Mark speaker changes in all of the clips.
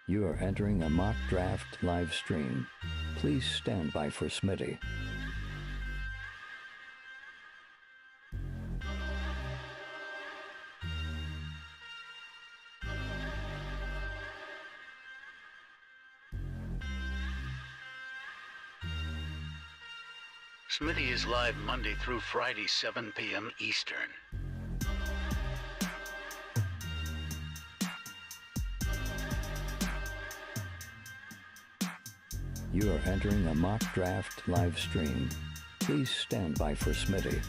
Speaker 1: You are entering a mock draft live stream. Please stand by for Smitty.
Speaker 2: Smitty is live Monday through Friday, 7 p.m. Eastern.
Speaker 1: You are entering a mock draft live stream. Please stand by for Smitty.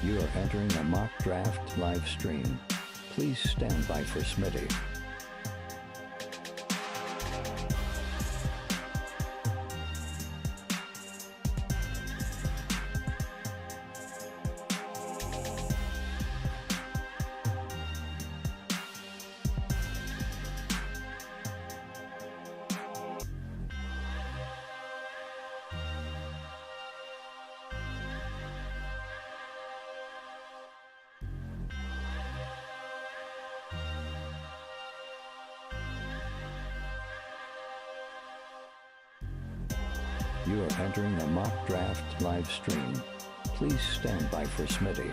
Speaker 1: You are entering a mock draft live stream. Please stand by for Smitty. You are entering a mock draft live stream. Please stand by for Smitty.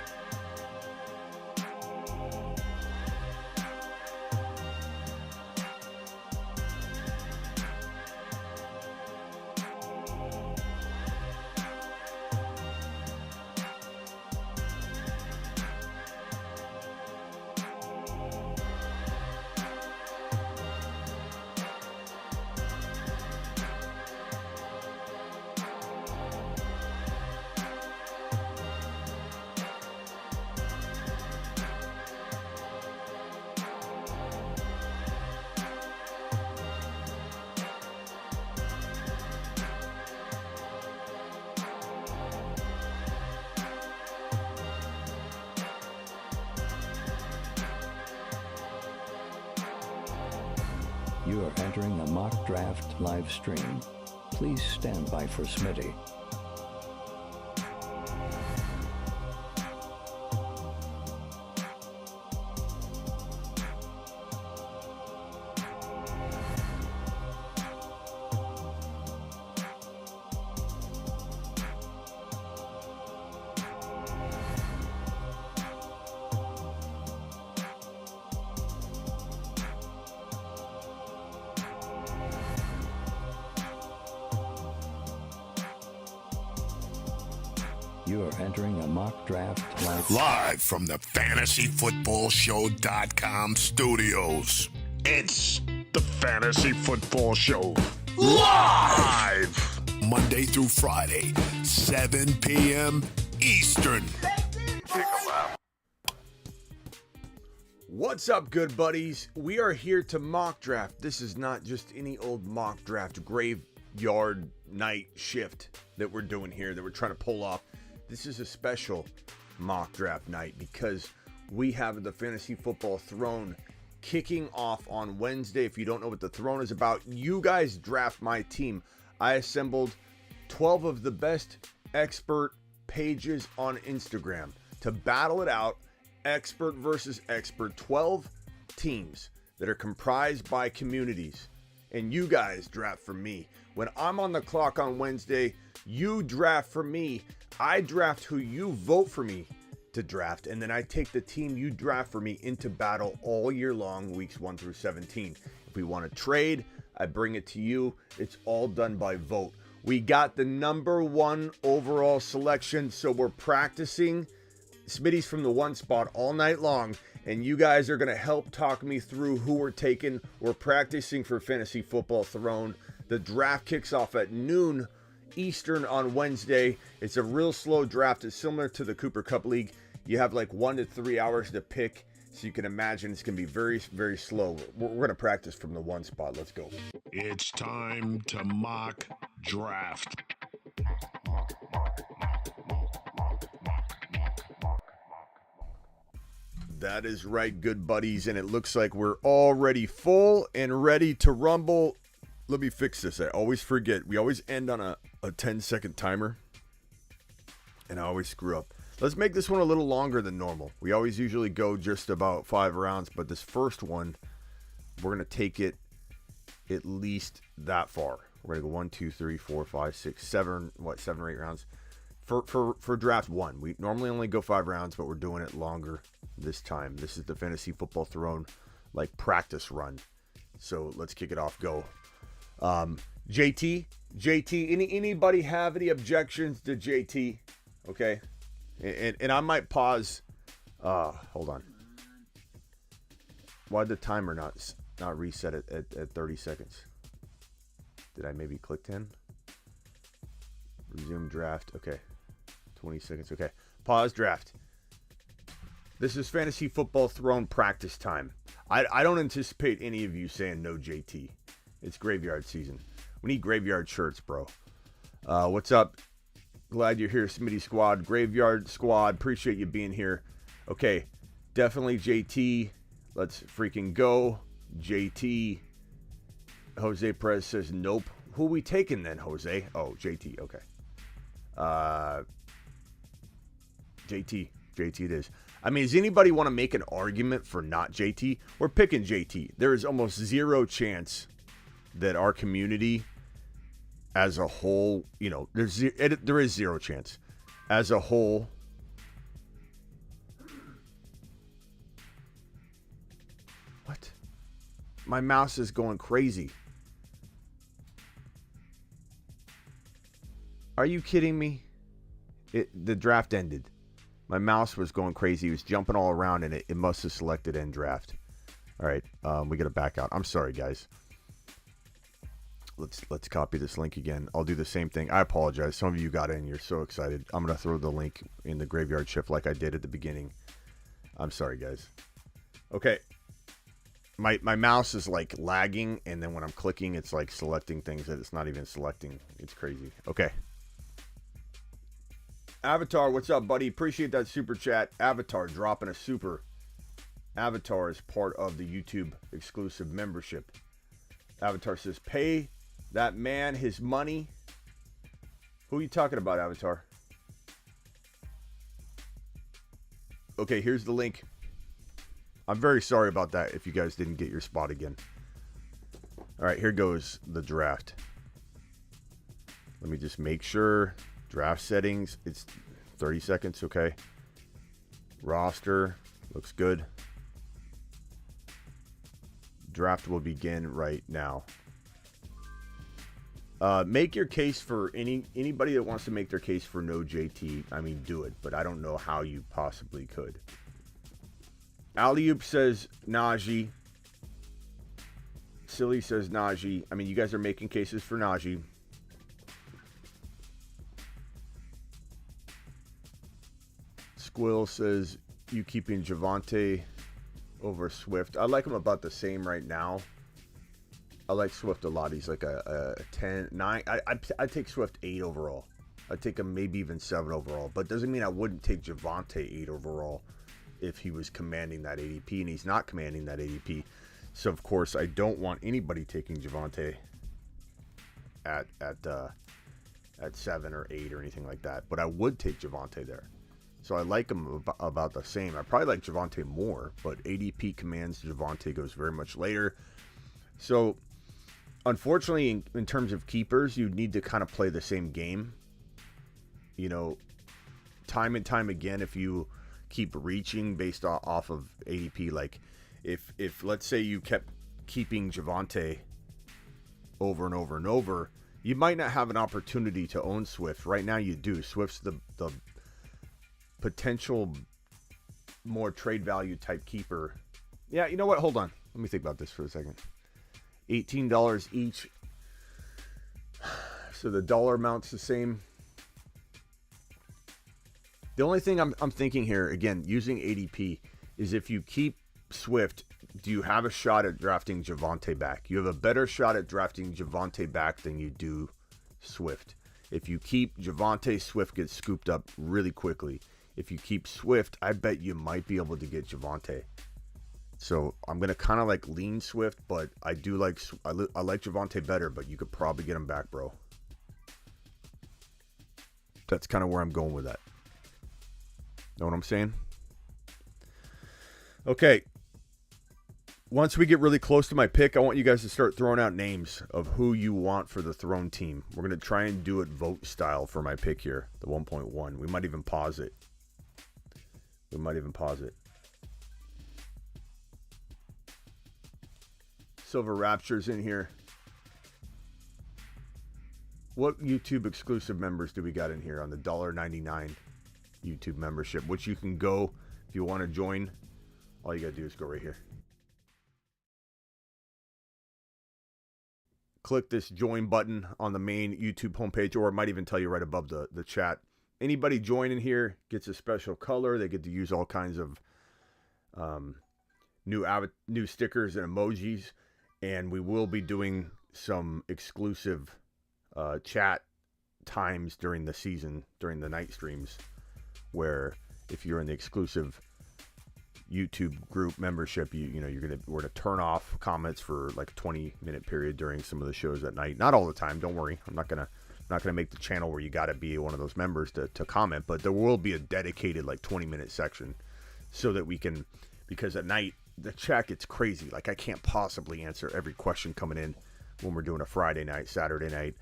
Speaker 1: You are entering a mock draft live stream. Please stand by for Smitty. You are entering a mock draft
Speaker 3: live from the FantasyFootballShow.com studios. It's the Fantasy Football Show live Monday through Friday, 7 p.m. Eastern.
Speaker 4: What's up, good buddies? We are here to mock draft. This is not just any old mock draft graveyard night shift that we're doing here, that we're trying to pull off. This is a special mock draft night because we have the Fantasy Football Throne kicking off on Wednesday. If you don't know what the Throne is about, you guys draft my team. I assembled 12 of the best expert pages on Instagram to battle it out, expert versus expert, 12 teams that are comprised by communities. And you guys draft for me. When I'm on the clock on Wednesday, you draft for me. I draft who you vote for me to draft, and then I take the team you draft for me into battle all year long, weeks 1 through 17. If we want to trade, I bring it to you. It's all done by vote. We got the number 1 overall selection, so we're practicing Smitty's from the one spot all night long, and you guys are going to help talk me through who we're taking. We're practicing for Fantasy Football Throne. The draft kicks off at noon Eastern on Wednesday. It's a real slow draft. It's similar to the Cooper Cup League. You have like 1 to 3 hours to pick, so you can imagine it's going to be very, very slow. We're going to practice from the one spot. Let's go.
Speaker 3: It's time to mock draft.
Speaker 4: That is right, good buddies, and it looks like we're already full and ready to rumble. Let me fix this. I always forget. We always end on a 10-second timer, and I always screw up. Let's make this one a little longer than normal. We always usually go just about 5 rounds, but this first one, we're going to take it at least that far. We're going to go 1, 2, 3, 4, 5, 6, 7, 7 or 8 rounds. For draft 1, we normally only go 5 rounds, but we're doing it longer this time. This is the Fantasy Football Throne practice run. So let's kick it off. Go. JT, anybody have any objections to JT? Okay. And I might pause. Hold on. Why'd the timer not reset it at 30 seconds? Did I maybe click 10? Resume draft. Okay. 20 seconds. Okay. Pause draft. This is Fantasy Football Throne practice time. I don't anticipate any of you saying no JT. It's graveyard season. We need graveyard shirts, bro. What's up? Glad you're here, Smitty Squad. Graveyard Squad. Appreciate you being here. Okay. Definitely JT. Let's freaking go. JT. Jose Perez says nope. Who are we taking then, Jose? Oh, JT. Okay. JT it is. I mean, does anybody want to make an argument for not JT? We're picking JT. There is almost zero chance that our community as a whole, there is zero chance as a whole. What? My mouse is going crazy. Are you kidding me? The draft ended. My mouse was going crazy. It was jumping all around, and it must have selected end draft. All right, we got to back out. I'm sorry, guys. Let's copy this link again. I'll do the same thing. I apologize. Some of you got in. You're so excited. I'm going to throw the link in the graveyard shift like I did at the beginning. I'm sorry, guys. Okay. My mouse is lagging, and then when I'm clicking, it's selecting things that it's not even selecting. It's crazy. Okay. Avatar, what's up, buddy? Appreciate that super chat. Avatar dropping a super. Avatar is part of the YouTube exclusive membership. Avatar says, pay that man his money. Who are you talking about, Avatar? Okay, here's the link. I'm very sorry about that if you guys didn't get your spot again. All right, here goes the draft. Let me just make sure. Draft settings, it's 30 seconds, okay. Roster, looks good. Draft will begin right now. Make your case for anybody that wants to make their case for no JT. I mean, do it, but I don't know how you possibly could. Alley-oop says Najee. Silly says Najee. I mean, you guys are making cases for Najee. Squill says you keeping Javonte over Swift. I like him about the same right now. I like Swift a lot. He's like a 10, 9. I take Swift 8 overall. I'd take him maybe even 7 overall. But doesn't mean I wouldn't take Javonte 8 overall if he was commanding that ADP, and he's not commanding that ADP. So of course I don't want anybody taking Javonte at 7 or 8 or anything like that. But I would take Javonte there. So I like him about the same. I probably like Javonte more, but ADP commands Javonte goes very much later. So unfortunately, in terms of keepers, you need to kind of play the same game. Time and time again, if you keep reaching based off of ADP, like if let's say you kept keeping Javonte over and over and over, you might not have an opportunity to own Swift. Right now you do. Swift's the potential more trade value type keeper. Yeah, you know what? Hold on. Let me think about this for a second. $18 each. So the dollar amount's the same. The only thing I'm thinking here, again, using ADP, is if you keep Swift, do you have a shot at drafting Javonte back? You have a better shot at drafting Javonte back than you do Swift. If you keep Javonte, Swift gets scooped up really quickly. If you keep Swift, I bet you might be able to get Javonte. So I'm going to kind of like lean Swift, but I do like, I like Javonte better, but you could probably get him back, bro. That's kind of where I'm going with that. Know what I'm saying? Okay. Once we get really close to my pick, I want you guys to start throwing out names of who you want for the Throne team. We're going to try and do it vote style for my pick here, the 1.1. We might even pause it. Silver Rapture's in here. What YouTube exclusive members do we got in here on the $1.99 YouTube membership, which you can go if you want to join. All you got to do is go right here. Click this join button on the main YouTube homepage, or it might even tell you right above the chat. Anybody joining here gets a special color. They get to use all kinds of new stickers and emojis. And we will be doing some exclusive chat times during the season, during the night streams, where if you're in the exclusive YouTube group membership, we're to turn off comments for like a 20-minute period during some of the shows at night. Not all the time, don't worry. I'm not gonna make the channel where you got to be one of those members to comment, but there will be a dedicated like 20-minute section so that we can, because at night the chat gets crazy. Like I can't possibly answer every question coming in when we're doing a Friday night, Saturday night,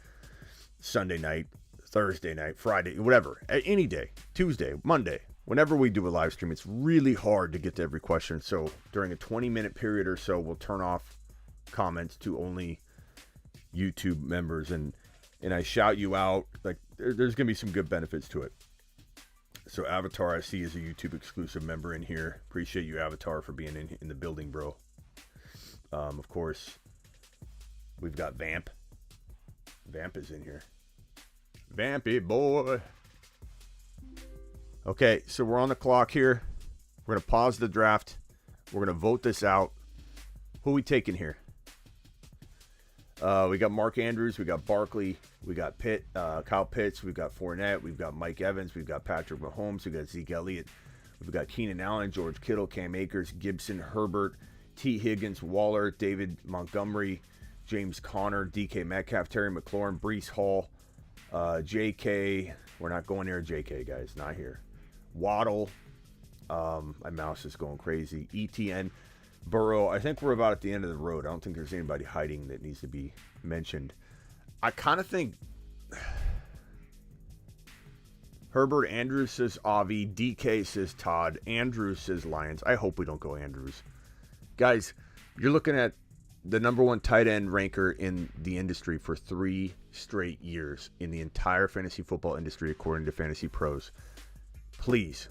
Speaker 4: Sunday night, Thursday night, Friday, whatever, any day, Tuesday, Monday. Whenever we do a live stream, it's really hard to get to every question. So during a 20-minute period or so, we'll turn off comments to only YouTube members, and I shout you out. Like there's gonna be some good benefits to it. So Avatar, I see, is a YouTube exclusive member in here. Appreciate you, Avatar, for being in the building, bro. Of course, we've got Vamp. Vamp is in here. Vampy boy. Okay, so we're on the clock here. We're going to pause the draft. We're going to vote this out. Who are we taking here? We got Mark Andrews. We got Barkley. We got Pitt, Kyle Pitts. We've got Fournette. We've got Mike Evans. We've got Patrick Mahomes. We've got Zeke Elliott. We've got Keenan Allen, George Kittle, Cam Akers, Gibson, Herbert, T. Higgins, Waller, David Montgomery, James Conner, DK Metcalf, Terry McLaurin, Breece Hall, JK. We're not going near JK, guys. Not here. Waddle. My mouse is going crazy. ETN. Burrow. I think we're about at the end of the road. I don't think there's anybody hiding that needs to be mentioned. I kind of think Herbert, Andrews says Avi, DK says Todd, Andrews says Lions. I hope we don't go Andrews. Guys, you're looking at the number one tight end ranker in the industry for 3 straight years in the entire fantasy football industry, according to Fantasy Pros. Please,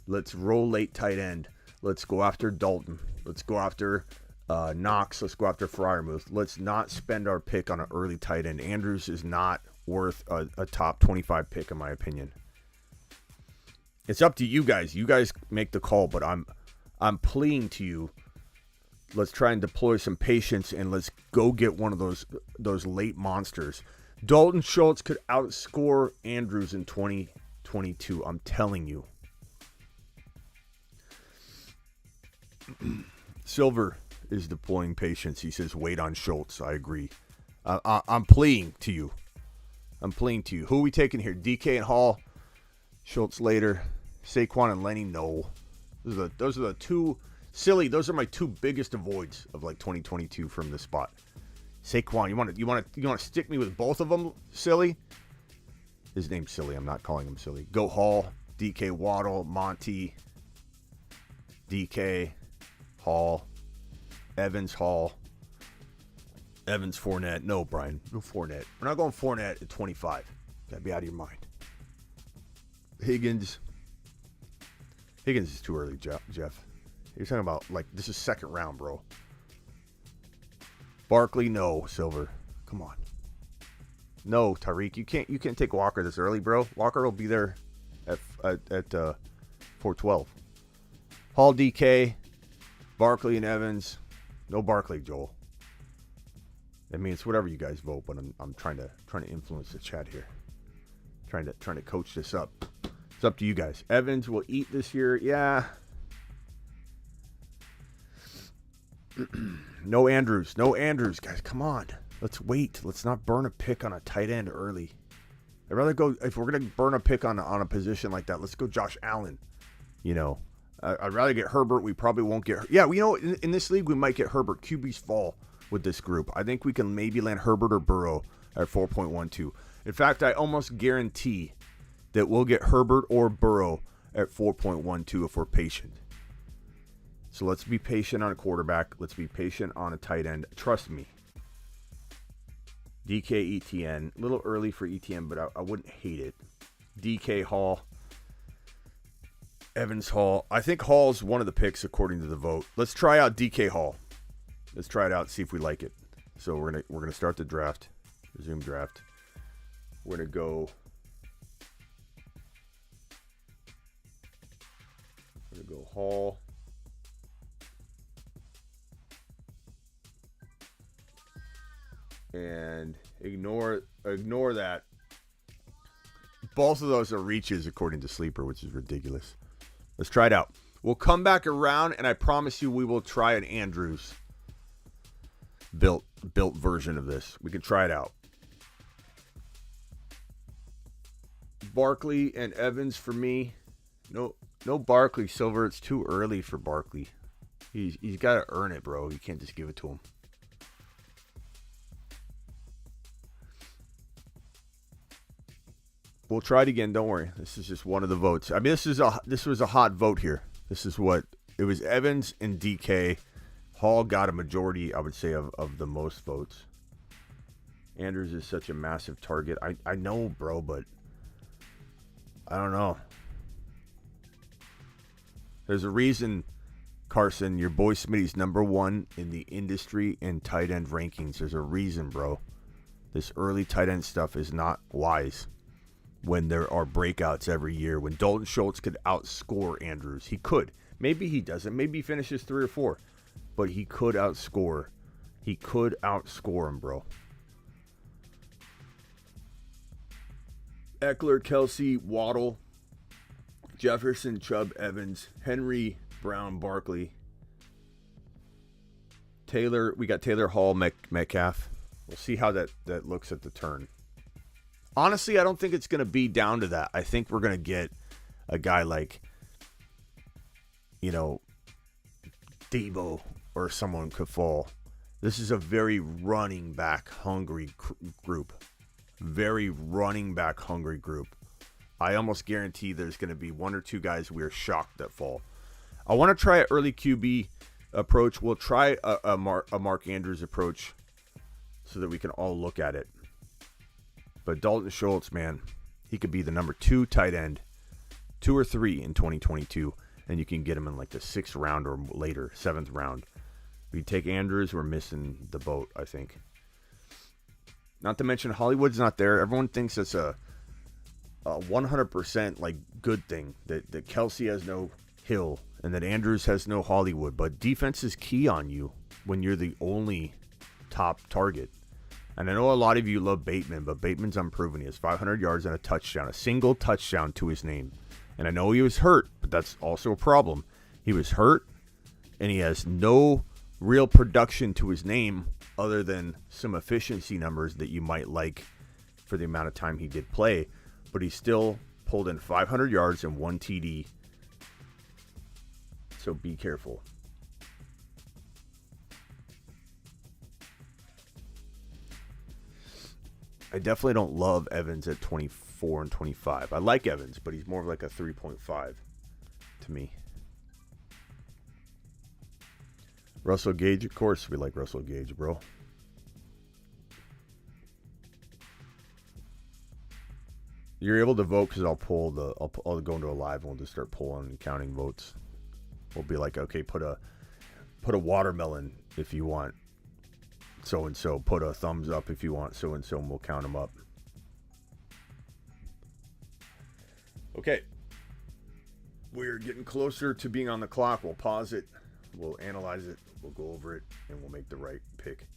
Speaker 4: let's roll late tight end. Let's go after Dalton. Let's go after Knox. Let's go after Freiermuth. Let's not spend our pick on an early tight end. Andrews is not worth a top 25 pick, in my opinion. It's up to you guys. You guys make the call, but I'm pleading to you. Let's try and deploy some patience, and let's go get one of those late monsters. Dalton Schultz could outscore Andrews in 2022. I'm telling you. Silver is deploying patience. He says, wait on Schultz. I agree. I'm pleading to you. Who are we taking here? DK and Hall. Schultz later. Saquon and Lenny, no. Those are the two... Silly, those are my 2 biggest avoids of like 2022 from this spot. Saquon, you want to stick me with both of them, Silly? His name's Silly. I'm not calling him Silly. Go Hall, DK Waddle, Monty, DK, Hall, Evans, Fournette. No, Brian, no Fournette. We're not going Fournette at 25. Gotta be out of your mind. Higgins is too early, Jeff. You're talking about, like, this is second round, bro. Barkley, no. Silver, come on. No, Tyreek, you can't take Walker this early, bro. Walker will be there at 412. Hall, DK, Barkley and Evans. No Barkley, Joel. I mean, it's whatever you guys vote, but I'm trying to influence the chat here. Trying to coach this up. It's up to you guys. Evans will eat this year. Yeah. No Andrews. No Andrews, guys. Come on. Let's wait. Let's not burn a pick on a tight end early. I'd rather go, if we're going to burn a pick on a position like that, let's go Josh Allen. You know, I'd rather get Herbert. We probably won't get, yeah, you know, in this league, we might get Herbert. QBs fall with this group. I think we can maybe land Herbert or Burrow at 4.12. In fact, I almost guarantee that we'll get Herbert or Burrow at 4.12 if we're patient. So let's be patient on a quarterback. Let's be patient on a tight end. Trust me. DK ETN. A little early for ETN, but I wouldn't hate it. DK Hall. Evans Hall. I think Hall's one of the picks according to the vote. Let's try out DK Hall. Let's try it out, see if we like it. So we're gonna start the draft. Resume draft. We're gonna go. We're gonna go Hall. And ignore that. Both of those are reaches according to Sleeper, which is ridiculous. Let's try it out. We'll come back around, and I promise you we will try an Andrews built version of this. We can try it out. Barkley and Evans for me. No Barkley, Silver. It's too early for Barkley. He's got to earn it, bro. You can't just give it to him. We'll try it again. Don't worry. This is just one of the votes. I mean, this was a hot vote here. This is what it was. Evans and DK. Hall got a majority, I would say, of the most votes. Andrews is such a massive target. I know, bro, but I don't know. There's a reason, Carson, your boy Smitty's number one in the industry in tight end rankings. There's a reason, bro. This early tight end stuff is not wise. When there are breakouts every year, when Dalton Schultz could outscore Andrews. He could. Maybe he doesn't. Maybe he finishes 3 or 4. But he could outscore. He could outscore him, bro. Eckler, Kelsey, Waddle, Jefferson, Chubb, Evans, Henry, Brown, Barkley. Taylor, we got Taylor, Hall, Metcalf. We'll see how that looks at the turn. Honestly, I don't think it's going to be down to that. I think we're going to get a guy like, you know, Debo or someone could fall. This is a very running back hungry group. Very running back hungry group. I almost guarantee there's going to be 1 or 2 guys we are shocked that fall. I want to try an early QB approach. We'll try a Mark Andrews approach so that we can all look at it. But Dalton Schultz, man, he could be the number 2 tight end, 2 or 3 in 2022, and you can get him in like the 6th round or later, 7th round. If you take Andrews, we're missing the boat, I think. Not to mention Hollywood's not there. Everyone thinks it's a 100% like good thing that Kelsey has no Hill and that Andrews has no Hollywood. But defense is key on you when you're the only top target. And I know a lot of you love Bateman, but Bateman's unproven. He has 500 yards and a touchdown, a single touchdown to his name. And I know he was hurt, but that's also a problem. He was hurt, and he has no real production to his name other than some efficiency numbers that you might like for the amount of time he did play. But he still pulled in 500 yards and 1 TD. So be careful. I definitely don't love Evans at 24 and 25. I like Evans, but he's more of like a 3.5 to me. Russell Gage, of course we like Russell Gage, bro. You're able to vote because I'll go into a live and we'll just start pulling and counting votes. We'll be like, okay, put a watermelon if you want. So-and-so, put a thumbs up if you want so-and-so, and we'll count them up. Okay. We're getting closer to being on the clock. We'll pause it. We'll analyze it. We'll go over it, and we'll make the right pick.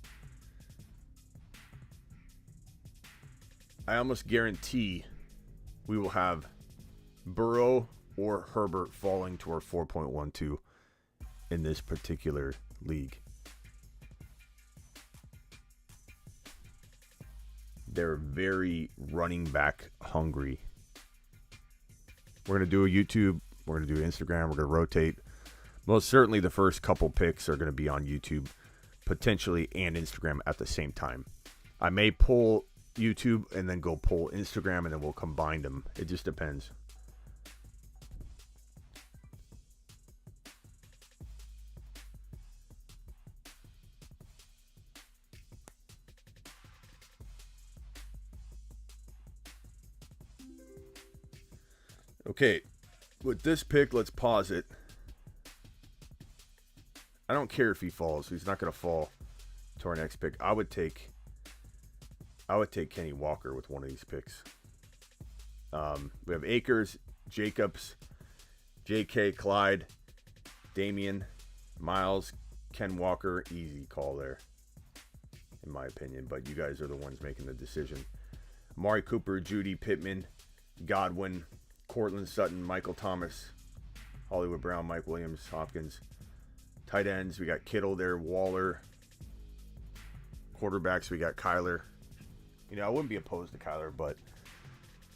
Speaker 4: I almost guarantee we will have Burrow or Herbert falling to our 4.12 in this particular league. They're very running back hungry. We're going to do a YouTube. We're going to do Instagram. We're going to rotate. Most certainly the first couple picks are going to be on YouTube, potentially, and Instagram at the same time. I may pull YouTube and then go pull Instagram, and then we'll combine them. It just depends. Okay, with this pick, let's pause it. I don't care if he falls. He's not going to fall to our next pick. I would take Kenny Walker with one of these picks. We have Akers, Jacobs, J.K., Clyde, Damian, Miles, Ken Walker. Easy call there, in my opinion. But you guys are the ones making the decision. Amari Cooper, Judy, Pittman, Godwin, Cortland Sutton, Michael Thomas, Hollywood Brown, Mike Williams, Hopkins. Tight ends, we got Kittle there, Waller. Quarterbacks, we got Kyler. You know, I wouldn't be opposed to Kyler, but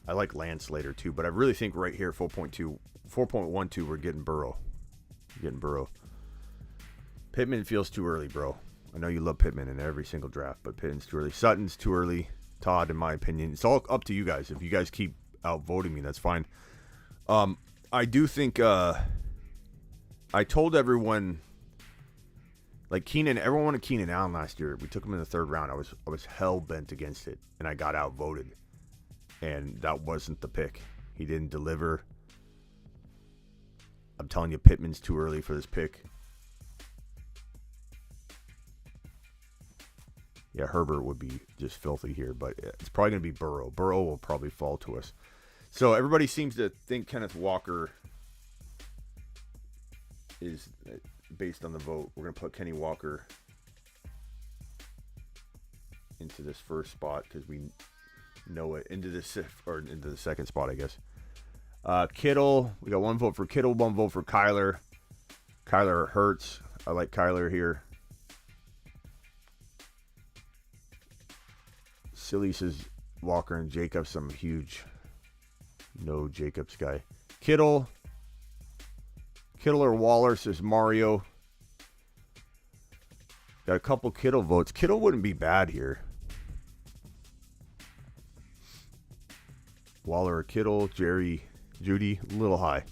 Speaker 4: I like Lance later too. But I really think right here, 4.12, we're getting Burrow. Pittman feels too early, bro. I know you love Pittman in every single draft, but Pittman's too early. Sutton's too early. Todd, in my opinion. It's all up to you guys. If you guys keep outvoting me, that's fine. I do think I told everyone, like Keenan, everyone wanted Keenan Allen last year. We took him in the third round. I was hell bent against it, and I got outvoted. And that wasn't the pick. He didn't deliver. I'm telling you, Pittman's too early for this pick. Yeah, Herbert would be just filthy here, but it's probably going to be Burrow. Burrow will probably fall to us. So everybody seems to think Kenneth Walker is based on the vote. We're going to put Kenny Walker into this first spot because we know it. Into the second spot, I guess. Kittle, we got one vote for Kittle, one vote for Kyler. Kyler hurts. I like Kyler here. Silly says Walker and Jacobs. I'm a huge no Jacobs guy. Kittle or Waller says Mario. Got a couple Kittle votes. Kittle wouldn't be bad here. Waller or Kittle, Jerry, Judy, a little high.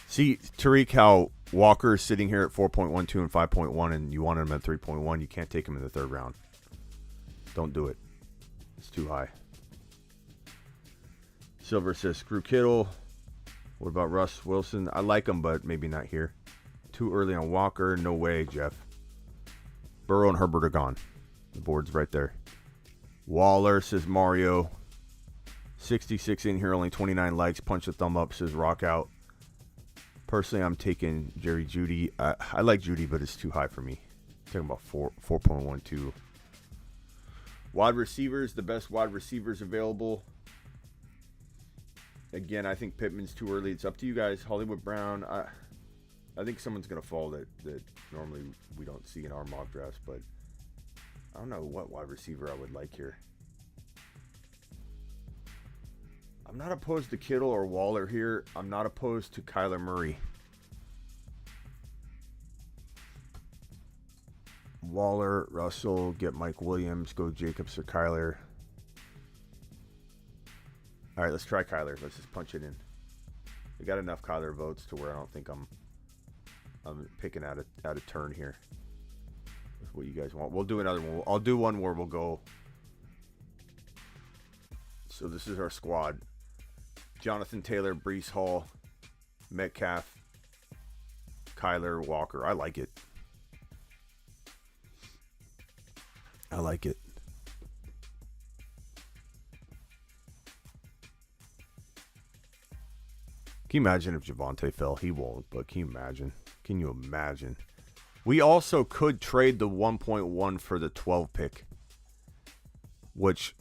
Speaker 4: See, Tariq, how Walker is sitting here at 4.12 and 5.1, and you wanted him at 3.1. You can't take him in the third round. Don't do it. It's too high. Silver says, screw Kittle. What about Russ Wilson? I like him, but maybe not here. Too early on Walker. No way, Jeff. Burrow and Herbert are gone. The board's right there. Waller says Mario. 66 in here, only 29 likes. Punch the thumb up, says Rock Out. Personally, I'm taking Jerry Judy. I like Judy, but it's too high for me. I'm talking about 4.12. Wide receivers, the best wide receivers available. Again, I think Pittman's too early. It's up to you guys. Hollywood Brown. I think someone's going to fall that normally we don't see in our mock drafts, but I don't know what wide receiver I would like here. I'm not opposed to Kittle or Waller here. I'm not opposed to Kyler Murray. Waller, Russell, get Mike Williams, go Jacobs or Kyler. All right, let's try Kyler. Let's just punch it in. We got enough Kyler votes to where I don't think I'm picking out a turn here. That's what you guys want. We'll do another one. I'll do one where we'll go. So this is our squad. Jonathan Taylor, Breece Hall, Metcalf, Kyler, Walker. I like it. I like it. Can you imagine if Javonte fell? He won't, but can you imagine? Can you imagine? We also could trade the 1.1 for the 12 pick. which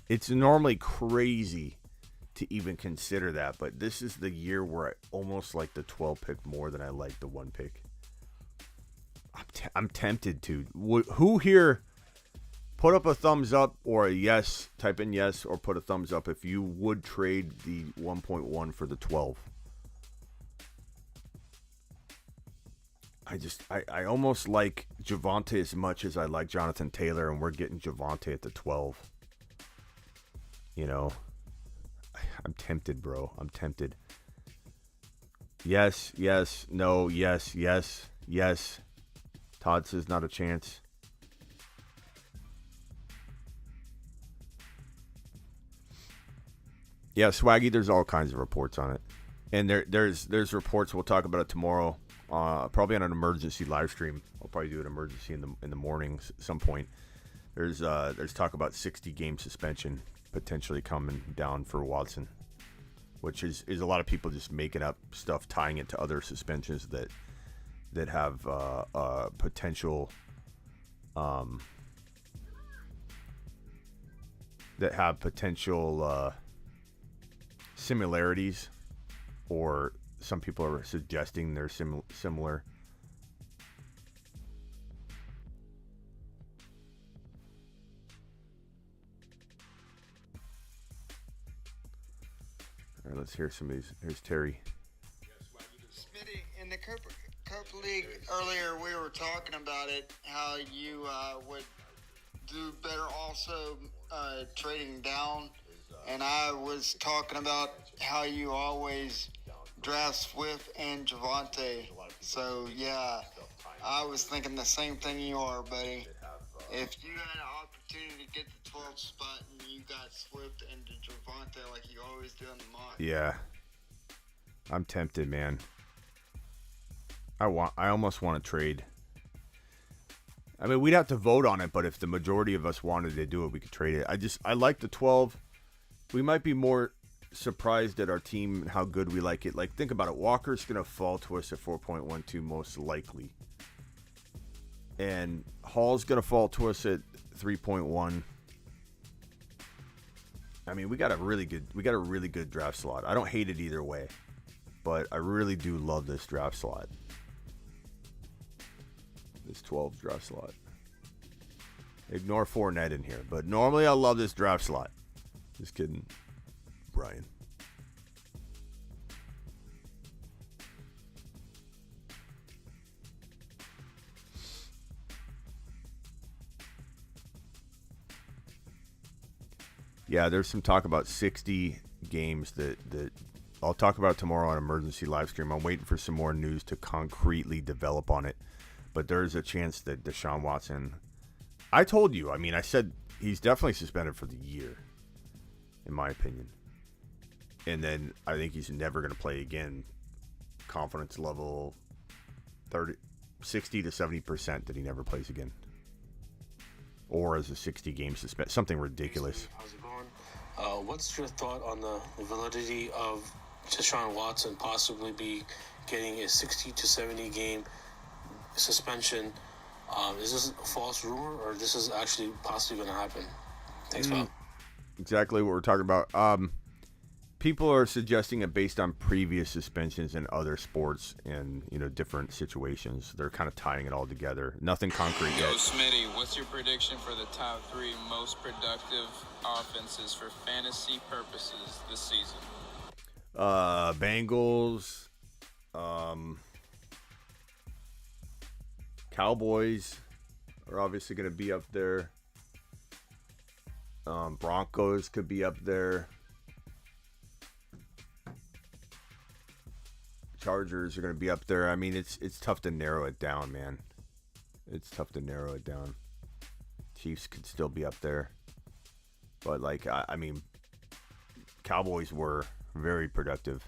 Speaker 4: it's normally crazy to even consider that, but this is the year where I almost like the 12 pick more than I like the 1 pick. I'm tempted to. Who here, put up a thumbs up or a yes, type in yes or put a thumbs up if you would trade the 1.1 for the 12. I almost like Javonte as much as I like Jonathan Taylor, and we're getting Javonte at the 12. You know, I'm tempted, bro. I'm tempted. Yes, yes, no, yes, yes, yes. Todd says not a chance. Yeah, Swaggy, there's all kinds of reports on it. And there's reports, we'll talk about it tomorrow. Probably on an emergency live stream. I'll probably do an emergency in the mornings at some point. There's talk about 60 game suspension potentially coming down for Watson, which is a lot of people just making up stuff, tying it to other suspensions that have potential similarities, or some people are suggesting they're similar. All right, let's hear some of these. Here's Terry.
Speaker 5: Smitty, in the Cup League earlier, we were talking about it, how you would do better also trading down. And I was talking about how you always draft Swift and Javonte. So, yeah, I was thinking the same thing you are, buddy. If you had an opportunity to get the 12th spot and you got Swift and Javonte like you always do in the mock.
Speaker 4: Yeah. I'm tempted, man. I almost want to trade. I mean, we'd have to vote on it, but if the majority of us wanted to do it, we could trade it. I like the 12. We might be more surprised at our team and how good we like it. Like, think about it. Walker's going to fall to us at 4.12 most likely. And Hall's going to fall to us at 3.1. I mean, we got a really good draft slot. I don't hate it either way, but I really do love this draft slot. This 12 draft slot. Ignore Fournette in here, but normally I love this draft slot. Just kidding, Brian. Yeah, there's some talk about 60 games that I'll talk about tomorrow on emergency live stream. I'm waiting for some more news to concretely develop on it. But there's a chance that Deshaun Watson, I told you, I mean, I said he's definitely suspended for the year, in my opinion. And then I think he's never going to play again. Confidence level 60 to 70% that he never plays again. Or as a 60-game suspension, something ridiculous.
Speaker 6: How's it going? What's your thought on the validity of Deshaun Watson possibly be getting a 60 to 70 game suspension? Is this a false rumor, or this is actually possibly going to happen? Thanks, Bob.
Speaker 4: Exactly what we're talking about. People are suggesting it based on previous suspensions in other sports and, different situations. They're kind of tying it all together. Nothing concrete yet.
Speaker 7: Yo, Smitty, what's your prediction for the top 3 most productive offenses for fantasy purposes this season?
Speaker 4: Bengals, Cowboys are obviously going to be up there. Broncos could be up there. Chargers are going to be up there. I mean, it's tough to narrow it down, man. It's tough to narrow it down. Chiefs could still be up there. But, I mean, Cowboys were very productive.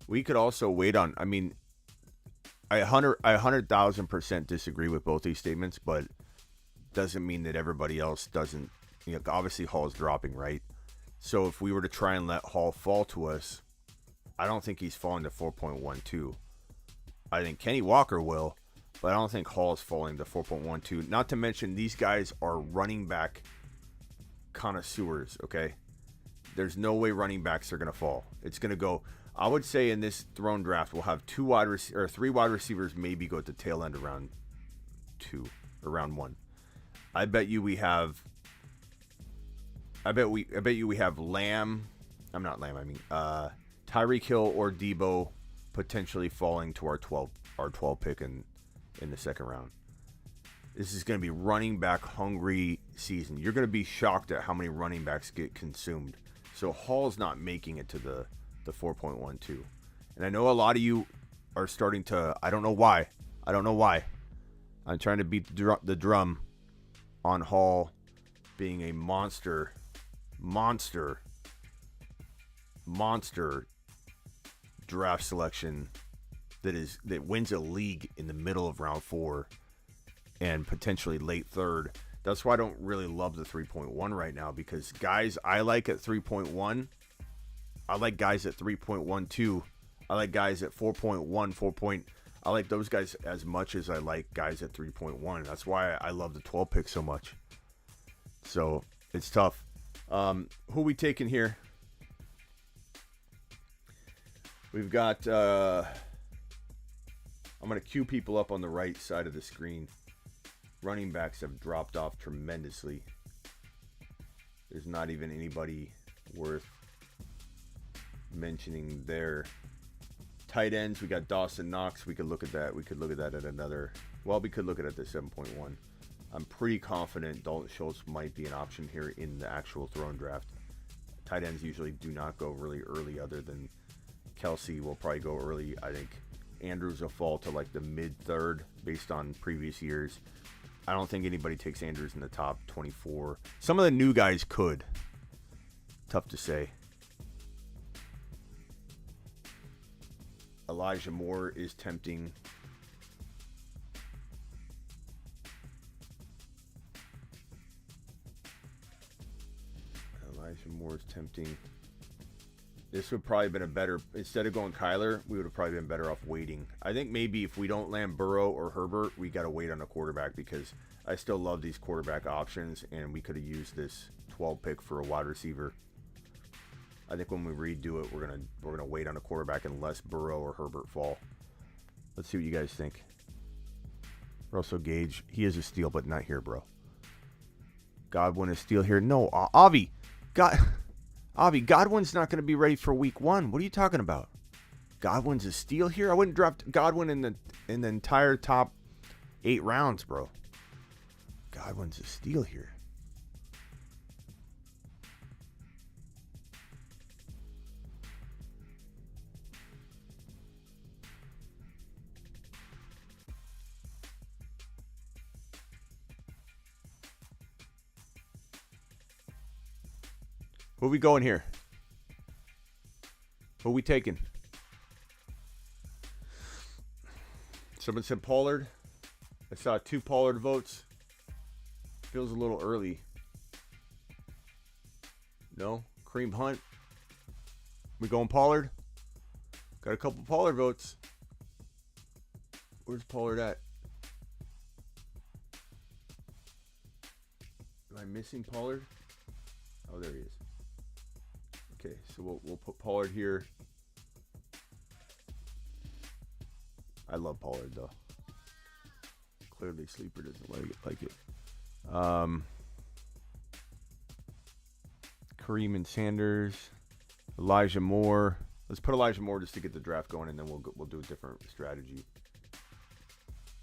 Speaker 4: We could also wait on, I mean, I 100,000% disagree with both these statements, but doesn't mean that everybody else doesn't. Obviously Hall's dropping, right? So if we were to try and let Hall fall to us, I don't think he's falling to 4.12. I think Kenny Walker will, but I don't think Hall is falling to 4.12. Not to mention, these guys are running back connoisseurs, okay? There's no way running backs are going to fall. It's going to go, I would say in this throne draft, we'll have 3 wide receivers maybe go at the tail end around 2 or round 1. I bet you we have Lamb. I'm not Lamb, I mean Tyreek Hill or Debo potentially falling to our 12 pick in the second round. This is going to be running back hungry season. You're going to be shocked at how many running backs get consumed. So Hall's not making it to the 4.12. And I know a lot of you are starting to, I don't know why. I'm trying to beat the drum on Hall being a monster draft selection that wins a league in the middle of round 4 and potentially late 3rd. That's why I don't really love the 3.1 right now, because guys I like at 3.1, I like guys at 3.12, I like guys at 4.1, I like those guys as much as I like guys at 3.1. That's why I love the 12 pick so much. So it's tough. Who we taking here? We've got, I'm going to cue people up on the right side of the screen. Running backs have dropped off tremendously. There's not even anybody worth mentioning there. Tight ends, we got Dawson Knox. We could look at that. We could look at that at another. Well, we could look at it at the 7.1. I'm pretty confident Dalton Schultz might be an option here in the actual throne draft. Tight ends usually do not go really early, other than Kelsey will probably go early. I think Andrews will fall to like the mid-3rd based on previous years. I don't think anybody takes Andrews in the top 24. Some of the new guys could. Tough to say. Elijah Moore is tempting. This would probably have been a better, instead of going Kyler, we would have probably been better off waiting. I think maybe if we don't land Burrow or Herbert, we got to wait on a quarterback, because I still love these quarterback options, and we could have used this 12 pick for a wide receiver. I think when we redo it, we're gonna wait on a quarterback unless Burrow or Herbert fall. Let's see what you guys think. Russell Gage, he is a steal, but not here, bro. Godwin is steal here. No, Avi, Godwin's not going to be ready for week 1. What are you talking about? Godwin's a steal here? I wouldn't draft Godwin in the entire top 8 rounds, bro. Godwin's a steal here. Who we going here? Who we taking? Someone said Pollard. I saw 2 Pollard votes. Feels a little early. No? Kareem Hunt. We going Pollard? Got a couple Pollard votes. Where's Pollard at? Am I missing Pollard? Oh, there he is. Okay, so we'll put Pollard here. I love Pollard, though. Clearly, Sleeper doesn't like it. Kareem and Sanders. Elijah Moore. Let's put Elijah Moore just to get the draft going, and then we'll do a different strategy.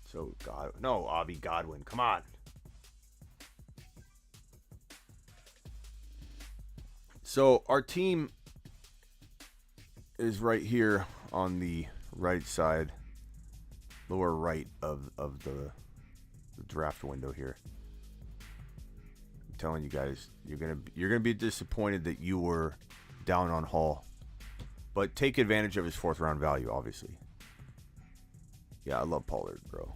Speaker 4: So, Avi Godwin. Come on. So our team is right here on the right side, lower right of the draft window here. I'm telling you guys, you're gonna be disappointed that you were down on Hall, but take advantage of his 4th round value, obviously. Yeah, I love Pollard, bro.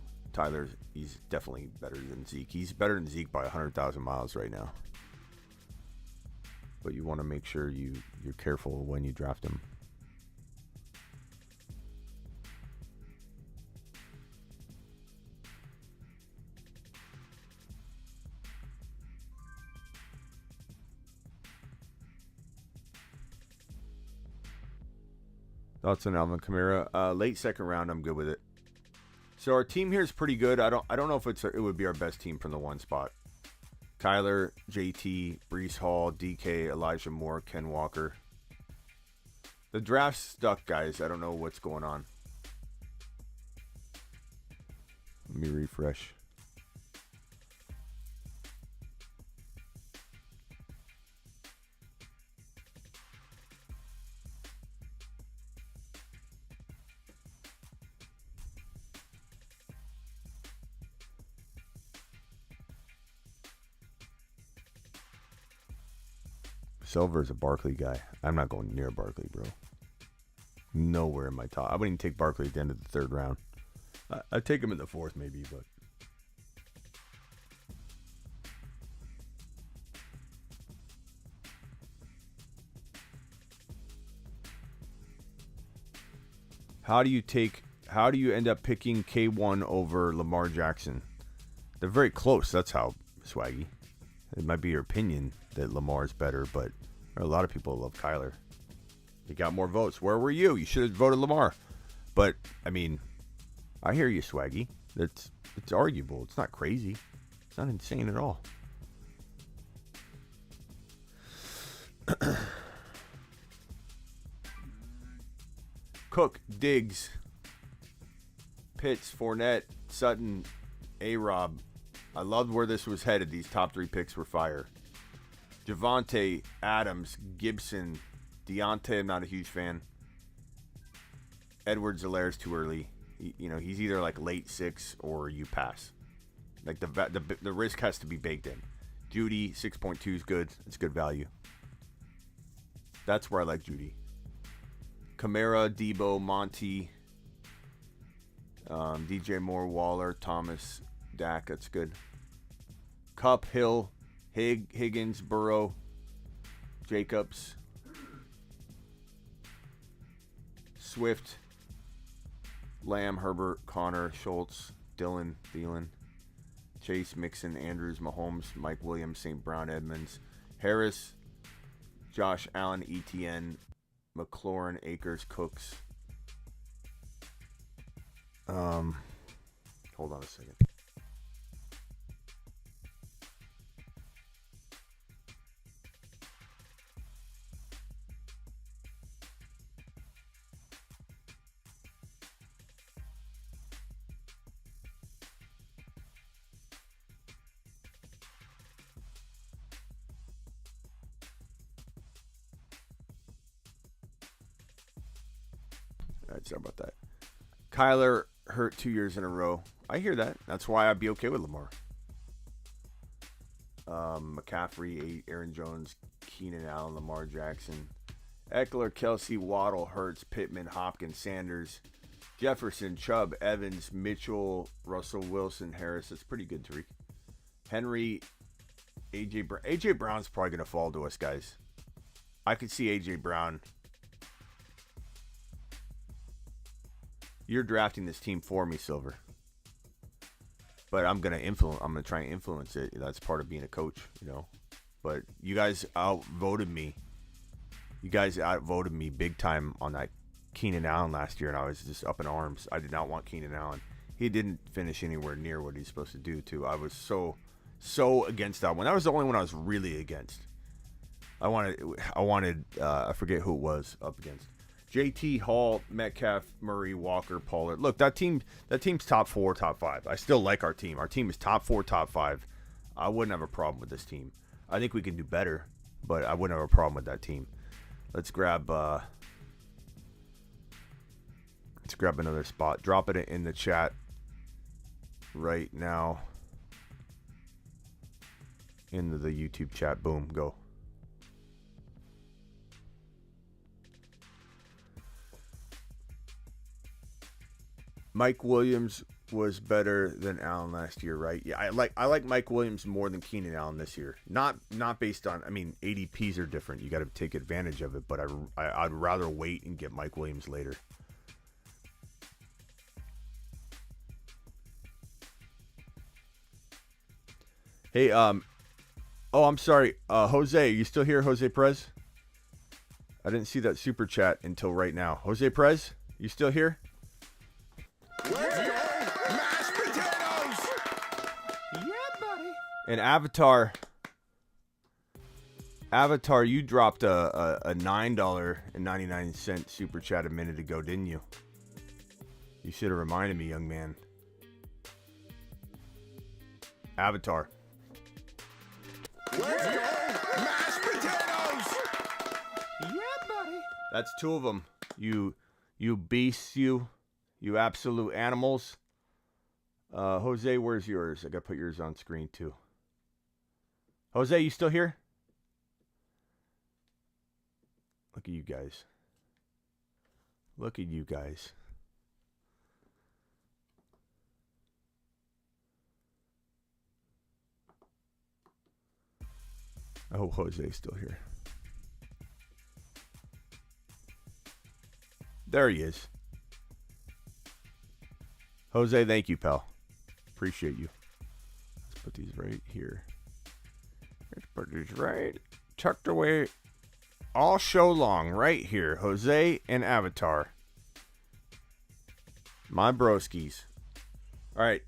Speaker 4: He's definitely better than Zeke. He's better than Zeke by 100,000 miles right now. but you want to make sure you're careful when you draft them. Thoughts on Alvin Kamara? Late second round, I'm good with it. So our team here is pretty good. I don't know if it would be our best team from the one spot. Kyler, JT, Breece Hall, DK, Elijah Moore, Ken Walker. The draft's stuck, guys. I don't know what's going on. Let me refresh. Silver's a Barkley guy. I'm not going near Barkley, bro. Nowhere in my top. I wouldn't even take Barkley at the end of the third round. I'd take him in the fourth, maybe, but. How do you end up picking K1 over Lamar Jackson? They're very close. That's how, Swaggy. It might be your opinion that Lamar is better, but there are a lot of people who love Kyler. He got more votes. Where were you? You should have voted Lamar. But, I mean, I hear you, Swaggy. It's arguable. It's not crazy. It's not insane at all. Cook, Diggs, Pitts, Fournette, Sutton, A-Rob. I loved where this was headed. These top three picks were fire. Javonte, Adams, Gibson, Deontay, I'm not a huge fan. Edwards-Helaire's too early. He's either like late 6 or you pass. Like the risk has to be baked in. Judy, 6.2 is good. It's good value. That's where I like Judy. Kamara, Debo, Monty, DJ Moore, Waller, Thomas, Dak. That's good. Cup, Hill, Higgins, Burrow, Jacobs, Swift, Lamb, Herbert, Connor, Schultz, Dylan, Thielen, Chase, Mixon, Andrews, Mahomes, Mike Williams, St. Brown, Edmonds, Harris, Josh Allen, ETN, McLaurin, Akers, Cooks. Hold on a second. All right, sorry about that. Kyler hurt 2 years in a row. I hear that. That's why I'd be okay with Lamar. McCaffrey, 8, Aaron Jones, Keenan Allen, Lamar Jackson, Eckler, Kelsey, Waddle, Hurts, Pittman, Hopkins, Sanders, Jefferson, Chubb, Evans, Mitchell, Russell Wilson, Harris. That's pretty good, Tariq. Henry, A.J. Brown. A.J. Brown's probably going to fall to us, guys. I could see A.J. Brown. You're drafting this team for me, Silver. But I'm gonna try and influence it. That's part of being a coach, But you guys outvoted me. You guys outvoted me big time on that Keenan Allen last year, and I was just up in arms. I did not want Keenan Allen. He didn't finish anywhere near what he's supposed to do, too. I was so against that one. That was the only one I was really against. I wanted I forget who it was up against. JT, Hall, Metcalf, Murray, Walker, Pollard. Look, that team's top 4, top 5. I still like our team. Our team is top 4, top 5. I wouldn't have a problem with this team. I think we can do better, but I wouldn't have a problem with that team. Let's grab another spot. Drop it in the chat right now. Into the YouTube chat. Boom, go. Mike Williams, was better than Allen last year, right? Yeah, I like Mike Williams more than Keenan Allen this year. Not based on, I mean, ADPs are different. You got to take advantage of it, but I'd rather wait and get Mike Williams later. Hey, oh, I'm sorry, Jose, are you still here, Jose Perez? I didn't see that super chat until right now. Jose Perez, you still here?
Speaker 3: Let's go, mashed potatoes.
Speaker 4: Yeah, buddy. And Avatar, you dropped a $9.99 super chat a minute ago, didn't you? You should have reminded me, young man. Avatar.
Speaker 3: Let's go, mashed potatoes.
Speaker 4: Yeah, buddy. That's two of them. You beasts, you absolute animals. Jose, where's yours? I gotta put yours on screen too. Jose, you still here? Look at you guys. Look at you guys. I hope Jose's still here. There he is. Jose, thank you, pal. Appreciate you. Let's put these right here. Let's put these right tucked away all show long right here. Jose and Avatar. My broskies. All right.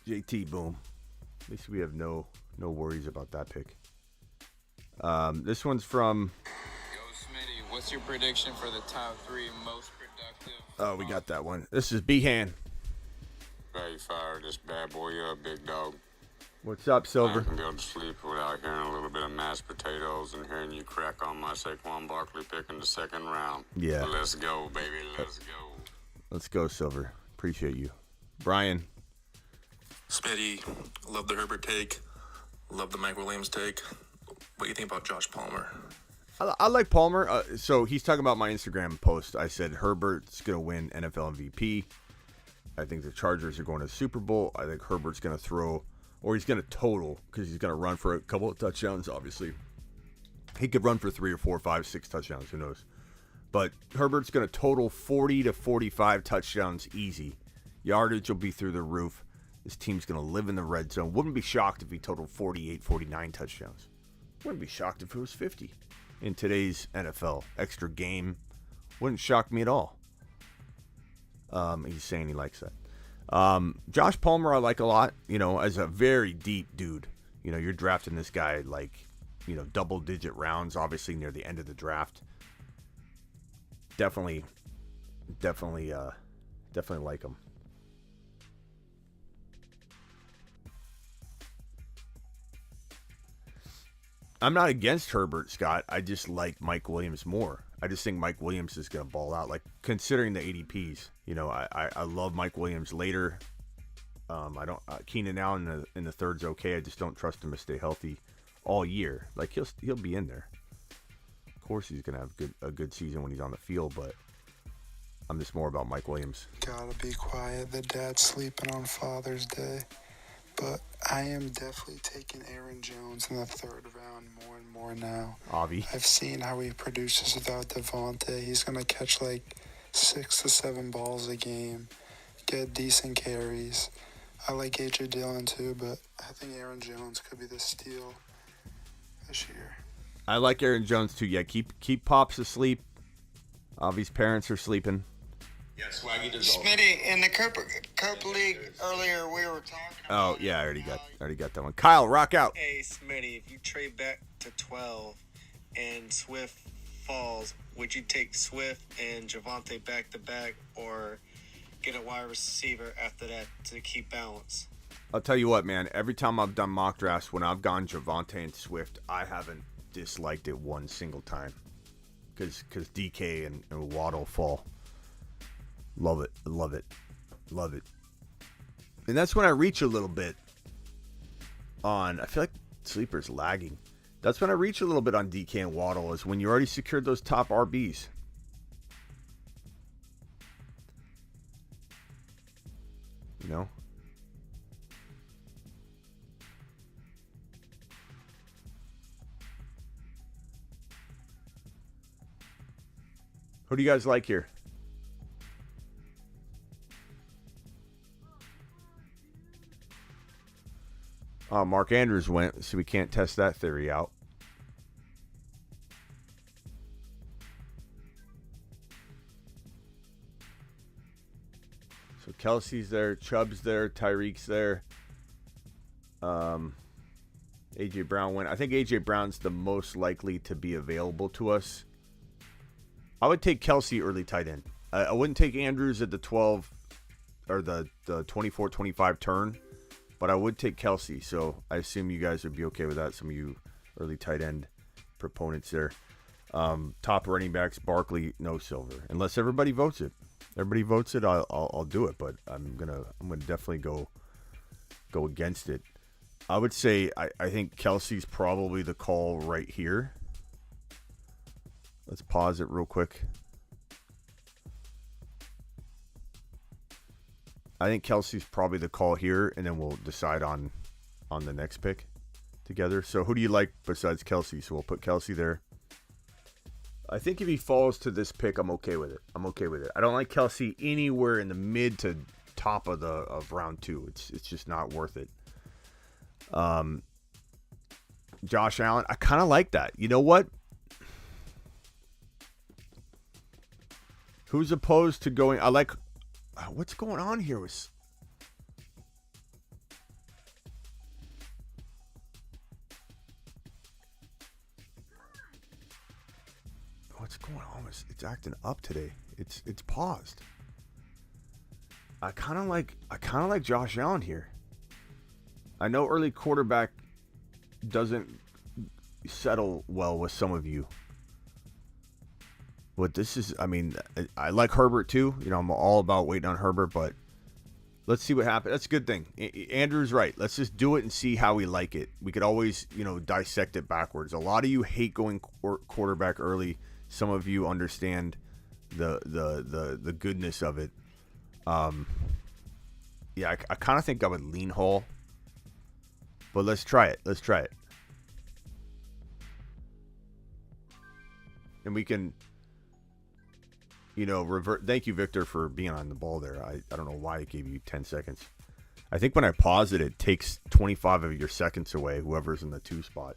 Speaker 4: JT, boom. At least we have no worries about that pick. This one's from...
Speaker 7: Yo, Smitty, what's your prediction for the top 3 most productive?
Speaker 4: Oh, we got that one. This is B-Han.
Speaker 8: Hey, fire this bad boy up, big dog.
Speaker 4: What's up,
Speaker 8: I
Speaker 4: Silver?
Speaker 8: can be able to sleep without hearing a little bit of mashed potatoes and hearing you crack on my Saquon Barkley pick in the second round.
Speaker 4: Yeah.
Speaker 8: Let's go, baby. Let's go.
Speaker 4: Let's go, Silver. Appreciate you. Brian.
Speaker 9: Smitty, love the Herbert take. Love the Mike Williams take. What do you think about Josh Palmer?
Speaker 4: I like Palmer. So he's talking about my Instagram post. I said Herbert's going to win NFL MVP. I think the Chargers are going to the Super Bowl. I think Herbert's going to throw, or he's going to total, because he's going to run for a couple of touchdowns, obviously. He could run for 3 or 4, 5, 6 touchdowns. Who knows? But Herbert's going to total 40 to 45 touchdowns easy. Yardage will be through the roof. This team's going to live in the red zone. Wouldn't be shocked if he totaled 48, 49 touchdowns. Wouldn't be shocked if it was 50 in today's NFL. Extra game. Wouldn't shock me at all. He's saying he likes that. Josh Palmer I like a lot, as a very deep dude. You're drafting this guy like, double-digit rounds, obviously near the end of the draft. Definitely like him. I'm not against Herbert, Scott. I just like Mike Williams more. I just think Mike Williams is going to ball out. Like, considering the ADPs, I love Mike Williams later. I don't. Keenan Allen in the third's okay. I just don't trust him to stay healthy all year. Like, he'll be in there. Of course, he's going to have a good season when he's on the field, but I'm just more about Mike Williams.
Speaker 10: Gotta be quiet. The dad's sleeping on Father's Day. But I am definitely taking Aaron Jones in the third round more and more now.
Speaker 4: Avi.
Speaker 10: I've seen how he produces without Devontae. He's going to catch like 6 to 7 balls a game, get decent carries. I like A.J. Dillon too, but I think Aaron Jones could be the steal this year.
Speaker 4: I like Aaron Jones too. Yeah, keep Pops asleep. Avi's parents are sleeping.
Speaker 8: Yeah, Swaggy does all.
Speaker 5: Smitty, in the Cup League earlier, we were talking about...
Speaker 4: Oh, yeah, I already got that one. Kyle, rock out.
Speaker 11: Hey, Smitty, if you trade back to 12 and Swift falls, would you take Swift and Javonte back-to-back or get a wide receiver after that to keep balance?
Speaker 4: I'll tell you what, man. Every time I've done mock drafts, when I've gone Javonte and Swift, I haven't disliked it one single time. Because DK and Waddle fall. Love it. And that's when I reach a little bit on... I feel like Sleeper's lagging. That's when I reach a little bit on DK and Waddle, is when you already secured those top RBs. know? Who do you guys like here? Mark Andrews went, so we can't test that theory out. So Kelsey's there, Chubb's there, Tyreek's there. AJ Brown went. I think AJ Brown's the most likely to be available to us. I would take Kelsey early tight end. I wouldn't take Andrews at the 12 or the 24-25 turn, but I would take Kelsey. So I assume you guys would be okay with that. Some of you early tight end proponents there. Top running backs, Barkley, no Silver, unless everybody votes it. Everybody votes it, I'll do it, but I'm gonna definitely go against it. I would say I think Kelsey's probably the call right here. Let's pause it real quick. I think Kelsey's probably the call here, and then we'll decide on the next pick together. So who do you like besides Kelsey? So we'll put Kelsey there. I think if he falls to this pick, I'm okay with it. I don't like Kelsey anywhere in the mid to top of round 2. It's just not worth it. Josh Allen, I kind of like that. You know what? Who's opposed to going? I like. What's going on here with? What's going on? It's acting up today. It's paused. I kind of like Josh Allen here. I know early quarterback doesn't settle well with some of you. But this is, I mean, I like Herbert too. You know, I'm all about waiting on Herbert, but let's see what happens. That's a good thing. Andrew's right. Let's just do it and see how we like it. We could always, dissect it backwards. A lot of you hate going quarterback early. Some of you understand the goodness of it. Yeah, I kind of think I would lean Hall. But let's try it. And we can, revert. Thank you, Victor, for being on the ball there. I don't know why it gave you 10 seconds. I think when I pause it, it takes 25 of your seconds away, whoever's in the 2 spot.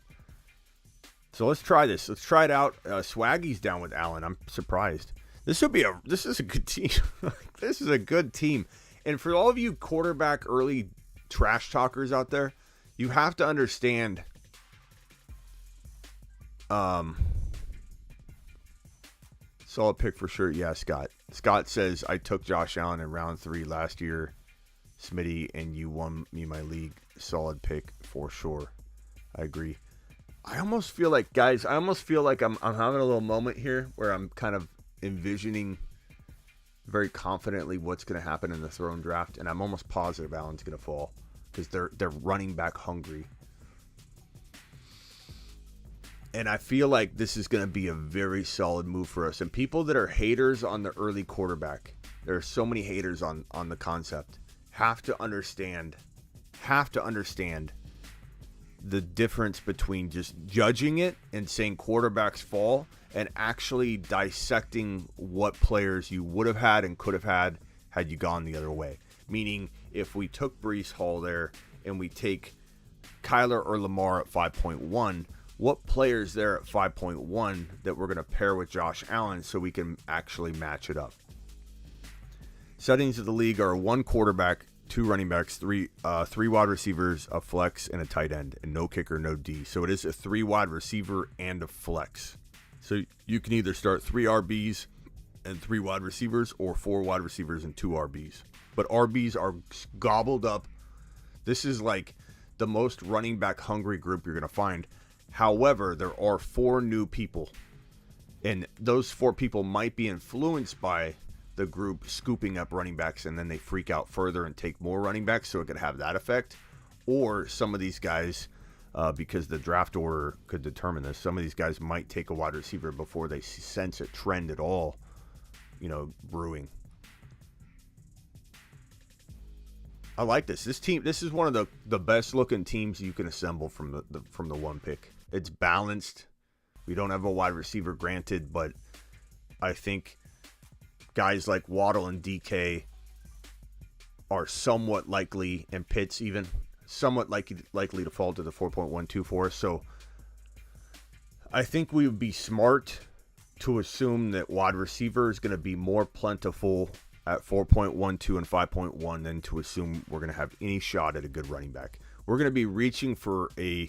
Speaker 4: So let's try this. Let's try it out. Swaggy's down with Allen. I'm surprised. This is a good team. This is a good team. And for all of you quarterback early trash talkers out there, you have to understand solid pick for sure. Yeah, Scott. Scott says, I took Josh Allen in round 3 last year, Smitty, and you won me my league. Solid pick for sure. I agree. I almost feel like, guys, I'm having a little moment here where I'm kind of envisioning very confidently what's going to happen in the throne draft, and I'm almost positive Allen's going to fall because they're running back hungry. And I feel like this is going to be a very solid move for us. And people that are haters on the early quarterback, there are so many haters on the concept, have to understand the difference between just judging it and saying quarterbacks fall and actually dissecting what players you would have had and could have had you gone the other way. Meaning, if we took Breece Hall there and we take Kyler or Lamar at 5.1, what players there at 5.1 that we're going to pair with Josh Allen so we can actually match it up? Settings of the league are 1 quarterback, 2 running backs, 3 wide receivers, a flex, and a tight end, and no kicker, no D. So it is a 3 wide receiver and a flex. So you can either start 3 RBs and 3 wide receivers or 4 wide receivers and 2 RBs. But RBs are gobbled up. This is like the most running back hungry group you're going to find. However, there are 4 new people, and those 4 people might be influenced by the group scooping up running backs, and then they freak out further and take more running backs, so it could have that effect. Or some of these guys, because the draft order could determine this, some of these guys might take a wide receiver before they sense a trend at all, brewing. I like this. This team. This is one of the best looking teams you can assemble from the one pick. It's balanced. We don't have a wide receiver, granted, but I think guys like Waddle and DK are somewhat likely, and Pitts even somewhat likely to fall to the 4.12 for us. So I think we would be smart to assume that wide receiver is going to be more plentiful at 4.12 and 5.1 than to assume we're going to have any shot at a good running back. We're going to be reaching for a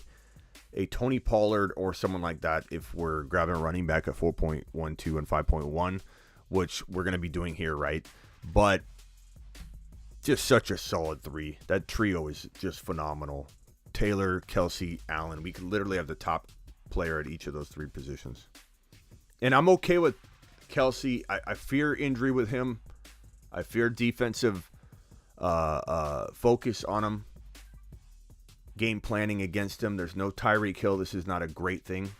Speaker 4: Tony Pollard or someone like that if we're grabbing a running back at 4.12 and 5.1, which we're going to be doing here, right? But just such a solid 3. That trio is just phenomenal. Taylor, Kelsey, Allen. We could literally have the top player at each of those 3 positions. And I'm okay with Kelsey. I fear injury with him. I fear defensive focus on him. Game planning against him. There's no Tyreek Hill. This is not a great thing.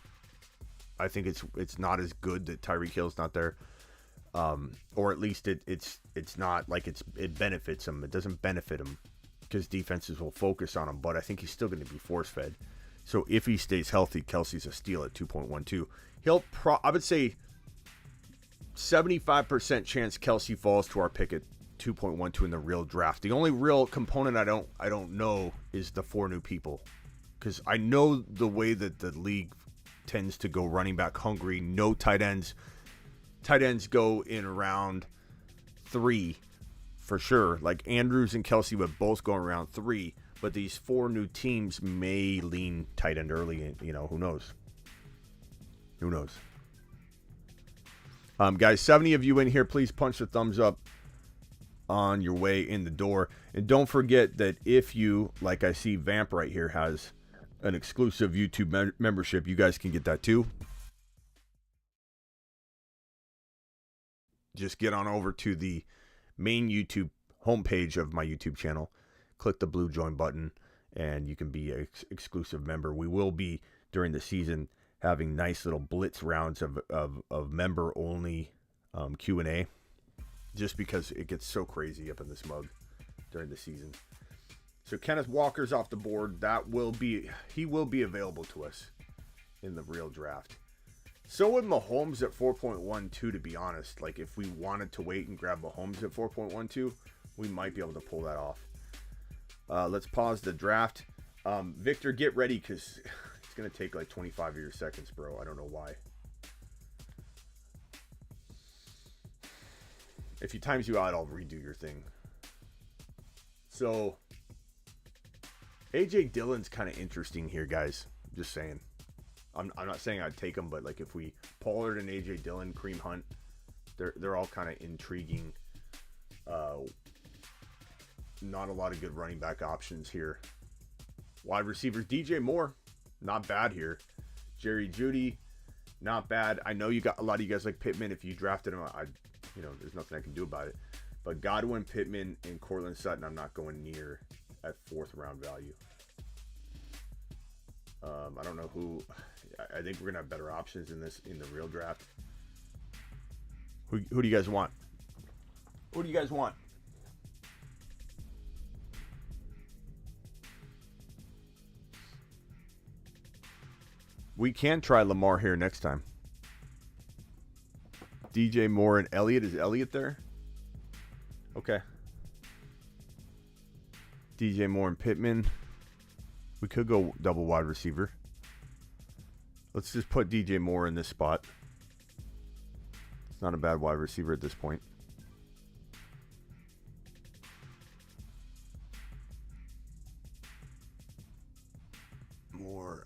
Speaker 4: I think it's not as good that Tyreek Hill's not there. Or at least it's not like it benefits him. It doesn't benefit him because defenses will focus on him. But I think he's still going to be force fed. So if he stays healthy, Kelsey's a steal at 2.12. I would say 75% chance Kelsey falls to our pick at 2.12 in the real draft. The only real component I don't know is the 4 new people, because I know the way that the league tends to go running back hungry. No tight ends. Tight ends go in around 3 for sure. Like Andrews and Kelsey would both go around 3, but these 4 new teams may lean tight end early, and who knows? Who knows? Guys, 70 of you in here, please punch the thumbs up on your way in the door. And don't forget that if you, like I see Vamp right here, has an exclusive YouTube membership, you guys can get that too. Just get on over to the main YouTube homepage of my YouTube channel. Click the blue join button, and you can be an exclusive member. We will be, during the season, having nice little blitz rounds of member-only Q&A, just because it gets so crazy up in this mug during the season. So Kenneth Walker's off the board. He will be available to us in the real draft. So would Mahomes at 4.12, to be honest. Like, if we wanted to wait and grab Mahomes at 4.12, we might be able to pull that off. Let's pause the draft. Victor, get ready, because it's going to take like 25 of your seconds, bro. I don't know why. If he times you out, I'll redo your thing. So, A.J. Dillon's kind of interesting here, guys. Just saying. I'm not saying I'd take him, but like if we Pollard and A.J. Dillon, Kareem Hunt, they're all kind of intriguing. Not a lot of good running back options here. Wide receivers, DJ Moore, not bad here. Jerry Jeudy, not bad. I know you got a lot of you guys like Pittman. If you drafted him, there's nothing I can do about it. But Godwin, Pittman, and Cortland Sutton, I'm not going near at 4th round value. I don't know who. I think we're gonna have better options in the real draft. Who do you guys want? Who do you guys want? We can try Lamar here next time. DJ Moore and Elliott. Is Elliott there? Okay. DJ Moore and Pittman. We could go double wide receiver. Let's just put DJ Moore in this spot. It's not a bad wide receiver at this point. Moore.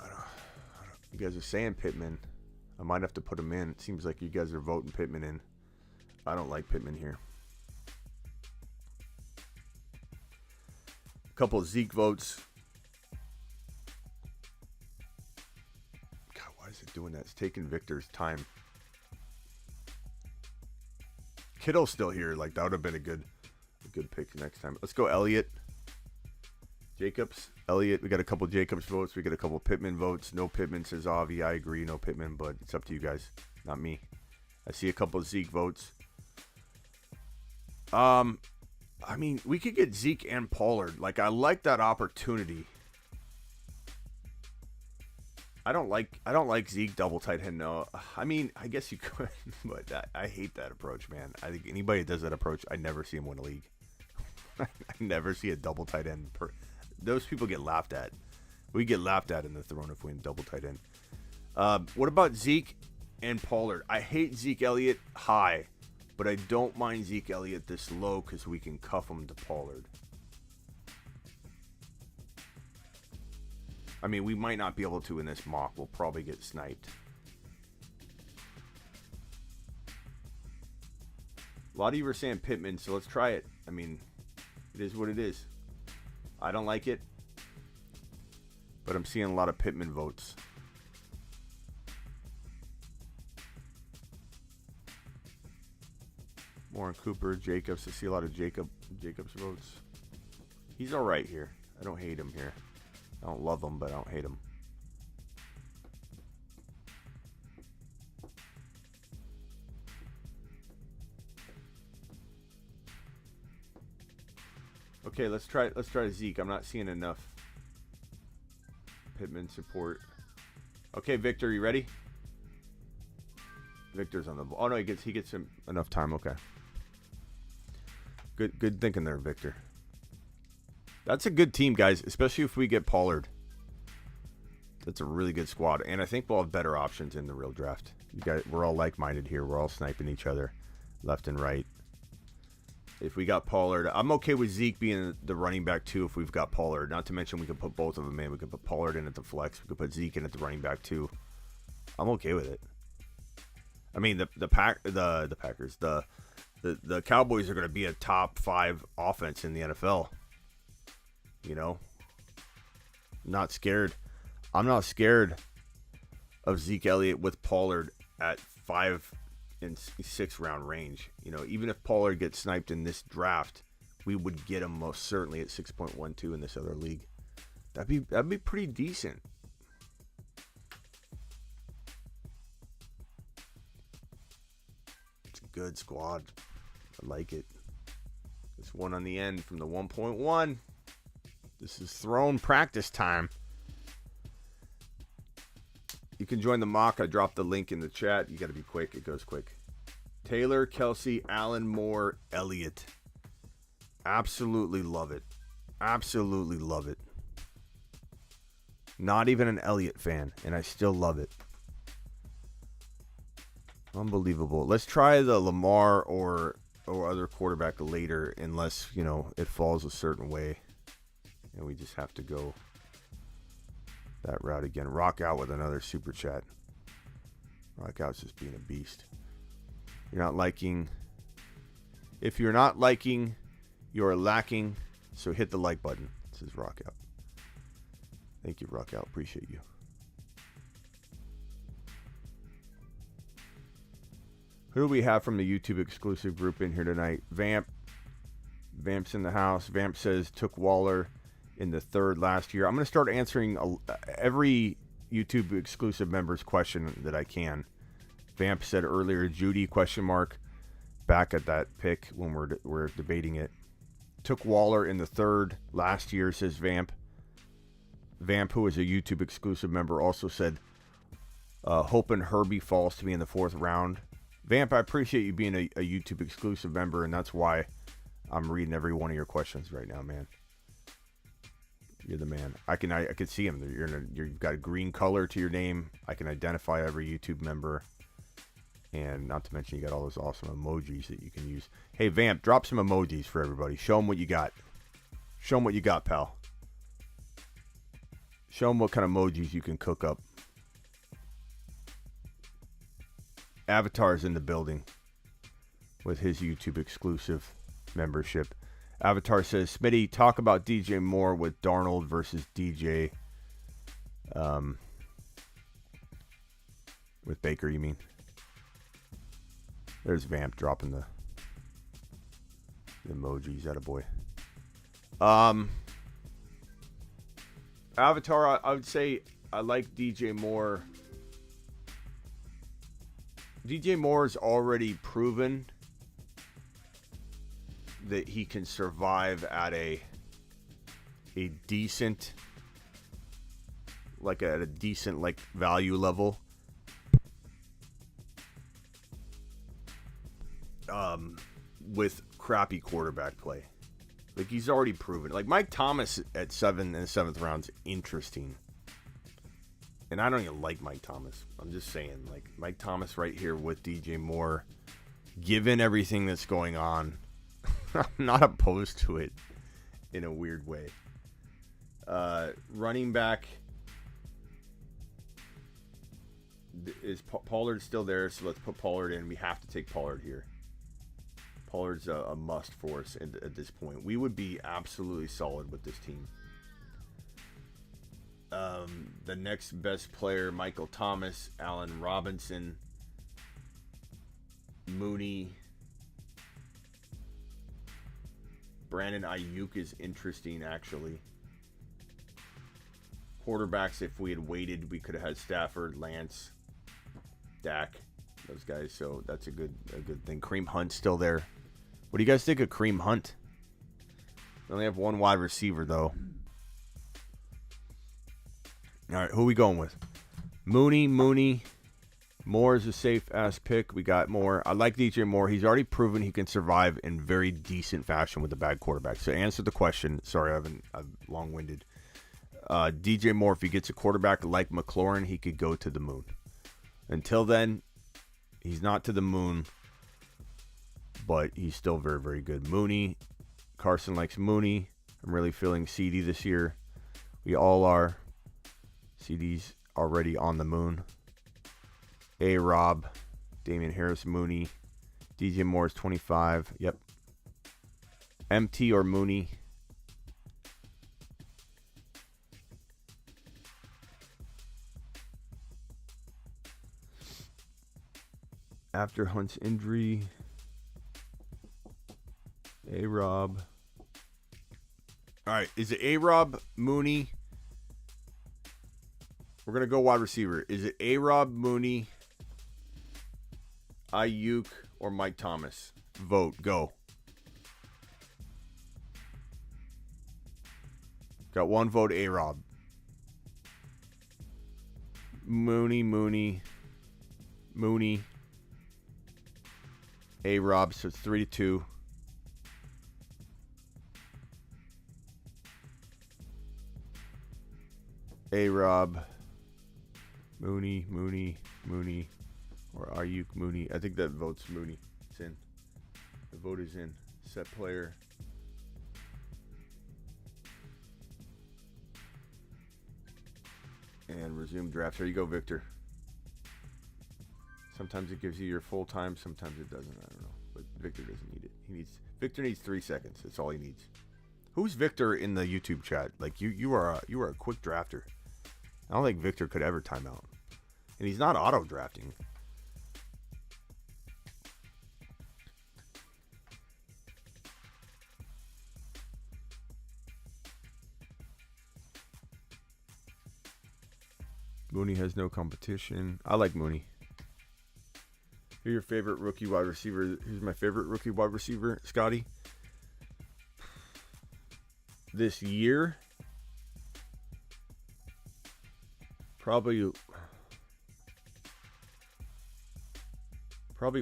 Speaker 4: You guys are saying Pittman. I might have to put him in. It seems like you guys are voting Pittman in. I don't like Pittman here. A couple of Zeke votes. God, why is it doing that? It's taking Victor's time. Kittle's still here. Like, that would have been a good pick next time. Let's go Elliott. Jacobs. Elliott. We got a couple Jacobs votes. We got a couple Pittman votes. No Pittman, says Avi. I agree. No Pittman, but it's up to you guys. Not me. I see a couple Zeke votes. I mean, we could get Zeke and Pollard. Like, I like that opportunity. I don't like Zeke double tight end. No, I mean, I guess you could, but I hate that approach, man. I think anybody that does that approach, I never see him win a league. I never see a double tight end. Those people get laughed at. We get laughed at in the throne if we win double tight end. What about Zeke and Pollard? I hate Zeke Elliott high, but I don't mind Zeke Elliott this low because we can cuff him to Pollard. I mean, we might not be able to in this mock. We'll probably get sniped. A lot of you were saying Pittman, so let's try it. I mean, it is what it is. I don't like it, but I'm seeing a lot of Pittman votes. Warren Cooper, Jacobs. I see a lot of Jacobs votes. He's all right here. I don't hate him here. I don't love him, but I don't hate him. Okay, let's try Zeke. I'm not seeing enough Pittman support. Okay, Victor, you ready? Victor's on the ball. Oh no, he gets him enough time. Okay. Good thinking there, Victor. That's a good team, guys, especially if we get Pollard. That's a really good squad, and I think we'll have better options in the real draft. We're all like-minded here. We're all sniping each other left and right. If we got Pollard, I'm okay with Zeke being the running back too if we've got Pollard. Not to mention we could put both of them in. We could put Pollard in at the flex. We could put Zeke in at the running back too. I'm okay with it. I mean, the Packers, the Cowboys are going to be a top 5 offense in the NFL. You know, not scared. I'm not scared of Zeke Elliott with Pollard at 5 and 6 round range. You know, even if Pollard gets sniped in this draft, we would get him most certainly at 6.12 in this other league. That'd be pretty decent. It's a good squad. I like it. This one on the end from the 1.1. This is throne practice time. You can join the mock. I dropped the link in the chat. You got to be quick. It goes quick. Taylor, Kelsey, Allen, Moore, Elliott. Absolutely love it. Absolutely love it. Not even an Elliott fan, and I still love it. Unbelievable. Let's try the Lamar or other quarterback later, unless, you know, it falls a certain way. And we just have to go that route again. Rock out with another super chat. Rock out's just being a beast. You're not liking. If you're not liking, you're lacking. So hit the like button. This is Rock out. Thank you, Rock out. Appreciate you. Who do we have from the YouTube exclusive group in here tonight? Vamp. Vamp's in the house. Vamp says took Waller in the 3rd last year. I'm going to start answering every YouTube exclusive member's question that I can. Vamp said earlier, Judy, ? Back at that pick when we're debating it. Took Waller in the 3rd last year, says Vamp. Vamp, who is a YouTube exclusive member, also said, hoping Herbie falls to me in the 4th round. Vamp, I appreciate you being a YouTube exclusive member, and that's why I'm reading every one of your questions right now, man. You're the man. I can see him. You've got a green color to your name. I can identify every YouTube member. And not to mention you got all those awesome emojis that you can use. Hey, Vamp, drop some emojis for everybody. Show them what you got. Show them what you got, pal. Show them what kind of emojis you can cook up. Avatar's in the building with his YouTube exclusive membership. Avatar says, Smitty, talk about DJ Moore with Darnold versus DJ. With Baker, you mean? There's Vamp dropping the emojis. Attaboy. Avatar, I would say I like DJ Moore. DJ Moore has already proven that he can survive at a decent, like at a decent like value level. With crappy quarterback play. Like, he's already proven. Like, Mike Thomas at 7 in the 7th round's interesting. And I don't even like Mike Thomas. I'm just saying, like, Mike Thomas right here with DJ Moore, given everything that's going on, I'm not opposed to it in a weird way. Running back, is Pollard still there? So let's put Pollard in. We have to take Pollard here. Pollard's a must for us at this point. We would be absolutely solid with this team. The next best player, Michael Thomas, Allen Robinson, Mooney. Brandon Ayuk is interesting, actually. Quarterbacks, if we had waited, we could have had Stafford, Lance, Dak, those guys. So that's a good thing. Kareem Hunt's still there. What do you guys think of Kareem Hunt? They only have one wide receiver, though. All right, who are we going with? Mooney. Moore is a safe-ass pick. We got Moore. I like DJ Moore. He's already proven he can survive in very decent fashion with a bad quarterback. So answer the question. Sorry, I'm long-winded. DJ Moore, if he gets a quarterback like McLaurin, he could go to the moon. Until then, he's not to the moon, but he's still very, very good. Mooney. Carson likes Mooney. I'm really feeling CD this year. We all are. CD's already on the moon. A-Rob. Damian Harris, Mooney. DJ Moore's 25. Yep. MT or Mooney. After Hunt's injury, A-Rob. All right, is it A-Rob, Mooney? We're going to go wide receiver. Is it A-Rob, Mooney, Ayuk, or Mike Thomas? Vote. Go. Got one vote, A-Rob. Mooney. A-Rob, so it's 3-2. A-Rob, Mooney, or Ayuk, Mooney. I think that vote's Mooney. It's in. The vote is in. Set player. And resume draft. Here you go, Victor. Sometimes it gives you your full time, sometimes it doesn't. I don't know. But Victor doesn't need it. Victor needs 3 seconds. That's all he needs. Who's Victor in the YouTube chat? Like you are a quick drafter. I don't think Victor could ever time out. And he's not auto drafting. Mooney has no competition. I like Mooney. Who's your favorite rookie wide receiver? Who's my favorite rookie wide receiver? Scotty? This year? Probably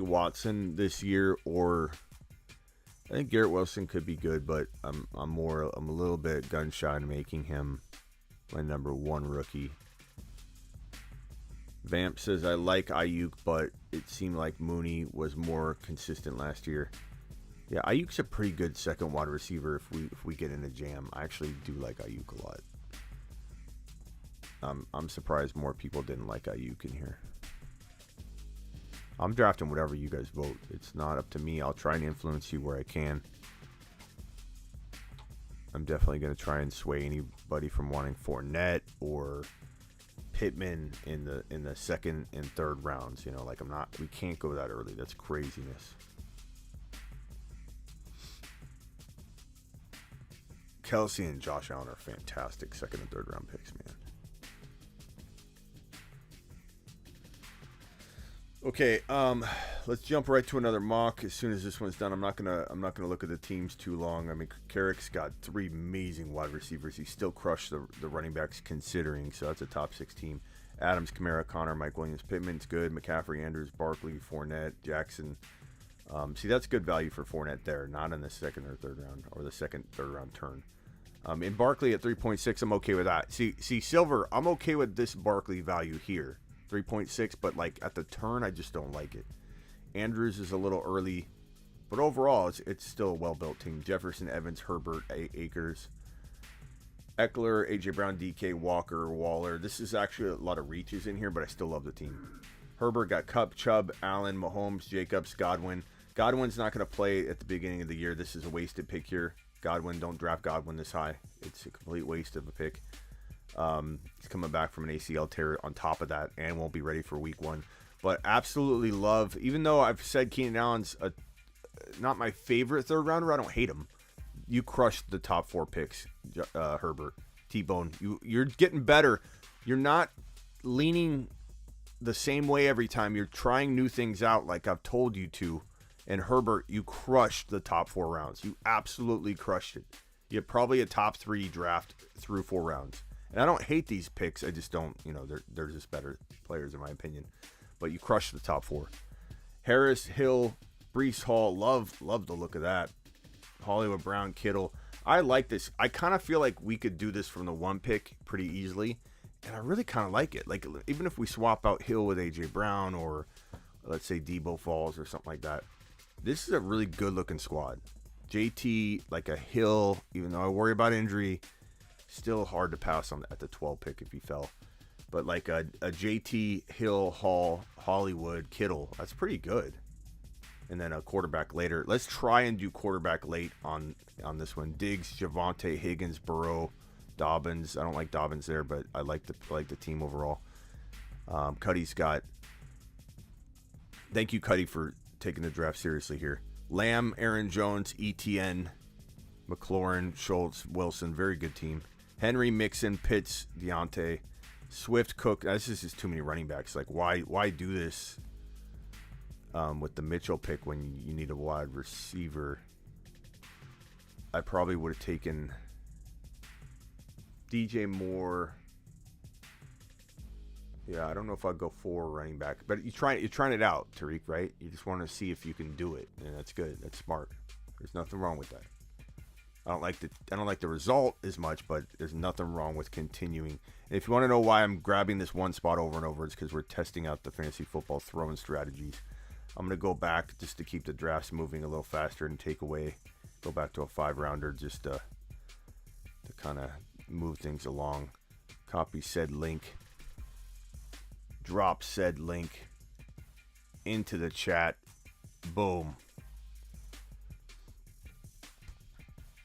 Speaker 4: Watson this year, or I think Garrett Wilson could be good, but I'm a little bit gun shy on making him my number 1 rookie. Vamp says, I like Ayuk, but it seemed like Mooney was more consistent last year. Yeah, Ayuk's a pretty good second wide receiver if we get in a jam. I actually do like Ayuk a lot. I'm surprised more people didn't like Ayuk in here. I'm drafting whatever you guys vote. It's not up to me. I'll try and influence you where I can. I'm definitely going to try and sway anybody from wanting Fournette or Pittman in the second and third rounds. You know, like we can't go that early. That's craziness. Kelsey and Josh Allen are fantastic second and third round picks, man. Okay, let's jump right to another mock as soon as this one's done. I'm not gonna look at the teams too long. I mean, Carrick's got 3 amazing wide receivers. He still crushed the running backs considering, so that's a top 6 team. Adams, Kamara, Connor, Mike Williams, Pittman's good. McCaffrey, Andrews, Barkley, Fournette, Jackson. See, that's good value for Fournette there, not in the second or third round, or the second, third round turn. In Barkley at 3.6, I'm okay with that. See, Silver, I'm okay with this Barkley value here, 3.6, but like at the turn, I just don't like it. Andrews is a little early, but overall, it's still a well-built team. Jefferson, Evans, Herbert, Akers, Eckler, A.J. Brown, DK, Walker, Waller. This is actually a lot of reaches in here, but I still love the team. Herbert got Kupp, Chubb, Allen, Mahomes, Jacobs, Godwin. Godwin's not going to play at the beginning of the year. This is a wasted pick here. Godwin, don't draft Godwin this high. It's a complete waste of a pick. He's coming back from an ACL tear on top of that and won't be ready for week 1. But absolutely love, even though I've said Keenan Allen's not my favorite third rounder, I don't hate him. You crushed the top 4 picks, Herbert. T-Bone, you're getting better. You're not leaning the same way every time. You're trying new things out like I've told you to. And Herbert, you crushed the top 4 rounds. You absolutely crushed it. You have probably a top 3 draft through 4 rounds. And I don't hate these picks. I just don't, they're just better players in my opinion. But you crushed the top 4. Harris, Hill, Breece Hall, love the look of that. Hollywood Brown, Kittle. I like this. I kind of feel like we could do this from the 1 pick pretty easily. And I really kind of like it. Like, even if we swap out Hill with A.J. Brown or, let's say, Debo falls or something like that. This is a really good-looking squad. JT, like a Hill, even though I worry about injury, still hard to pass on at the 12 pick if he fell. But like a JT, Hill, Hall, Hollywood, Kittle, that's pretty good. And then a quarterback later. Let's try and do quarterback late on this one. Diggs, Javonte, Higgins, Burrow, Dobbins. I don't like Dobbins there, but I like the team overall. Cuddy's got. Thank you, Cuddy, for taking the draft seriously here. Lamb, Aaron Jones, ETN, McLaurin, Schultz, Wilson. Very good team. Henry, Mixon, Pitts, Deontay, Swift, Cook. This is just too many running backs. Like, why do this with the Mitchell pick when you need a wide receiver? I probably would have taken DJ Moore. Yeah, I don't know if I'd go 4 running back, but you're trying it out, Tariq, right? You just want to see if you can do it, and that's good. That's smart. There's nothing wrong with that. I don't like the result as much, but there's nothing wrong with continuing. And if you want to know why I'm grabbing this one spot over and over, it's because we're testing out the fantasy football throwing strategies. I'm going to go back just to keep the drafts moving a little faster and go back to a 5-rounder just to kind of move things along. Copy said link. Drop said link into the chat. Boom.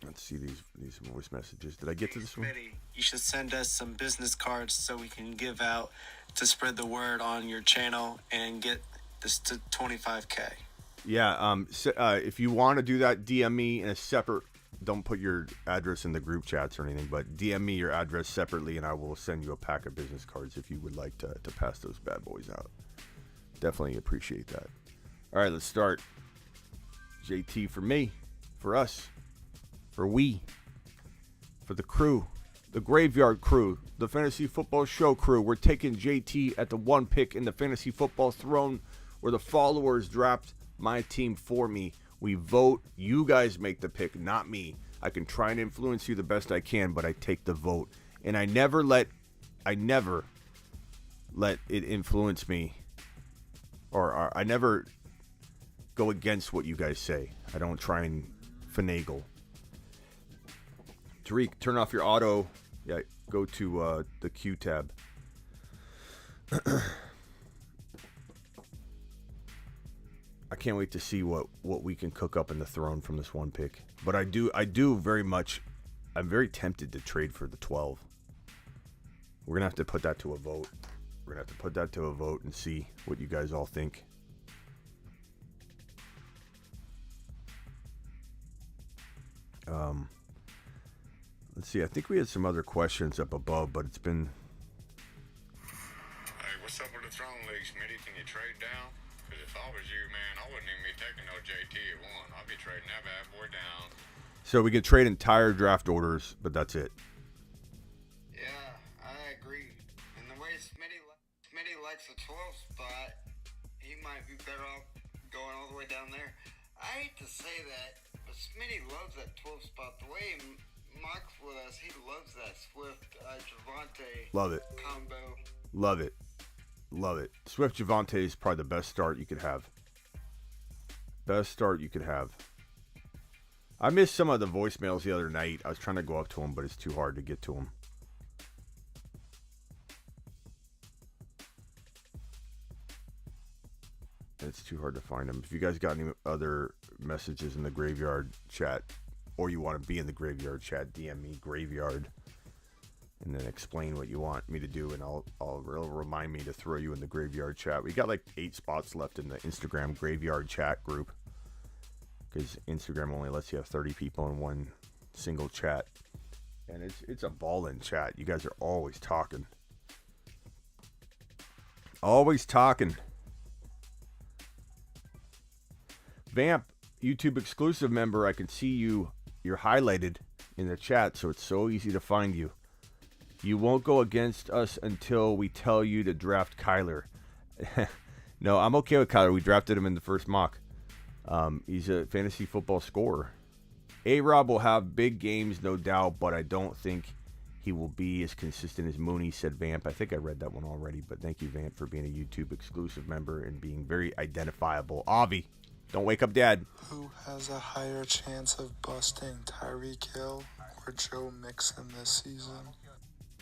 Speaker 4: Let's see these voice messages. Did I get to this one?
Speaker 11: You should send us some business cards so we can give out to spread the word on your channel and get this to 25K.
Speaker 4: Yeah. If you want to do that, DM me in a separate. Don't put your address in the group chats or anything, but DM me your address separately, and I will send you a pack of business cards if you would like to pass those bad boys out. Definitely appreciate that. All right, let's start. JT for me, for us, for we, for the crew, the Graveyard Crew, the Fantasy Football Show crew. We're taking JT at the 1 pick in the Fantasy Football Throne, where the followers draft my team for me. We vote. You guys make the pick, not me. I can try and influence you the best I can, but I take the vote. And I never let it influence me. Or I never go against what you guys say. I don't try and finagle. Tariq, turn off your auto. Yeah, go to the Q tab. I can't wait to see what we can cook up in the throne from this 1 pick. But I do very much. I'm very tempted to trade for the 12. We're gonna have to put that to a vote. And see what you guys all think. Let's see. I think we had some other questions up above, but it's been.
Speaker 8: Hey, what's up with the Throne League, Smitty? Can you trade down? Because if I was you, man, I wouldn't even be taking no JT at 1. I'd be trading that bad boy down.
Speaker 4: So we could trade entire draft orders, but that's it.
Speaker 5: Yeah, I agree. And the way Smitty likes the 12th spot, he might be better off going all the way down there. I hate to say that, but Smitty loves that 12th spot. The way he mocks with us, he loves that Swift Javonte
Speaker 4: Love it.
Speaker 5: combo.
Speaker 4: Love it. Love it. Swift Javonte is probably the best start you could have. Best start you could have. I missed some of the voicemails the other night. I was trying to go up to him, but it's too hard to get to him. It's too hard to find him. If you guys got any other messages in the Graveyard chat, or you want to be in the Graveyard chat, DM me Graveyard, and then explain what you want me to do, and it'll remind me to throw you in the Graveyard chat. We got like 8 spots left in the Instagram Graveyard chat group, because Instagram only lets you have 30 people in one single chat, and it's a ball-in chat. You guys are always talking. Always talking. Vamp, YouTube exclusive member, I can see you're highlighted in the chat, so it's so easy to find you. You won't go against us until we tell you to draft Kyler. No, I'm okay with Kyler. We drafted him in the first mock. He's a fantasy football scorer. A-Rob will have big games, no doubt, but I don't think he will be as consistent as Mooney, said Vamp. I think I read that one already, but thank you, Vamp, for being a YouTube exclusive member and being very identifiable. Avi, don't wake up Dad.
Speaker 10: Who has a higher chance of busting, Tyreek Hill or Joe Mixon this season?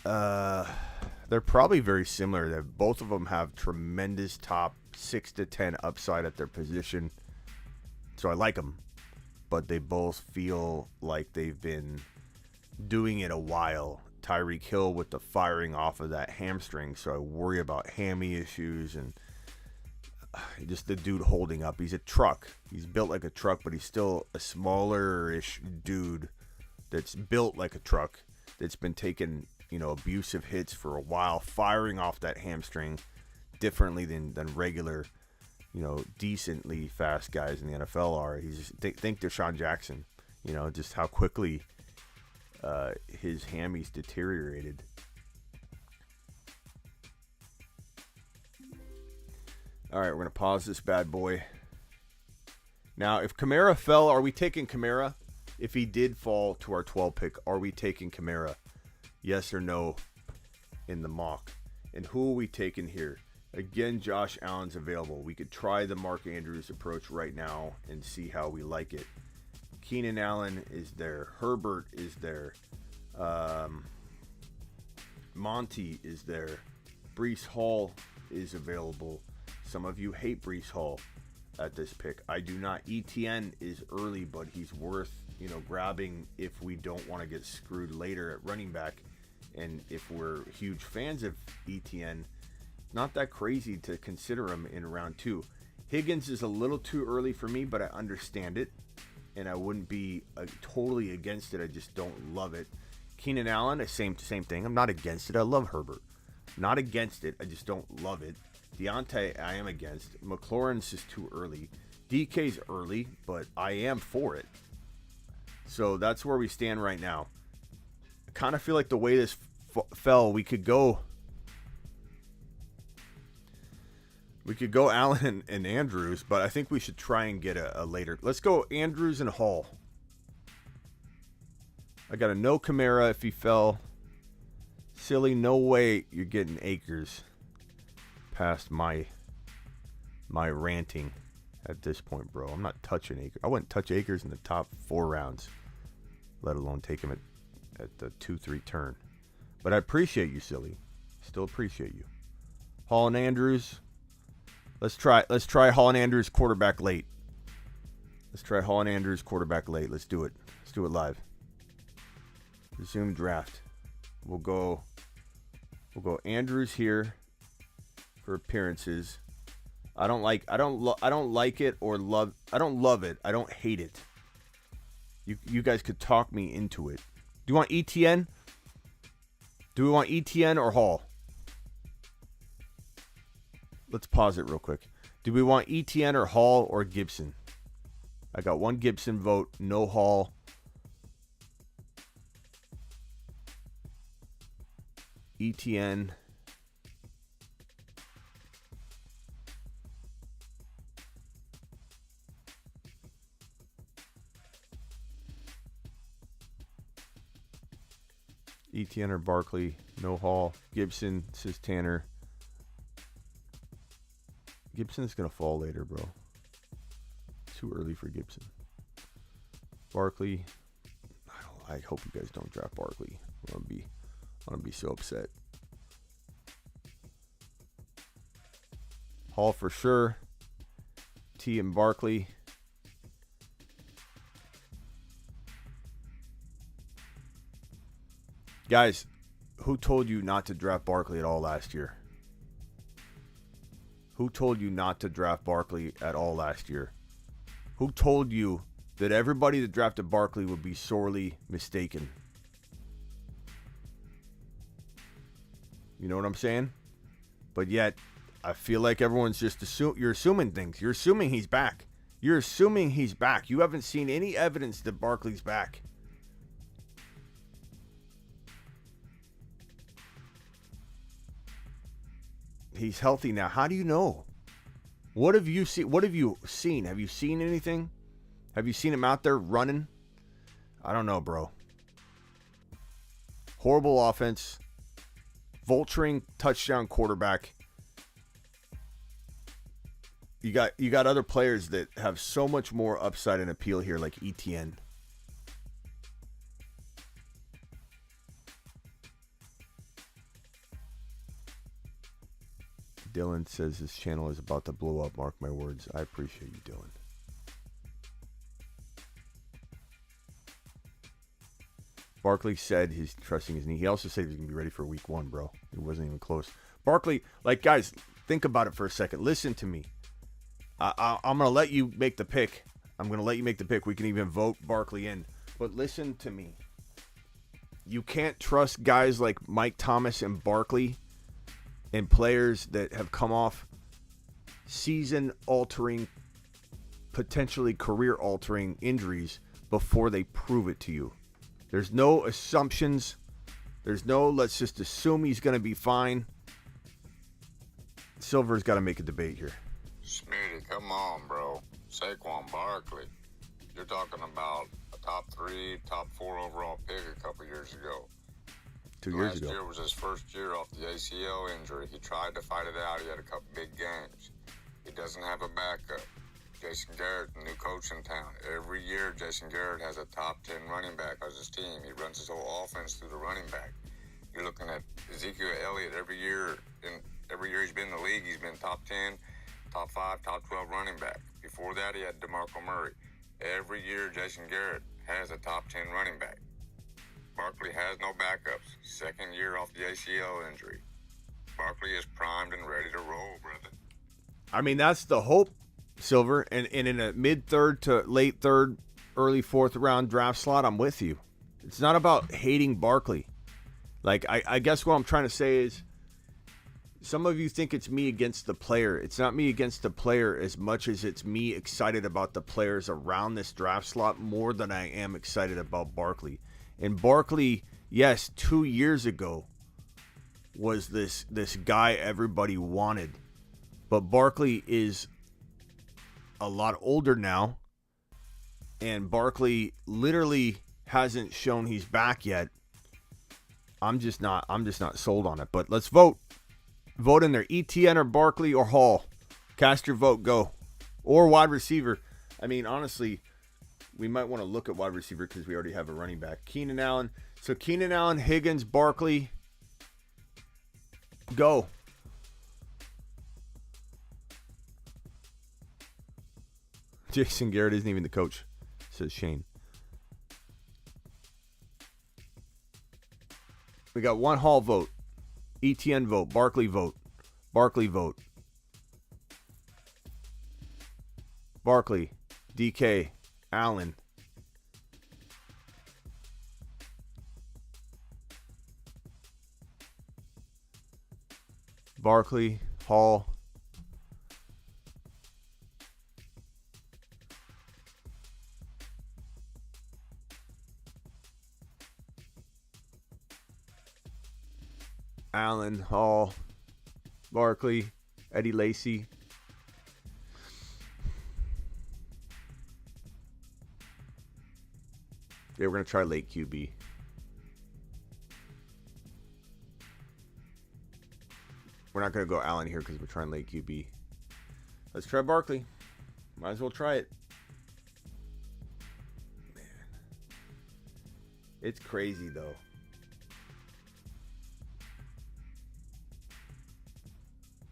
Speaker 4: They're probably very similar. Both of them have tremendous top 6 to 10 upside at their position. So I like them, but they both feel like they've been doing it a while. Tyreek Hill with the firing off of that hamstring, so I worry about hammy issues and just the dude holding up. He's a truck. He's built like a truck, but he's still a smaller-ish dude that's built like a truck that's been taking, abusive hits for a while, firing off that hamstring differently than regular, decently fast guys in the NFL are. He's just, think Deshaun Jackson, just how quickly his hammies deteriorated. All right, we're going to pause this bad boy. Now, if Kamara fell, are we taking Kamara? If he did fall to our 12 pick, are we taking Kamara? Yes or no in the mock? And who are we taking here? Again, Josh Allen's available. We could try the Mark Andrews approach right now and see how we like it. Keenan Allen is there. Herbert is there. Monty is there. Breece Hall is available. Some of you hate Breece Hall at this pick. I do not. ETN is early, but he's worth, grabbing if we don't want to get screwed later at running back. And if we're huge fans of ETN, not that crazy to consider him in round 2. Higgins is a little too early for me, but I understand it. And I wouldn't be totally against it. I just don't love it. Keenan Allen, same thing. I'm not against it. I love Herbert. Not against it. I just don't love it. Deontay, I am against. McLaurin's is too early. DK's early, but I am for it. So that's where we stand right now. I kind of feel like the way this fell, we could go Allen and Andrews, but I think we should try and get a later. Let's go Andrews and Hall. I got a no Kamara if he fell. Silly, no way you're getting Akers past my ranting at this point, bro. I'm not touching Akers. I wouldn't touch Akers in the top 4 rounds, let alone take him at the 2-3 turn. But I appreciate you, Silly. Still appreciate you. Hall and Andrews. Let's try Hall and Andrews quarterback late. Let's try Hall and Andrews quarterback late. Let's do it. Let's do it live. Resume draft. We'll go Andrews here for appearances. I don't like it or love. I don't love it. I don't hate it. You guys could talk me into it. Do you want ETN? Do we want ETN or Hall? let's pause it real quick. Do we want ETN or Hall or Gibson? I got one Gibson vote, no Hall. ETN. ETN or Barkley, no Hall. Gibson, says Tanner. Gibson's going to fall later, bro. Too early for Gibson. Barkley. I hope you guys don't draft Barkley. I'm gonna be so upset. Hall for sure. T and Barkley. Guys, who told you not to draft Barkley at all last year? Who told you not to draft Barkley at all last year? Who told you that everybody that drafted Barkley would be sorely mistaken? You know what I'm saying? But yet, I feel like everyone's just you're assuming things. You're assuming he's back. You're assuming he's back. You haven't seen any evidence that Barkley's back. He's healthy now. How do you know? What have you seen? Have you seen anything? Have you seen him out there running? I don't know, bro. Horrible offense. Vulturing touchdown quarterback. You got other players that have so much more upside and appeal here, like ETN. Dylan says his channel is about to blow up. Mark my words. I appreciate you, Dylan. Barkley said he's trusting his knee. He also said he's going to be ready for week 1, bro. It wasn't even close. Barkley, like, guys, think about it for a second. Listen to me. I'm going to let you make the pick. We can even vote Barkley in. But listen to me. You can't trust guys like Mike Thomas and Barkley and players that have come off season-altering, potentially career-altering injuries before they prove it to you. There's no assumptions. There's no, let's just assume he's going to be fine. Silver's got to make a debate here.
Speaker 8: Smitty, come on, bro. Saquon Barkley. You're talking about a top 3, top 4 overall pick a couple years ago.
Speaker 4: 2 years ago.
Speaker 8: Last year was his first year off the ACL injury. He tried to fight it out. He had a couple big games. He doesn't have a backup. Jason Garrett, new coach in town. Every year, Jason Garrett has a top 10 running back on his team. He runs his whole offense through the running back. You're looking at Ezekiel Elliott every year he's been in the league, he's been top 10, top 5, top 12 running back. Before that, he had DeMarco Murray. Every year, Jason Garrett has a top 10 running back. Barkley has no backups. Second year off the ACL injury. Barkley is primed and ready to roll, brother.
Speaker 4: I mean, that's the hope, Silver. And in a mid-third to late third, early fourth round draft slot, I'm with you. It's not about hating Barkley. Like, I guess what I'm trying to say is, some of you think it's me against the player. It's not me against the player as much as it's me excited about the players around this draft slot more than I am excited about Barkley. And Barkley, yes, 2 years ago was this guy everybody wanted. But Barkley is a lot older now. And Barkley literally hasn't shown he's back yet. I'm just not sold on it. But let's vote. Vote in there. ETN or Barkley or Hall. Cast your vote. Go. Or wide receiver. I mean, honestly, we might want to look at wide receiver because we already have a running back. Keenan Allen. So Keenan Allen, Higgins, Barkley. Go. Jason Garrett isn't even the coach, says Shane. We got one Hall vote. ETN vote. Barkley vote. Barkley vote. Barkley. DK. Allen. Barkley. Hall. Allen, Hall, Barkley, Eddie Lacy. Yeah, we're going to try late QB. We're not going to go Allen here because we're trying late QB. Let's try Barkley. Might as well try it. Man. It's crazy, though.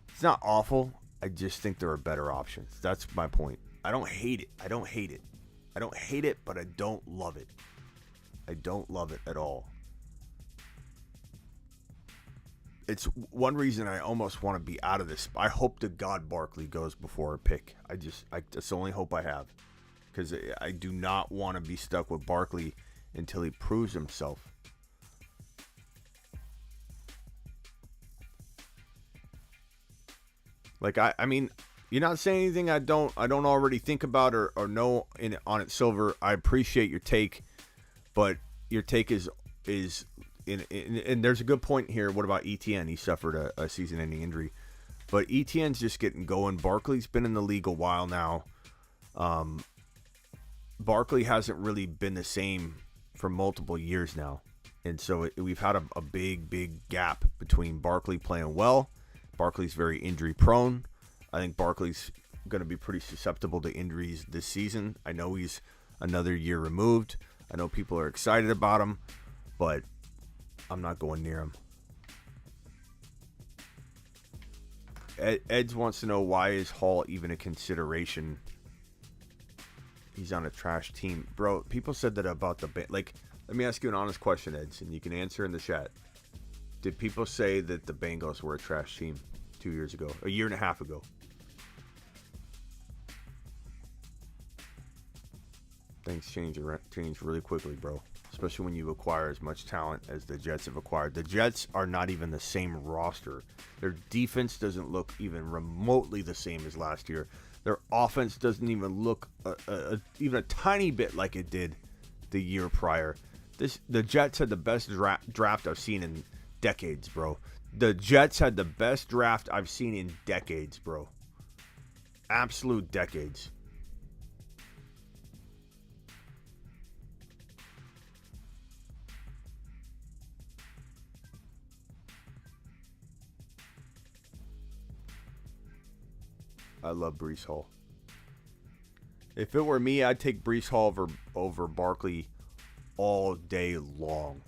Speaker 4: It's not awful. I just think there are better options. That's my point. I don't hate it. I don't hate it. I don't hate it, but I don't love it. I don't love it at all. It's one reason I almost want to be out of this. I hope to God Barkley goes before a pick. That's the only hope I have. Because I do not want to be stuck with Barkley until he proves himself. Like, I mean, you're not saying anything I don't already think about or know on it, Silver. I appreciate your take, but your take is and there's a good point here. What about ETN? He suffered a season-ending injury, but ETN's just getting going. Barkley's been in the league a while now. Barkley hasn't really been the same for multiple years now, and so we've had a big gap between Barkley playing well. Barkley's very injury prone. I think Barkley's going to be pretty susceptible to injuries this season. I know he's another year removed. I know people are excited about him, but I'm not going near him. Eds wants to know, why is Hall even a consideration? He's on a trash team. Bro, people said that about the... Like, let me ask you an honest question, Eds, and you can answer in the chat. Did people say that the Bengals were a trash team 2 years ago? A year and a half ago? Things change really quickly, bro. Especially when you acquire as much talent as the Jets have acquired. The Jets are not even the same roster. Their defense doesn't look even remotely the same as last year. Their offense doesn't even look even a tiny bit like it did the year prior. The Jets had the best draft I've seen in decades, bro. The Jets had the best draft I've seen in decades, bro. Absolute decades. I love Breece Hall. If it were me, I'd take Breece Hall over Barkley all day long.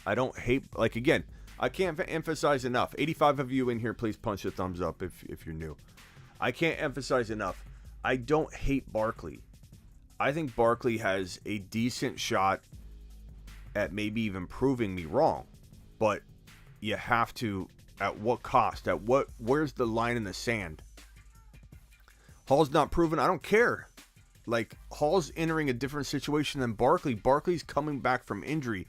Speaker 4: I don't hate, like, again, I can't emphasize enough. 85 of you in here, please punch a thumbs up if you're new. I can't emphasize enough. I don't hate Barkley. I think Barkley has a decent shot at maybe even proving me wrong. But you have to, at what cost? Where's the line in the sand? Hall's not proven. I don't care. Like, Hall's entering a different situation than Barkley. Barkley's coming back from injury.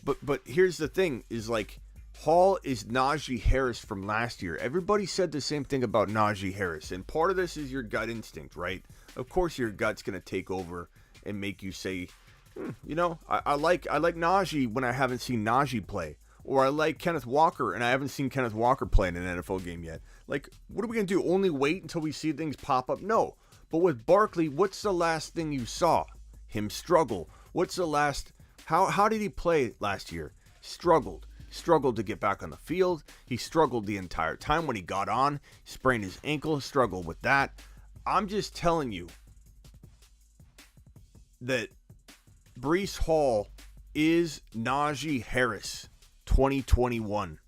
Speaker 4: But here's the thing, is like, Hall is Najee Harris from last year. Everybody said the same thing about Najee Harris. And part of this is your gut instinct, right? Of course your gut's going to take over and make you say, you know, I like Najee when I haven't seen Najee play. Or I like Kenneth Walker, and I haven't seen Kenneth Walker play in an NFL game yet. Like, what are we going to do? Only wait until we see things pop up? No. But with Barkley, what's the last thing you saw? Him struggle. What's the last... How did he play last year? Struggled to get back on the field. He struggled the entire time when he got on. Sprained his ankle, struggled with that. I'm just telling you that Breece Hall is Najee Harris 2021.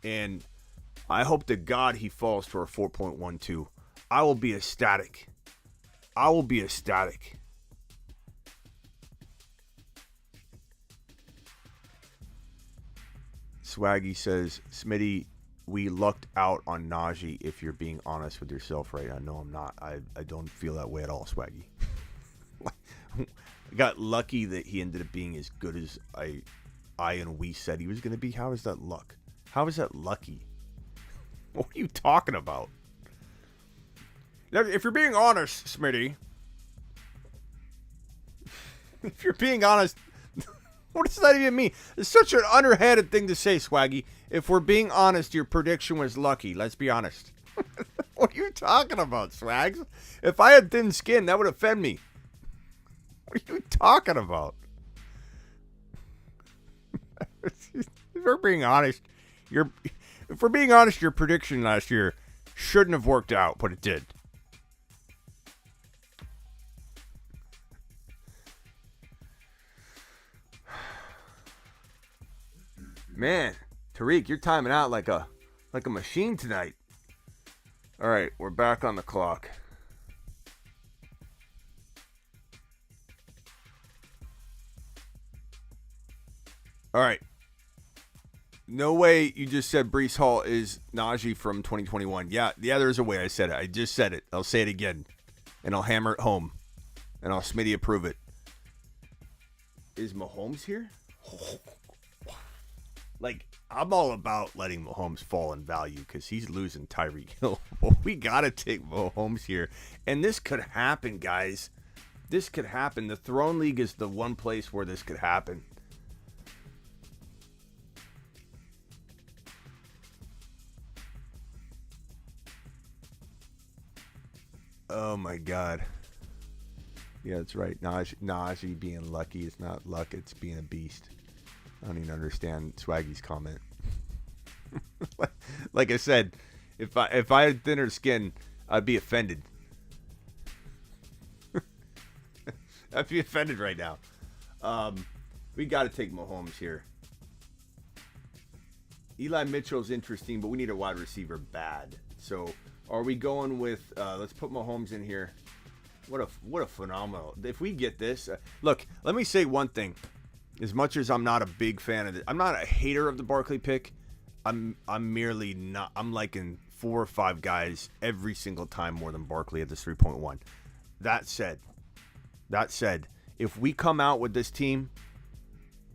Speaker 4: And I hope to God he falls to our 4.12. I will be ecstatic. Swaggy says, Smitty, we lucked out on Najee, if you're being honest with yourself right now. No, I'm not. I don't feel that way at all, Swaggy. I got lucky that he ended up being as good as I and we said he was going to be. How is that luck? How is that lucky? What are you talking about? Now, if you're being honest, Smitty, if you're being honest, What does that even mean? It's such an underhanded thing to say, Swaggy. If we're being honest, your prediction was lucky. Let's be honest. What are you talking about, Swags? If I had thin skin, that would offend me. What are you talking about? If we're being honest, your prediction last year shouldn't have worked out, but it did. Man, Tariq, you're timing out like a machine tonight. All right, we're back on the clock. All right. No way you just said Breece Hall is Najee from 2021. Yeah, there's a way I said it. I just said it. I'll say it again. And I'll hammer it home. And I'll Smitty approve it. Is Mahomes here? Like, I'm all about letting Mahomes fall in value because he's losing Tyreek Hill. But we got to take Mahomes here. And this could happen, guys. This could happen. The Throne League is the one place where this could happen. Oh, my God. Yeah, that's right. Najee being lucky is not luck. It's being a beast. I don't even understand Swaggy's comment. Like I said, if I had thinner skin, I'd be offended. I'd be offended right now. We got to take Mahomes here. Eli Mitchell's interesting, but we need a wide receiver bad. So are we going with? Let's put Mahomes in here. What a phenomenal! If we get this, look. Let me say one thing. As much as I'm not a big fan of it, I'm not a hater of the Barkley pick. I'm merely not. I'm liking 4 or 5 guys every single time more than Barkley at this 3.1. That said, if we come out with this team,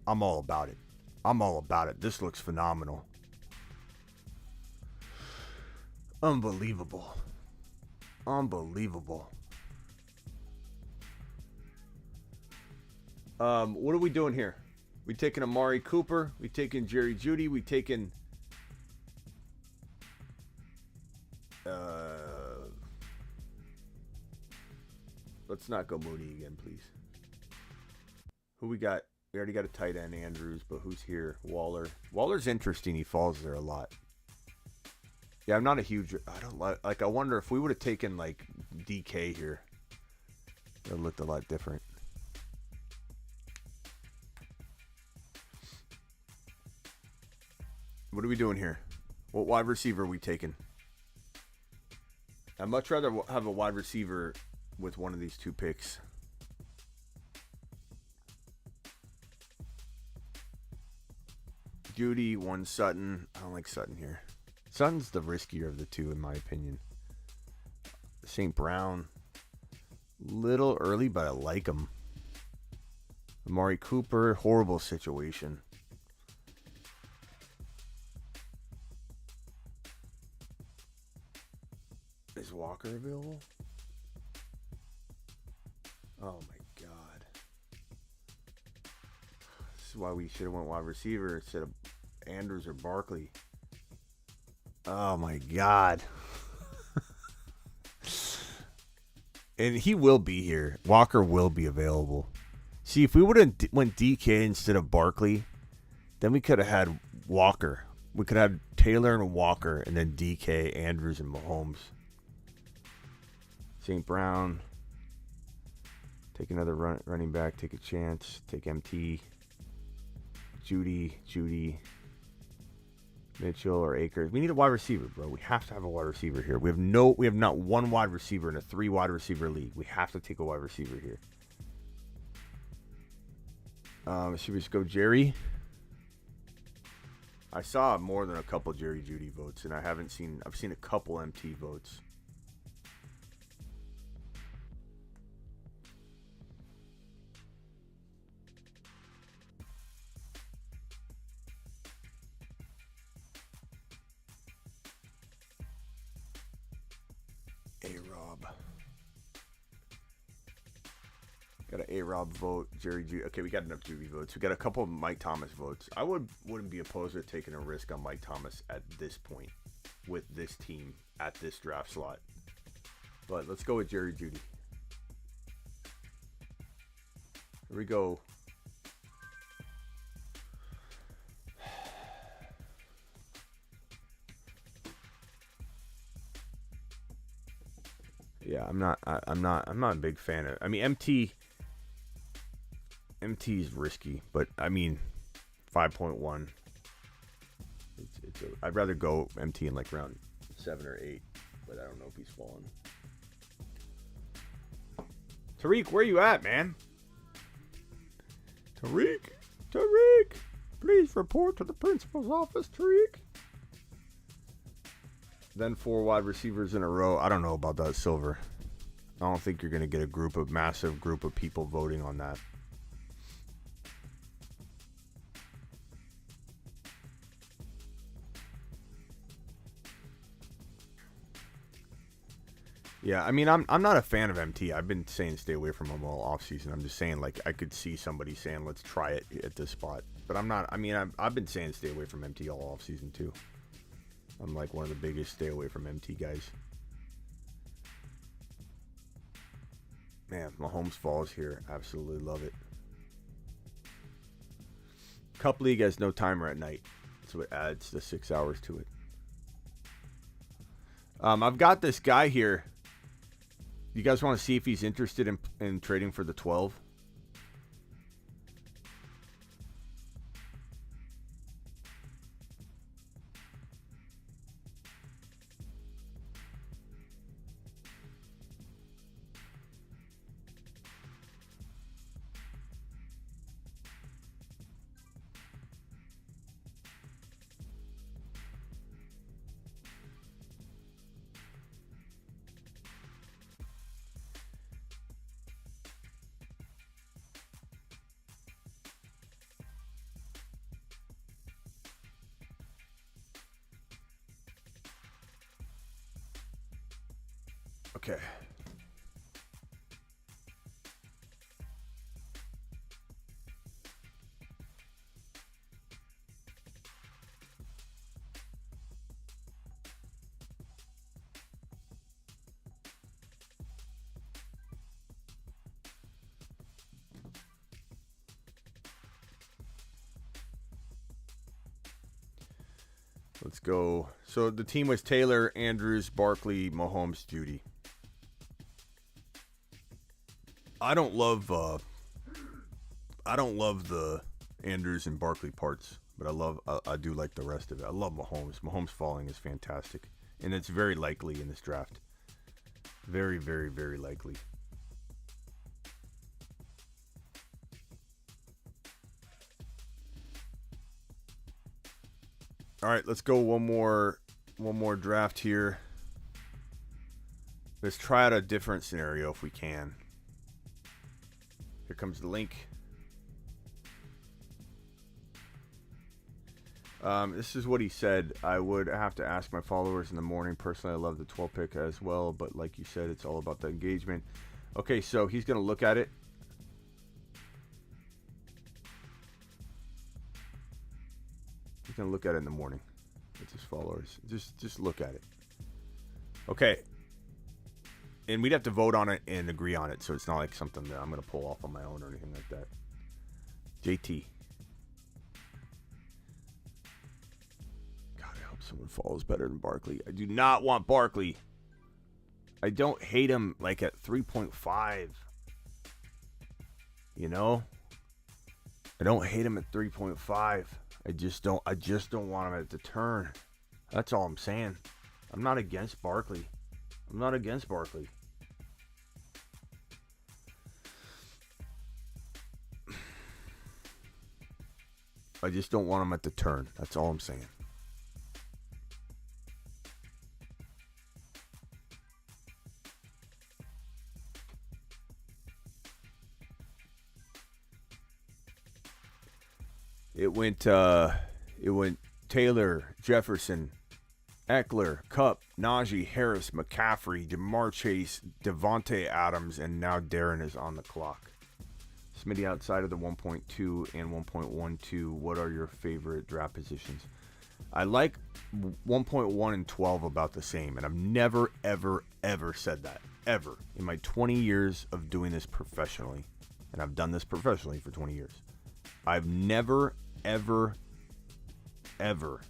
Speaker 4: I'm all about it. I'm all about it. This looks phenomenal. Unbelievable. What are we doing here? We taking Amari Cooper. We taking Jerry Jeudy. We taking let's not go Mooney again, please. Who we got? We already got a tight end, Andrews, but who's here? Waller. Waller's interesting. He falls there a lot. Yeah, I'm not a huge. I don't like. I wonder if we would have taken like DK here, it looked a lot different. What are we doing here? What wide receiver are we taking? I'd much rather have a wide receiver with one of these 2 picks. Jeudy, 1 Sutton. I don't like Sutton here. Sutton's the riskier of the 2, in my opinion. St. Brown. Little early, but I like him. Amari Cooper, horrible situation. Is Walker available? Oh my God. This is why we should have went wide receiver instead of Andrews or Barkley. Oh my God. And he will be here. Walker will be available. See, if we would have went DK instead of Barkley, then we could have had Walker. We could have Taylor and Walker, and then DK, Andrews, and Mahomes. St. Brown. Take another running back. Take a chance. Take MT. Jeudy. Mitchell or Akers. We need a wide receiver, bro. We have to have a wide receiver here. We have not one wide receiver in a 3 wide receiver league. We have to take a wide receiver here. Should we just go Jerry? I saw more than a couple Jerry Jeudy votes, and I've seen a couple MT votes. A-Rob. Got an A-Rob vote, Jerry Judy. Okay, we got enough Judy votes. We got a couple of Mike Thomas votes. I wouldn't be opposed to taking a risk on Mike Thomas at this point with this team at this draft slot. But let's go with Jerry Judy. Here we go. Yeah, I'm not a big fan of. I mean, MT is risky, but I mean, 5.1. I'd rather go MT in like round 7 or 8, but I don't know if he's fallen. Tariq, where you at, man? Tariq, please report to the principal's office, Tariq. Then 4 wide receivers in a row. I don't know about that, Silver. I don't think you're going to get a massive group of people voting on that. Yeah, I mean, I'm not a fan of MT. I've been saying stay away from him all offseason. I'm just saying, like, I could see somebody saying, let's try it at this spot. But I'm not, I mean, I've been saying stay away from MT all offseason, too. I'm like one of the biggest stay away from MT guys. Man, Mahomes falls here. Absolutely love it. Cup League has no timer at night, so it adds the 6 hours to it. I've got this guy here. You guys want to see if he's interested in trading for the 12? Okay. Let's go. So the team was Taylor, Andrews, Barkley, Mahomes, Judy. I don't love the Andrews and Barkley parts, but I do like the rest of it. I love Mahomes. Mahomes falling is fantastic, and it's very likely in this draft. Very, very, very likely. All right, let's go one more draft here. Let's try out a different scenario if we can. Here comes the link. This is what he said. I would have to ask my followers in the morning. Personally, I love the 12 pick as well, but like you said, it's all about the engagement. Okay, so he's going to look at it. He's going to look at it in the morning with his followers. Just look at it. Okay. And we'd have to vote on it and agree on it, so it's not like something that I'm going to pull off on my own or anything like that. JT. God, I hope someone follows better than Barkley. I do not want Barkley. I don't hate him like at 3.5. You know? I don't hate him at 3.5. I just don't want him at the turn. That's all I'm saying. I'm not against Barkley. I'm not against Barkley. I just don't want him at the turn. That's all I'm saying. It went Taylor, Jefferson, Eckler, Kupp, Najee Harris, McCaffrey, Jamar Chase, Devontae Adams, and now Darren is on the clock. Smitty, outside of the 1.2 and 1.12, what are your favorite draft positions? I like 1.1 and 12 about the same, and I've never, ever, ever said that. Ever. In my 20 years of doing this professionally, and I've done this professionally for 20 years, I've never, ever, ever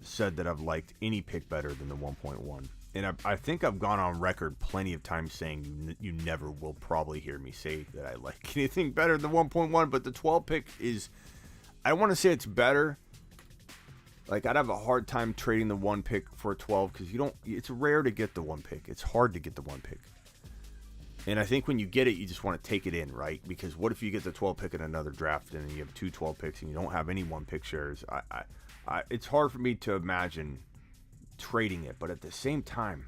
Speaker 4: said that I've liked any pick better than the 1.1. And I think I've gone on record plenty of times saying you never will probably hear me say that I like anything better than 1.1, but the 12 pick is, I want to say it's better. Like, I'd have a hard time trading the 1 pick for a 12 because it's rare to get the 1 pick. It's hard to get the 1 pick. And I think when you get it, you just want to take it in, right? Because what if you get the 12 pick in another draft and you have 2 12 picks and you don't have any 1 pick shares? It's hard for me to imagine trading it, but at the same time,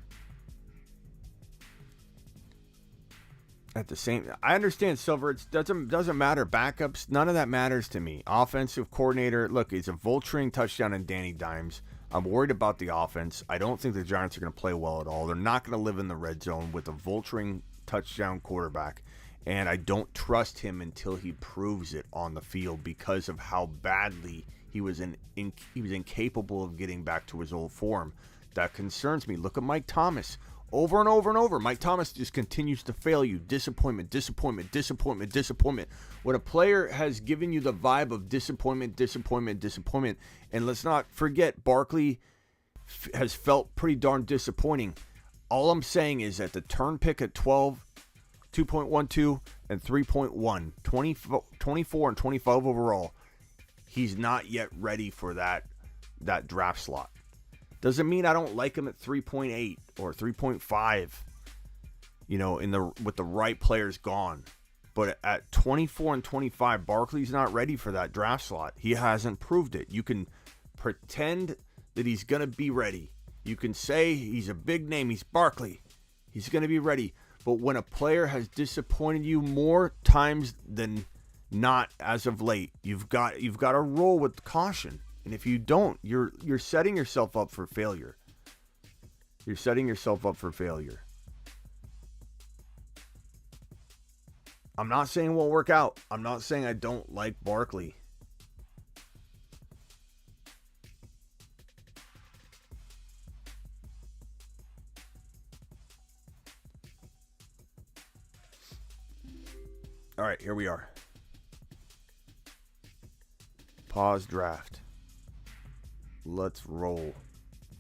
Speaker 4: I understand, Silver. It doesn't matter. Backups, none of that matters to me. Offensive coordinator, look, it's a vulturing touchdown and Danny Dimes. I'm worried about the offense. I don't think the Giants are going to play well at all. They're not going to live in the red zone with a vulturing touchdown quarterback, and I don't trust him until he proves it on the field because of how badly he was incapable of getting back to his old form. That concerns me. Look at Mike Thomas. Over and over and over, Mike Thomas just continues to fail you. Disappointment, disappointment, disappointment, disappointment. When a player has given you the vibe of disappointment, disappointment, disappointment, and let's not forget, Barkley has felt pretty darn disappointing. All I'm saying is that the turn pick at 12, 2.12, and 3.1, 24 and 25 overall, he's not yet ready for that draft slot. Doesn't mean I don't like him at 3.8 or 3.5, with the right players gone. But at 24 and 25, Barkley's not ready for that draft slot. He hasn't proved it. You can pretend that he's going to be ready. You can say he's a big name. He's Barkley. He's going to be ready. But when a player has disappointed you more times than not as of late, you've got to roll with caution. And if you don't, you're setting yourself up for failure. You're setting yourself up for failure. I'm not saying it won't work out. I'm not saying I don't like Barkley. All right, here we are. Pause draft. Let's roll.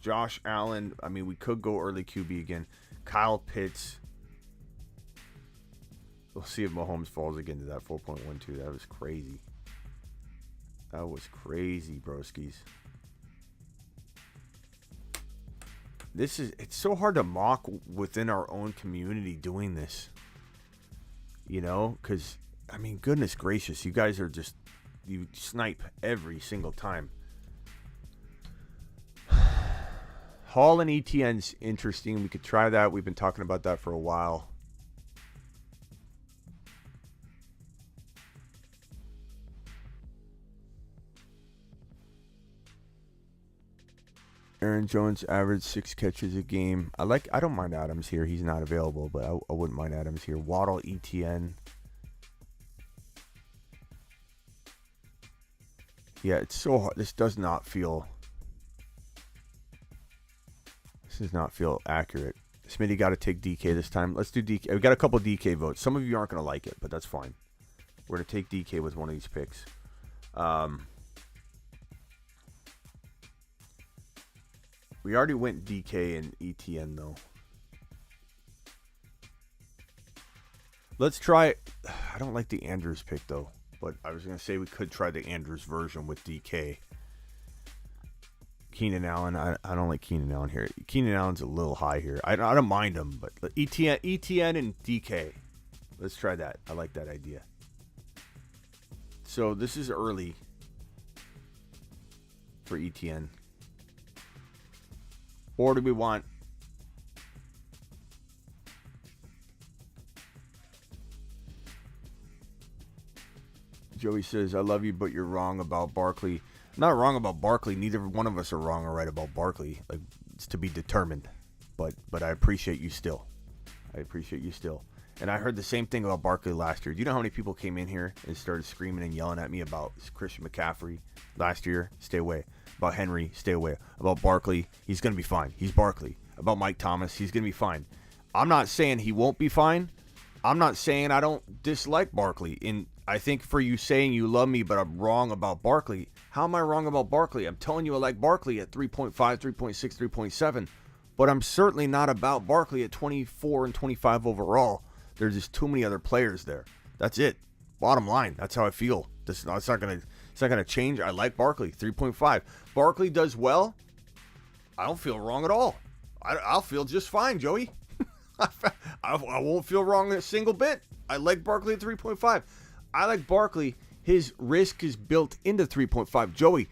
Speaker 4: Josh Allen. I mean, we could go early QB again. Kyle Pitts. We'll see if Mahomes falls again to that 4.12. That was crazy. That was crazy, broskies. It's so hard to mock within our own community doing this. Because, I mean, goodness gracious, you guys are you snipe every single time. Hall and ETN's interesting. We could try that. We've been talking about that for a while. Aaron Jones averaged 6 catches a game. I don't mind Adams here. He's not available, but I wouldn't mind Adams here. Waddle, ETN. Yeah, it's so hard. This does not feel accurate. Smitty got to take DK this time. Let's do DK. We got a couple DK votes. Some of you aren't going to like it, but that's fine. We're going to take DK with one of these picks. We already went DK and ETN, though. Let's try... I don't like the Andrews pick, though. But I was going to say we could try the Andrews version with DK. Keenan Allen. I don't like Keenan Allen here. Keenan Allen's a little high here. I don't mind him, but ETN and DK. Let's try that. I like that idea. So this is early for ETN. Or do we want... Joey says, I love you, but you're wrong about Barkley. I'm not wrong about Barkley. Neither one of us are wrong or right about Barkley. It's to be determined. But I appreciate you still. And I heard the same thing about Barkley last year. Do you know how many people came in here and started screaming and yelling at me about Christian McCaffrey last year? Stay away. About Henry, stay away. About Barkley, he's going to be fine. He's Barkley. About Mike Thomas, he's going to be fine. I'm not saying he won't be fine. I'm not saying I don't dislike Barkley. And I think for you saying you love me, but I'm wrong about Barkley. How am I wrong about Barkley? I'm telling you I like Barkley at 3.5, 3.6, 3.7. But I'm certainly not about Barkley at 24 and 25 overall. There's just too many other players there. That's it. Bottom line. That's how I feel. It's not gonna change. I like Barkley. 3.5. Barkley does well. I don't feel wrong at all. I'll feel just fine, Joey. I won't feel wrong a single bit. I like Barkley at 3.5. I like Barkley. His risk is built into 3.5. Joey,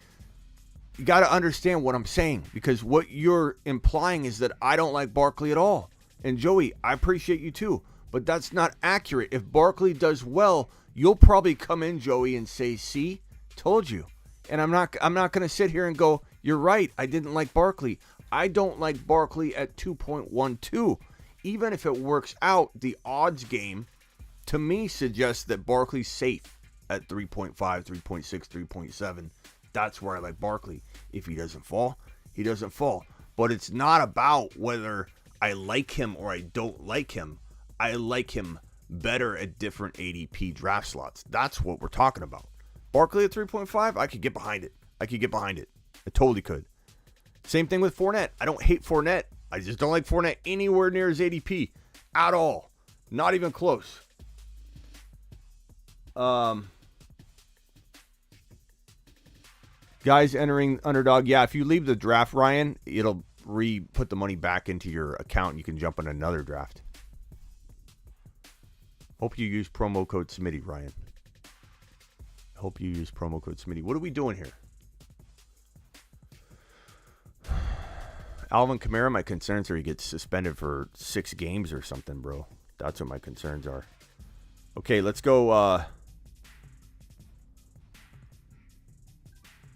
Speaker 4: you got to understand what I'm saying, because what you're implying is that I don't like Barkley at all. And Joey, I appreciate you too, but that's not accurate. If Barkley does well, you'll probably come in, Joey, and say, "See, told you." And I'm not going to sit here and go, "You're right. I didn't like Barkley." I don't like Barkley at 2.12. Even if it works out, the odds game to me suggests that Barkley's safe at 3.5, 3.6, 3.7. That's where I like Barkley. If he doesn't fall, he doesn't fall. But it's not about whether I like him or I don't like him. I like him better at different ADP draft slots. That's what we're talking about. Barkley at 3.5, I could get behind it. I totally could. Same thing with Fournette. I don't hate Fournette. I just don't like Fournette anywhere near his ADP at all. Not even close. Guys entering Underdog. Yeah, if you leave the draft, Ryan, it'll put the money back into your account and you can jump on another draft. Hope you use promo code Smitty, Ryan. Hope you use promo code Smitty. What are we doing here? Alvin Kamara, my concerns are he gets suspended for 6 games or something, bro. That's what my concerns are. Okay, let's go.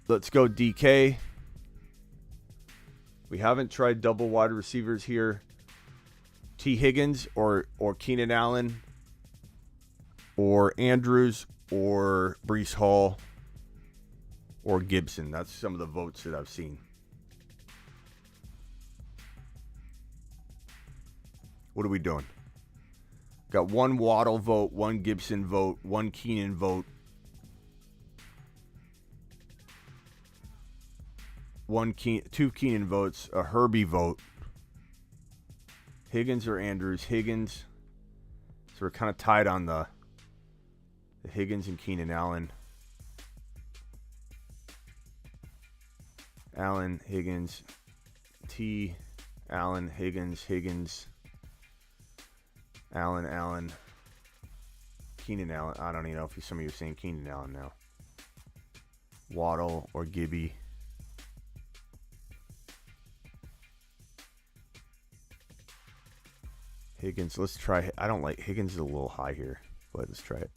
Speaker 4: Let's go DK. We haven't tried double wide receivers here. T. Higgins or Keenan Allen or Andrews or Breece Hall or Gibson. That's some of the votes that I've seen. What are we doing? Got one Waddle vote, one Gibson vote, one Keenan vote, two Keenan votes, a Herbie vote. Higgins or Andrews? Higgins. So we're kind of tied on the Higgins and Keenan Allen. Allen, Higgins, T, Allen, Higgins, Allen, Keenan Allen. I don't even know if some of you are saying Keenan Allen now. Waddle or Gibby. Higgins, let's try. I don't like Higgins is a little high here, but let's try it.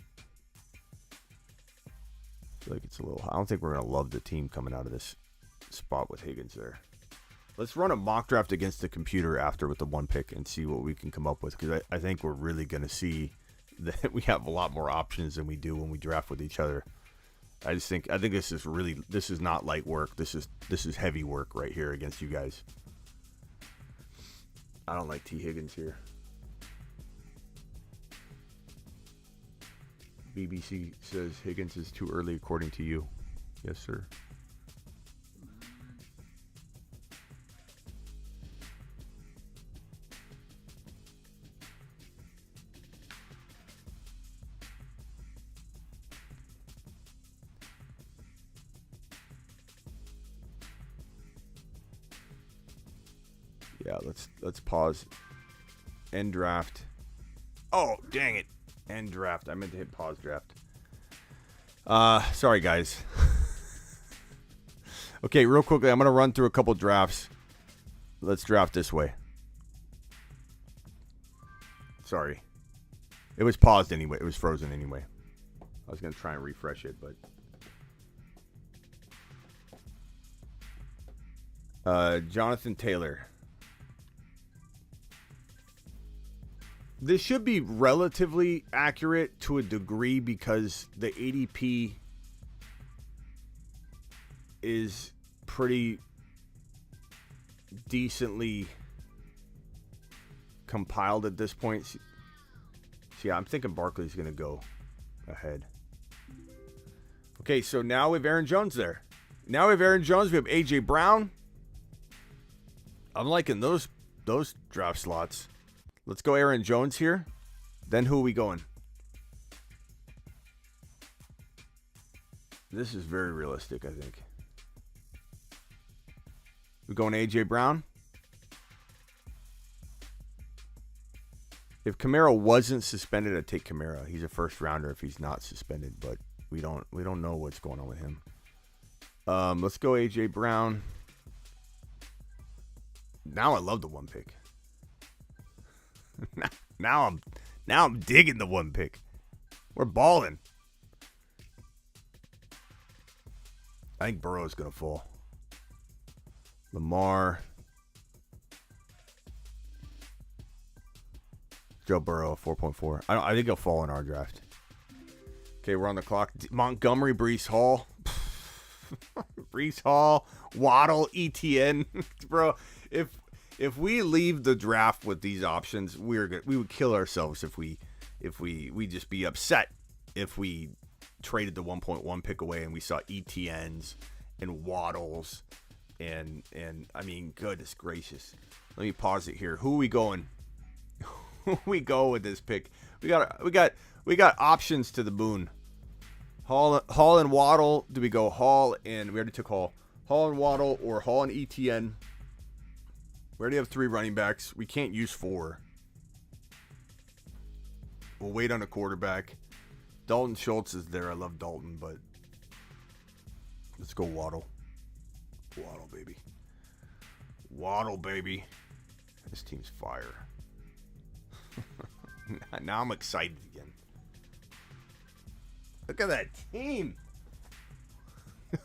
Speaker 4: I feel like it's a little high. I don't think we're going to love the team coming out of this spot with Higgins there. Let's run a mock draft against the computer after with the 1 pick and see what we can come up with, because I think we're really going to see that we have a lot more options than we do when we draft with each other. I think this is not light work. This is heavy work right here against you guys. I don't like T. Higgins here. BBC says Higgins is too early according to you. Yes, sir. Yeah, let's pause. End draft. Oh, dang it. End draft. I meant to hit pause draft. Sorry, guys. Okay, real quickly, I'm going to run through a couple drafts. Let's draft this way. Sorry. It was paused anyway. It was frozen anyway. I was going to try and refresh it, but... Jonathan Taylor. This should be relatively accurate to a degree because the ADP is pretty decently compiled at this point. So yeah, I'm thinking Barkley's going to go ahead. Okay, so now we have Aaron Jones there. Now we have Aaron Jones. We have A.J. Brown. I'm liking those draft slots. Let's go Aaron Jones here. Then who are we going? This is very realistic, I think. We're going A.J. Brown. If Kamara wasn't suspended, I'd take Kamara. He's a first rounder if he's not suspended, but we don't know what's going on with him. Let's go A.J. Brown. Now I love the 1 pick. now I'm digging the 1 pick. We're balling. I think Burrow's gonna fall. Lamar. Joe Burrow, 4.4. I think he'll fall in our draft. Okay, we're on the clock. Montgomery, Breece Hall. Breece Hall, Waddle, ETN. Bro, if we leave the draft with these options, we would kill ourselves if we just be upset if we traded the 1.1 pick away and we saw ETNs and Waddles and I mean, goodness gracious. Let me pause it here. Who are we going? Who we go with this pick? We got options to the boon. Hall and Waddle. Do we go Hall and we already took Hall? Hall and Waddle or Hall and ETN? We already have 3 running backs. We can't use 4. We'll wait on a quarterback. Dalton Schultz is there. I love Dalton, but let's go Waddle. Waddle, baby. Waddle, baby. This team's fire. Now I'm excited again. Look at that team.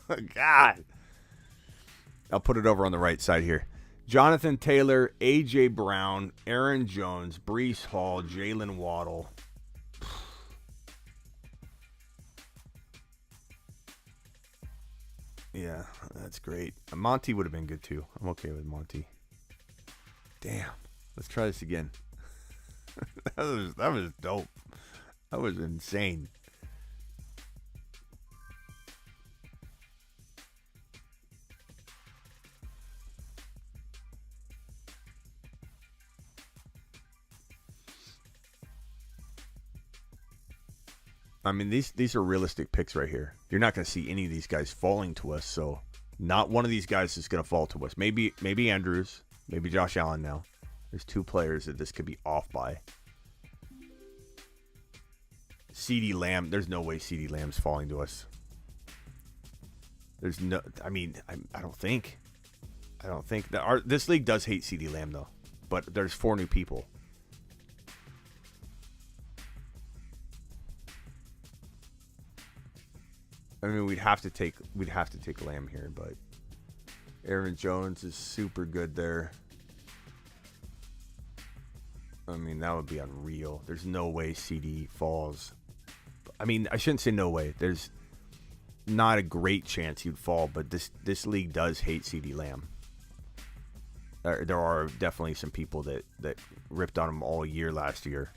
Speaker 4: Oh, God. I'll put it over on the right side here. Jonathan Taylor, A.J. Brown, Aaron Jones, Breece Hall, Jalen Waddle. Yeah, that's great. Monty would have been good too. I'm okay with Monty. Damn. Let's try this again. That was dope. That was insane. I mean, these are realistic picks right here. You're not going to see any of these guys falling to us, so not one of these guys is going to fall to us. Maybe Andrews, maybe Josh Allen now. There's 2 players that this could be off by. CeeDee Lamb, there's no way CeeDee Lamb's falling to us. There's no, I mean, I don't think that this league does hate CeeDee Lamb though, but there's 4 new people. I mean, we'd have to take Lamb here, but Aaron Jones is super good there. I mean, that would be unreal. There's no way CD falls. I mean, I shouldn't say no way. There's not a great chance he'd fall, but this league does hate CeeDee Lamb. There are definitely some people that ripped on him all year last year.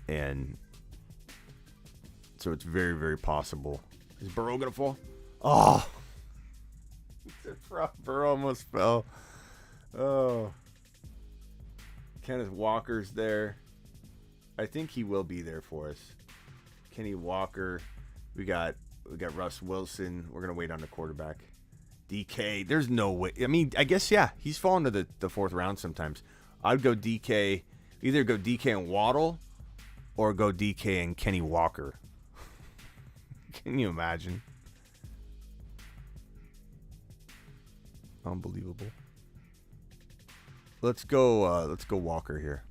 Speaker 4: And so it's very, very possible. Is Burrow going to fall? Oh! Burrow almost fell. Oh. Kenneth Walker's there. I think he will be there for us. Kenny Walker. We got Russ Wilson. We're going to wait on the quarterback. DK. There's no way. I mean, I guess, yeah. He's fallen to the 4th round sometimes. I'd go DK. Either go DK and Waddle or go DK and Kenny Walker. Can you imagine? Unbelievable. Let's go Walker here.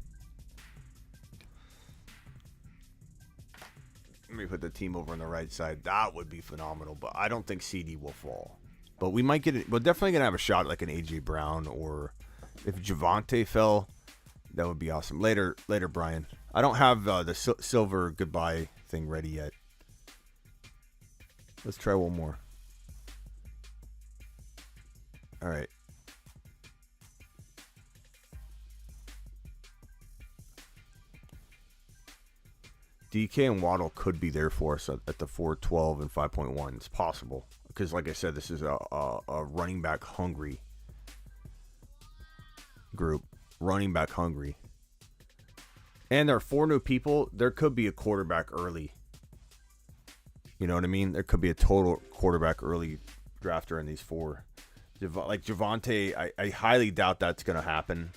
Speaker 4: Let me put the team over on the right side. That would be phenomenal, but I don't think CD will fall. But we might get it. We're definitely gonna have a shot like an AJ Brown, or if Javonte fell, That would be awesome. Later, Brian. I don't have the silver goodbye thing ready yet. Let's try one more. All right. DK and Waddle could be there for us at the 4.12 and 5.1. It's possible because, like I said, this is a running back hungry group. Running back hungry. And there are 4 new people. There could be a quarterback early. You know what I mean? There could be a total quarterback early drafter in these 4. Like Javonte, I highly doubt that's going to happen.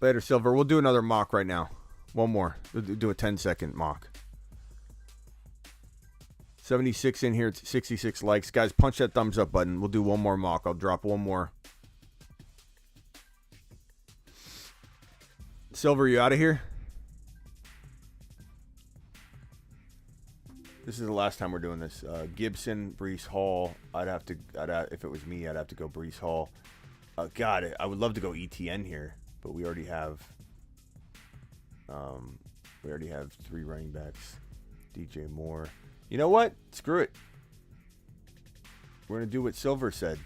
Speaker 4: Later, Silver. We'll do another mock right now. One more. We'll do a 10-second mock. 76 in here. 66 likes. Guys, punch that thumbs up button. We'll do one more mock. I'll drop one more. Silver, you out of here? This is the last time we're doing this. Gibson, Breece Hall. If it was me, I'd have to go Breece Hall. God, I would love to go ETN here. But we already have 3 running backs. DJ Moore. You know what? Screw it. We're going to do what Silver said.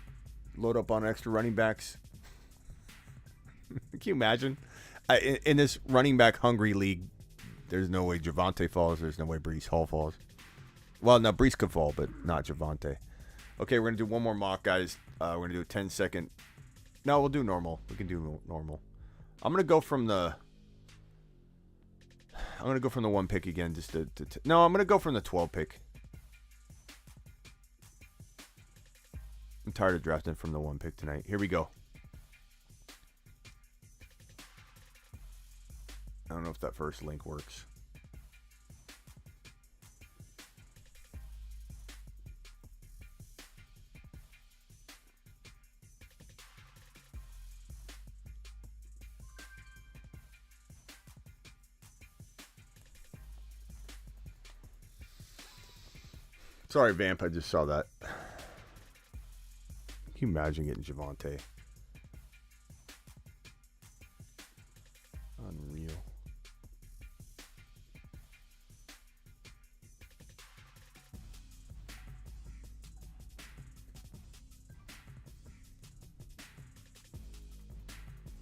Speaker 4: Load up on extra running backs. Can you imagine? In this running back hungry league, there's no way Javonte falls. There's no way Breece Hall falls. Well, no, Breece could fall, but not Javonte. Okay, we're going to do one more mock, guys. We're going to do a 10-second. No, we'll do normal. We can do normal. I'm gonna go from the 1 pick again. No, I'm gonna go from the 12 pick. I'm tired of drafting from the 1 pick tonight. Here we go. I don't know if that first link works. Sorry, Vamp, I just saw that. Can you imagine getting Javonte? Unreal.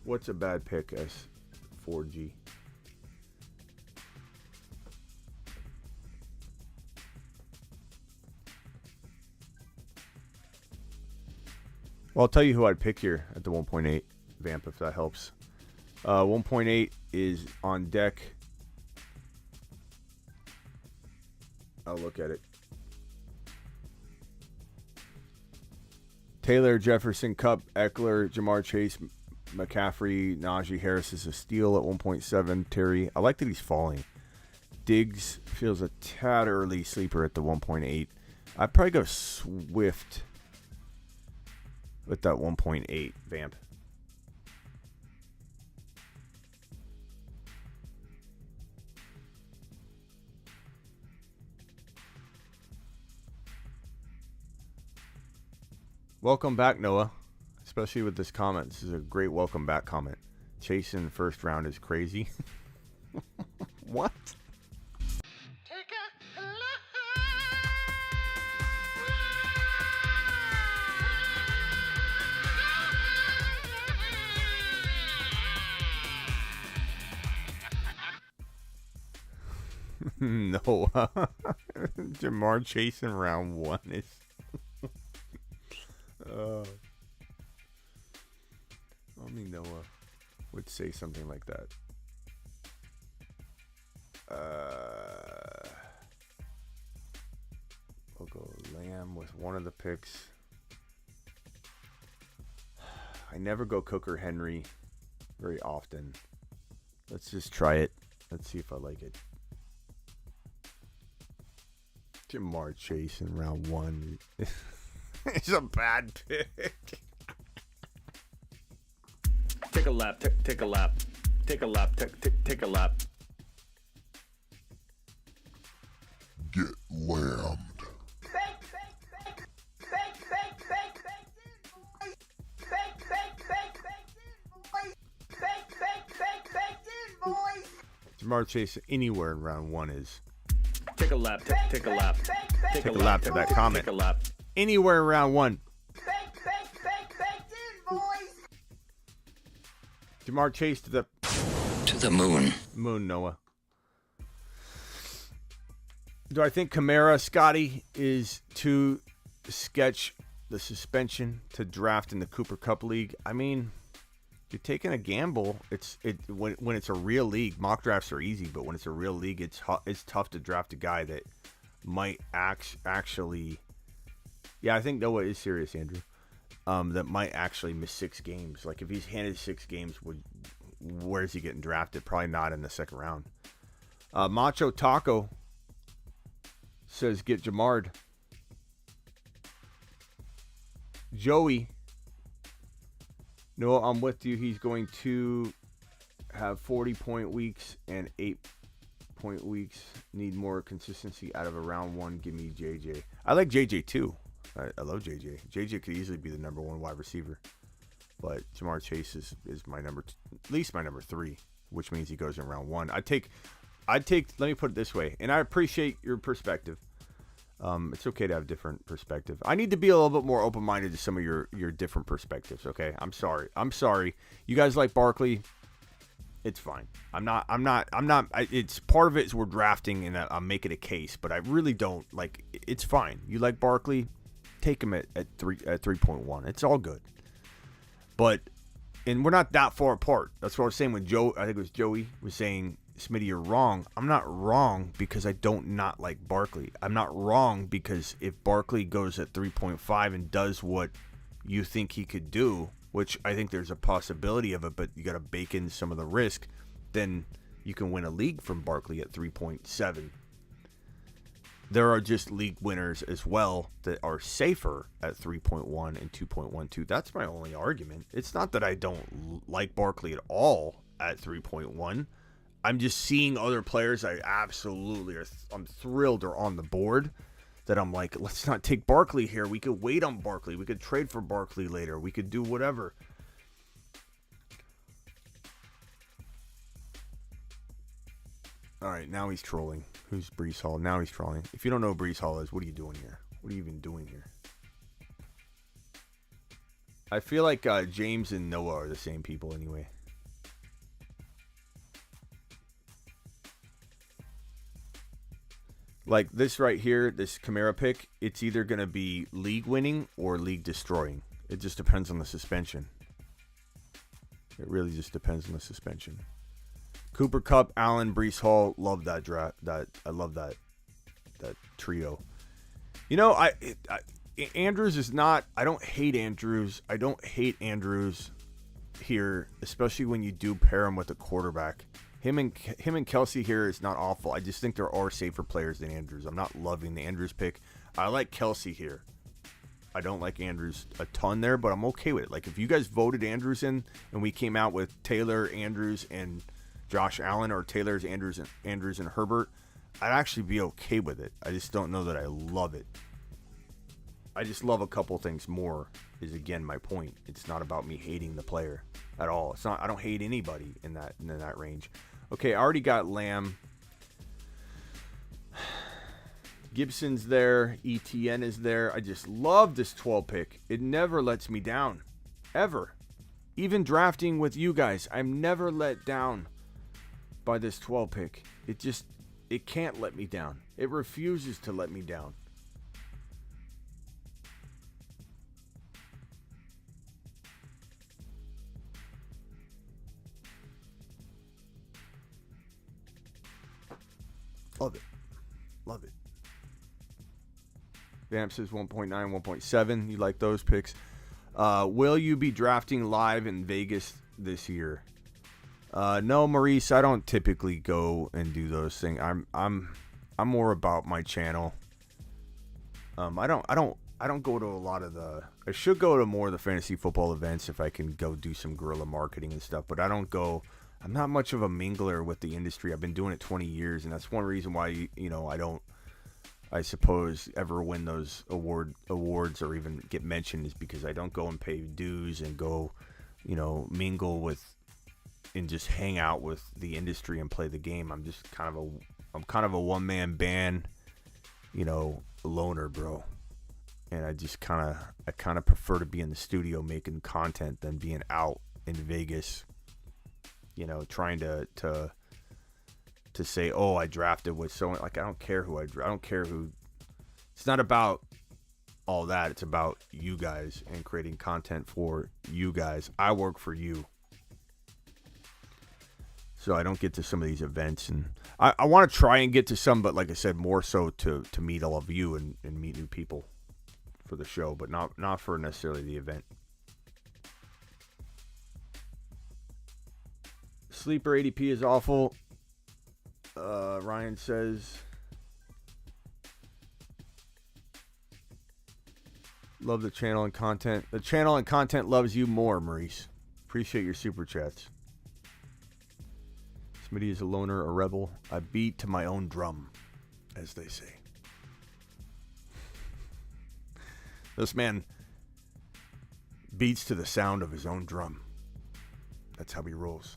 Speaker 4: What's a bad pick, S4G? Well, I'll tell you who I'd pick here at the 1.8, Vamp, if that helps. 1.8 is on deck. I'll look at it. Taylor, Jefferson, Kupp, Eckler, Jamar Chase, McCaffrey, Najee Harris is a steal at 1.7. Terry, I like that he's falling. Diggs feels a tad early sleeper at the 1.8. I'd probably go Swift with that 1.8, Vamp. Welcome back, Noah. Especially with this comment. This is a great welcome back comment. Chase in the first round is crazy. What? No. Jamar Chase in round 1 is... Only Noah would say something like that. We'll go Lamb with one of the picks. I never go Cook or Henry very often. Let's just try it. Let's see if I like it. Jamar Chase in round 1. It's a bad pick.
Speaker 12: Take a lap. Take a lap. Take a lap. Take a lap.
Speaker 3: Get lambed.
Speaker 4: Jamar Chase anywhere in round 1 is.
Speaker 12: Take a lap. Take a lap.
Speaker 4: Take a lap to that comment.
Speaker 12: Take a lap.
Speaker 4: Anywhere in round 1. Jamar Chase to the
Speaker 1: moon.
Speaker 4: Moon, Noah. Do I think Kamara, Scotty, is too sketch the suspension to draft in the Cooper Cup League? I mean, you're taking a gamble. When it's a real league, mock drafts are easy, but when it's a real league, it's tough to draft a guy that might actually. Yeah, I think Noah is serious, Andrew. That might actually miss 6 games. Like if he's handed 6 games, where's he getting drafted? Probably not in the second round. Macho Taco says get Jamard. Joey. No, I'm with you. He's going to have 40-point weeks and 8-point weeks. Need more consistency out of a round 1. Give me JJ. I like JJ too. I love JJ. JJ could easily be the number 1 wide receiver. But Jamar Chase is my at least my number 3, which means he goes in round 1. I'd take, let me put it this way, and I appreciate your perspective. It's okay to have different perspective. I need to be a little bit more open-minded to some of your different perspectives, okay? I'm sorry. You guys like Barkley. It's fine. I'm not, it's part of it is we're drafting and I'm making a case, but I really don't like, it's fine. You like Barkley, take him at 3.1. It's all good. But, and we're not that far apart. That's what I was saying when Joe, I think it was Joey, was saying, Smitty, you're wrong. I'm not wrong because I don't not like Barkley. I'm not wrong because if Barkley goes at 3.5 and does what you think he could do, which I think there's a possibility of it, but you got to bake in some of the risk, then you can win a league from Barkley at 3.7. There are just league winners as well that are safer at 3.1 and 2.12. That's my only argument. It's not that I don't like Barkley at all at 3.1. I'm just seeing other players I absolutely I'm thrilled are on the board that I'm like, let's not take Barkley here. We could wait on Barkley. We could trade for Barkley later. We could do whatever. All right, now he's trolling. Who's Breece Hall? Now he's trolling. If you don't know who Breece Hall is, what are you doing here? What are you even doing here? I feel like James and Noah are the same people anyway. Like this right here, this Kamara pick, it's either going to be league winning or league destroying. It just depends on the suspension. It really just depends on the suspension. Cooper Kupp, Allen, Breece Hall, love that draft. I love that trio. You know, Andrews is not. I don't hate Andrews. I don't hate Andrews here, especially when you do pair him with a quarterback. Him and Kelsey here is not awful. I just think there are safer players than Andrews. I'm not loving the Andrews pick. I like Kelsey here. I don't like Andrews a ton there, but I'm okay with it. Like if you guys voted Andrews in and we came out with Taylor, Andrews, and Josh Allen, or Taylor's Andrews and Herbert, I'd actually be okay with it. I just don't know that I love it. I just love a couple things more is again my point. It's not about me hating the player at all. It's not. I don't hate anybody in that range. Okay, I already got Lamb. Gibson's there. ETN is there. I just love this 12 pick. It never lets me down. Ever. Even drafting with you guys, I'm never let down by this 12 pick. It can't let me down. It refuses to let me down. Love it. Love it. Vamp says 1.9, 1.7. You like those picks. Will you be drafting live in Vegas this year? No, Maurice, I don't typically go and do those things. I'm more about my channel. I don't go to a lot of I should go to more of the fantasy football events if I can go do some guerrilla marketing and stuff, but I don't go. I'm not much of a mingler with the industry. I've been doing it 20 years, and that's one reason why, I don't, I suppose, ever win those awards or even get mentioned is because I don't go and pay dues and go, mingle with and just hang out with the industry and play the game. I'm kind of a one-man band, loner, bro. And I kind of prefer to be in the studio making content than being out in Vegas, trying to say, oh, I drafted with someone. Like, I don't care who I don't care who. It's not about all that. It's about you guys and creating content for you guys. I work for you. So I don't get to some of these events, and I want to try and get to some, but like I said, more so to meet all of you and meet new people for the show, but not for necessarily the event. Sleeper ADP is awful. Ryan says, love the channel and content. The channel and content loves you more, Maurice. Appreciate your super chats. Smitty is a loner, a rebel. I beat to my own drum, as they say. This man beats to the sound of his own drum. That's how he rolls.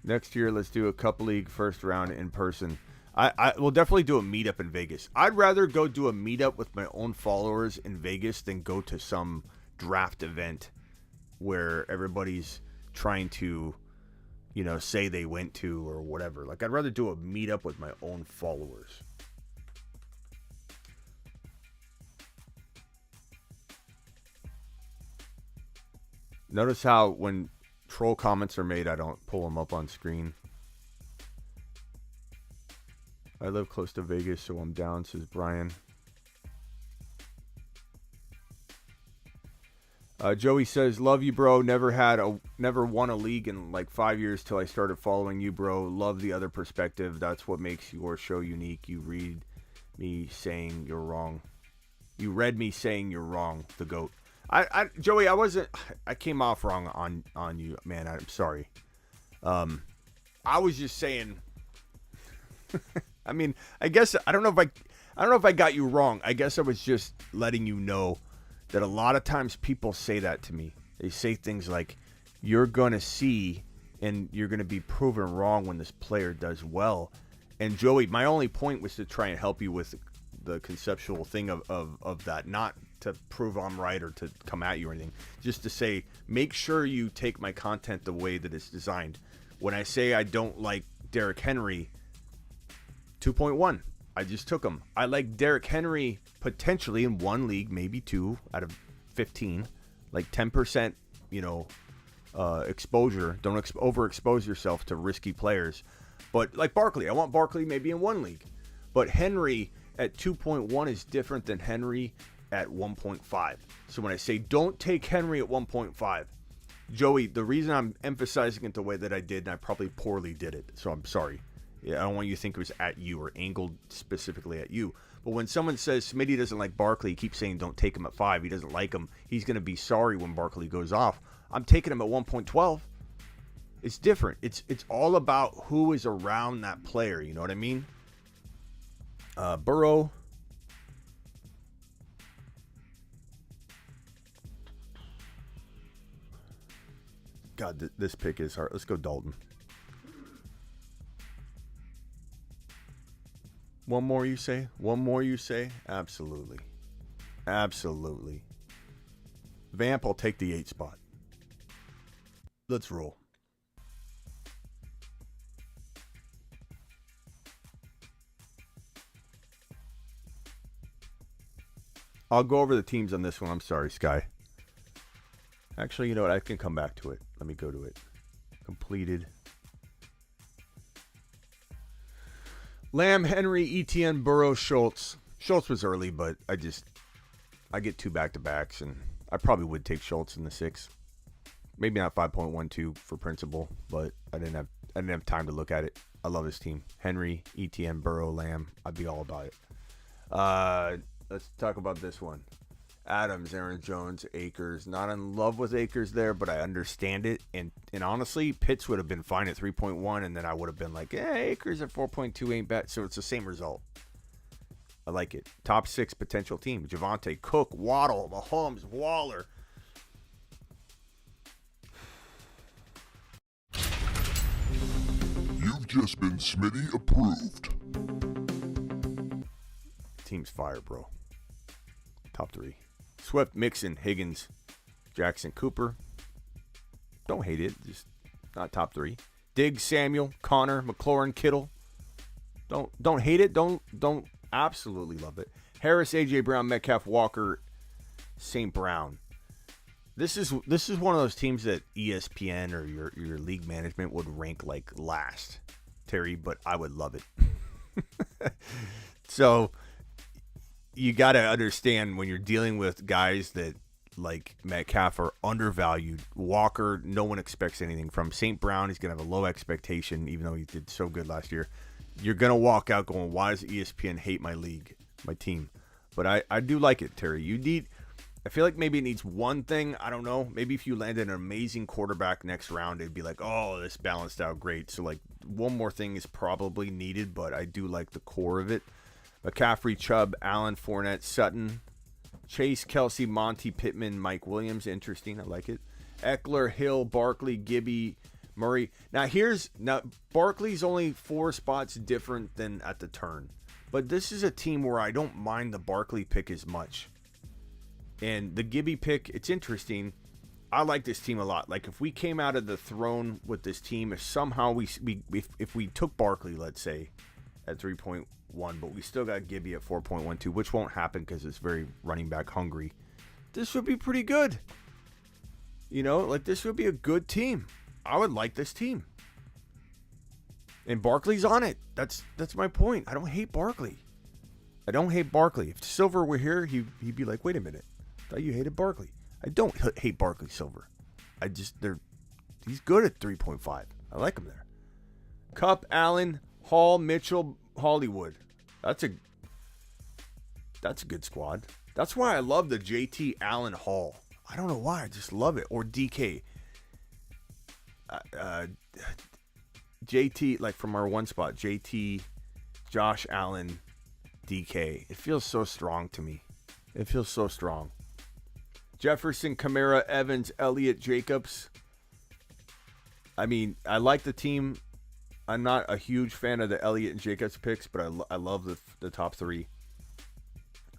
Speaker 4: Next year, let's do a Cup League first round in person. I will definitely do a meetup in Vegas. I'd rather go do a meetup with my own followers in Vegas than go to some draft event where everybody's trying to, say they went to or whatever. Like, I'd rather do a meetup with my own followers. Notice how when troll comments are made, I don't pull them up on screen. I live close to Vegas, so I'm down, says Brian. Joey says, love you, bro. Never won a league in like 5 years till I started following you, bro. Love the other perspective. That's what makes your show unique. You read me saying you're wrong. You read me saying you're wrong, the GOAT. Joey, I came off wrong on you, man. I'm sorry. I was just saying. I mean, I guess I don't know if I got you wrong. I guess I was just letting you know that a lot of times people say that to me. They say things like, "You're gonna see, and you're gonna be proven wrong when this player does well." And Joey, my only point was to try and help you with the conceptual thing of that, not to prove I'm right or to come at you or anything. Just to say, make sure you take my content the way that it's designed. When I say I don't like Derrick Henry, 2.1. I just took him. I like Derrick Henry potentially in one league, maybe two out of 15, like 10%, exposure. Don't overexpose yourself to risky players. But like Barkley, I want Barkley maybe in one league. But Henry at 2.1 is different than Henry at 1.5. So when I say don't take Henry at 1.5, Joey, the reason I'm emphasizing it the way that I did, and I probably poorly did it, so I'm sorry. Yeah, I don't want you to think it was at you or angled specifically at you. But when someone says Smitty doesn't like Barkley, he keeps saying don't take him at 5. He doesn't like him. He's going to be sorry when Barkley goes off. I'm taking him at 1.12. It's different. It's all about who is around that player. You know what I mean? Burrow. God, this pick is hard. Let's go Dalton. One more, you say? One more, you say? Absolutely. Absolutely. Vamp, I'll take the 8 spot. Let's roll. I'll go over the teams on this one. I'm sorry, Sky. Actually, you know what? I can come back to it. Let me go to it. Completed. Lamb, Henry, ETN, Burrow, Schultz. Schultz was early, but I get 2 back-to-backs, and I probably would take Schultz in the 6. Maybe not 5.12 for principal, but I didn't have time to look at it. I love his team. Henry, ETN, Burrow, Lamb. I'd be all about it. Let's talk about this one. Adams, Aaron Jones, Akers. Not in love with Akers there, but I understand it. And honestly, Pitts would have been fine at 3.1, and then I would have been like, Akers at 4.2 ain't bad. So it's the same result. I like it. Top 6 potential team. Javonte, Cook, Waddle, Mahomes, Waller.
Speaker 3: You've just been Smitty approved.
Speaker 4: Team's fire, bro. Top 3. Swift, Mixon, Higgins, Jackson, Cooper. Don't hate it. Just not top 3. Diggs, Samuel, Connor, McLaurin, Kittle. Don't hate it. Don't absolutely love it. Harris, AJ Brown, Metcalf, Walker, St. Brown. This is one of those teams that ESPN or your league management would rank like last, Terry, but I would love it. So you got to understand when you're dealing with guys that like Metcalf are undervalued. Walker, no one expects anything from. St. Brown, he's going to have a low expectation, even though he did so good last year. You're going to walk out going, why does ESPN hate my league, my team? But I do like it, Terry. I feel like maybe it needs one thing. I don't know. Maybe if you landed an amazing quarterback next round, it'd be like, oh, this balanced out great. So, like, one more thing is probably needed, but I do like the core of it. McCaffrey, Chubb, Allen, Fournette, Sutton, Chase, Kelsey, Monty, Pittman, Mike Williams. Interesting. I like it. Eckler, Hill, Barkley, Gibby, Murray. Now, Barkley's only 4 spots different than at the turn. But this is a team where I don't mind the Barkley pick as much. And the Gibby pick, it's interesting. I like this team a lot. Like, if we came out of the throne with this team, if somehow if we took Barkley, let's say, at 3.1, but we still got Gibby at 4.12, which won't happen because it's very running back hungry, this would be pretty good. Like, this would be a good team. I would like this team. And Barkley's on it. That's my point. I don't hate Barkley. If Silver were here, he'd be like, wait a minute. I thought you hated Barkley. I don't hate Barkley, Silver. He's good at 3.5. I like him there. Kupp, Allen, Hall, Mitchell, Hollywood. That's a good squad. That's why I love the JT Allen Hall. I don't know why. I just love it. Or DK. JT, like from our one spot, JT, Josh Allen, DK. It feels so strong to me. It feels so strong. Jefferson, Kamara, Evans, Elliott, Jacobs. I mean, I like the team. I'm not a huge fan of the Elliott and Jacobs picks, but I love the top 3.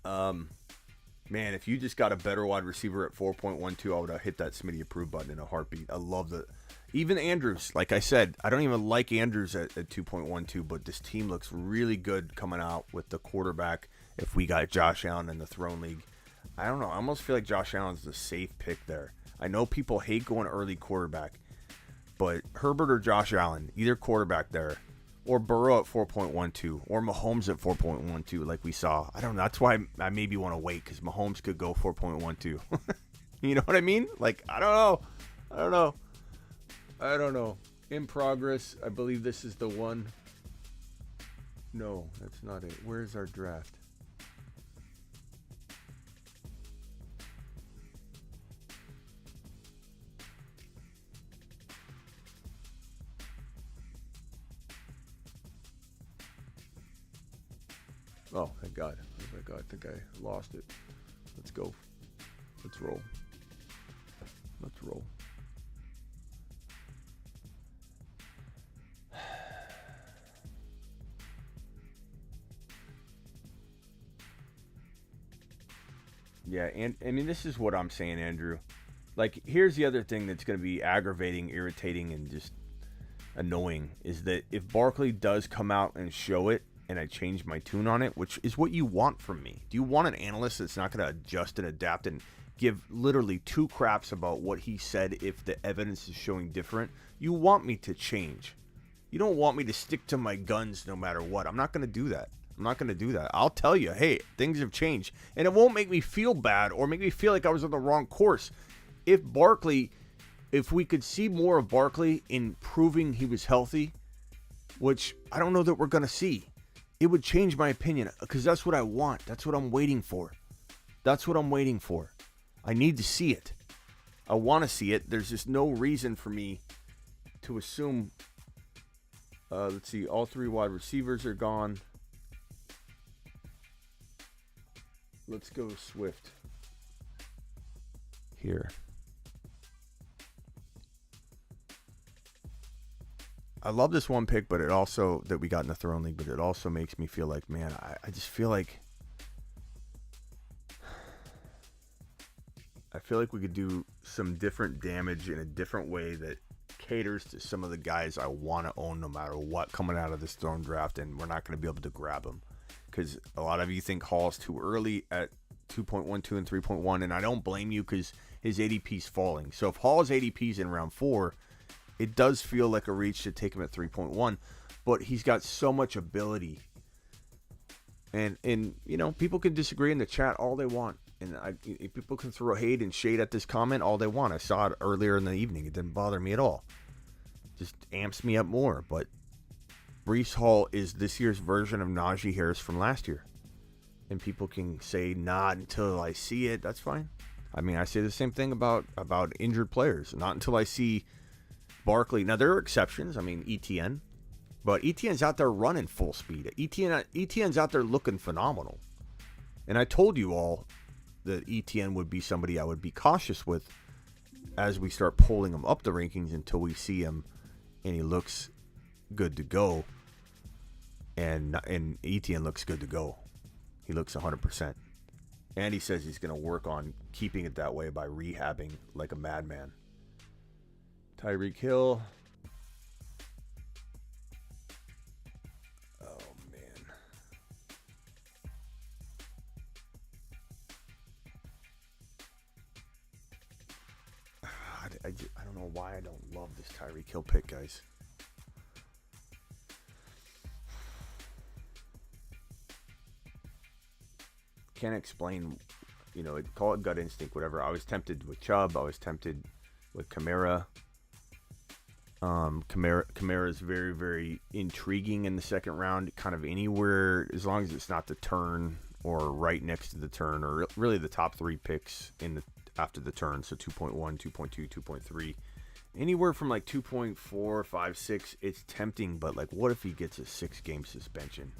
Speaker 4: Man, if you just got a better wide receiver at 4.12, I would have hit that Smitty approve button in a heartbeat. I love even Andrews. Like I said, I don't even like Andrews at 2.12, but this team looks really good coming out with the quarterback. If we got Josh Allen in the Throne League, I don't know. I almost feel like Josh Allen's the safe pick there. I know people hate going early quarterback, but Herbert or Josh Allen, either quarterback there, or Burrow at 4.12, or Mahomes at 4.12, like we saw. I don't know. That's why I maybe want to wait, because Mahomes could go 4.12. You know what I mean? Like, I don't know. In progress. I believe this is the one. No, that's not it. Where's our draft? Oh, thank God. I think I lost it. Let's go. Let's roll. Yeah, and I mean, this is what I'm saying, Andrew. Like, here's the other thing that's going to be aggravating, irritating, and just annoying, is that if Barkley does come out and show it, and I change my tune on it, which is what you want from me. Do you want an analyst that's not going to adjust and adapt and give literally 2 craps about what he said if the evidence is showing different? You want me to change. You don't want me to stick to my guns no matter what. I'm not going to do that. I'll tell you, hey, things have changed. And it won't make me feel bad or make me feel like I was on the wrong course. If we could see more of Barkley in proving he was healthy, which I don't know that we're going to see, it would change my opinion, because that's what I want. That's what I'm waiting for. I need to see it. I want to see it. There's just no reason for me to assume. Let's see. All 3 wide receivers are gone. Let's go Swift. Here. I love this one pick, but it also, that we got in the Throne League, but it also makes me feel like, man, I just feel like, we could do some different damage in a different way that caters to some of the guys I want to own no matter what coming out of this Throne draft, and we're not going to be able to grab them. Because a lot of you think Hall's too early at 2.12 and 3.1, and I don't blame you because his ADP's falling. So if Hall's ADP's in round 4, it does feel like a reach to take him at 3.1, but he's got so much ability. And you know, people can disagree in the chat all they want. And people can throw hate and shade at this comment all they want. I saw it earlier in the evening. It didn't bother me at all. Just amps me up more. But Breece Hall is this year's version of Najee Harris from last year. And people can say, not until I see it. That's fine. I mean, I say the same thing about injured players. Not until I see Barkley. Now, there are exceptions. I mean, ETN. But ETN's out there running full speed. ETN's out there looking phenomenal. And I told you all that ETN would be somebody I would be cautious with as we start pulling him up the rankings until we see him and he looks good to go. And ETN looks good to go. He looks 100%. And he says he's going to work on keeping it that way by rehabbing like a madman. Tyreek Hill. Oh, man. I don't know why I don't love this Tyreek Hill pick, guys. Can't explain, you know, call it gut instinct, whatever. I was tempted with Chubb. I was tempted with Kamara. Kamara is very, very intriguing in the second round. Kind of anywhere, as long as it's not the turn or right next to the turn, or really the top 3 picks in the after the turn. So 2.1, 2.2, 2.3. Anywhere from like 2.4, 5, 6, it's tempting. But like, what if he gets a 6-game suspension?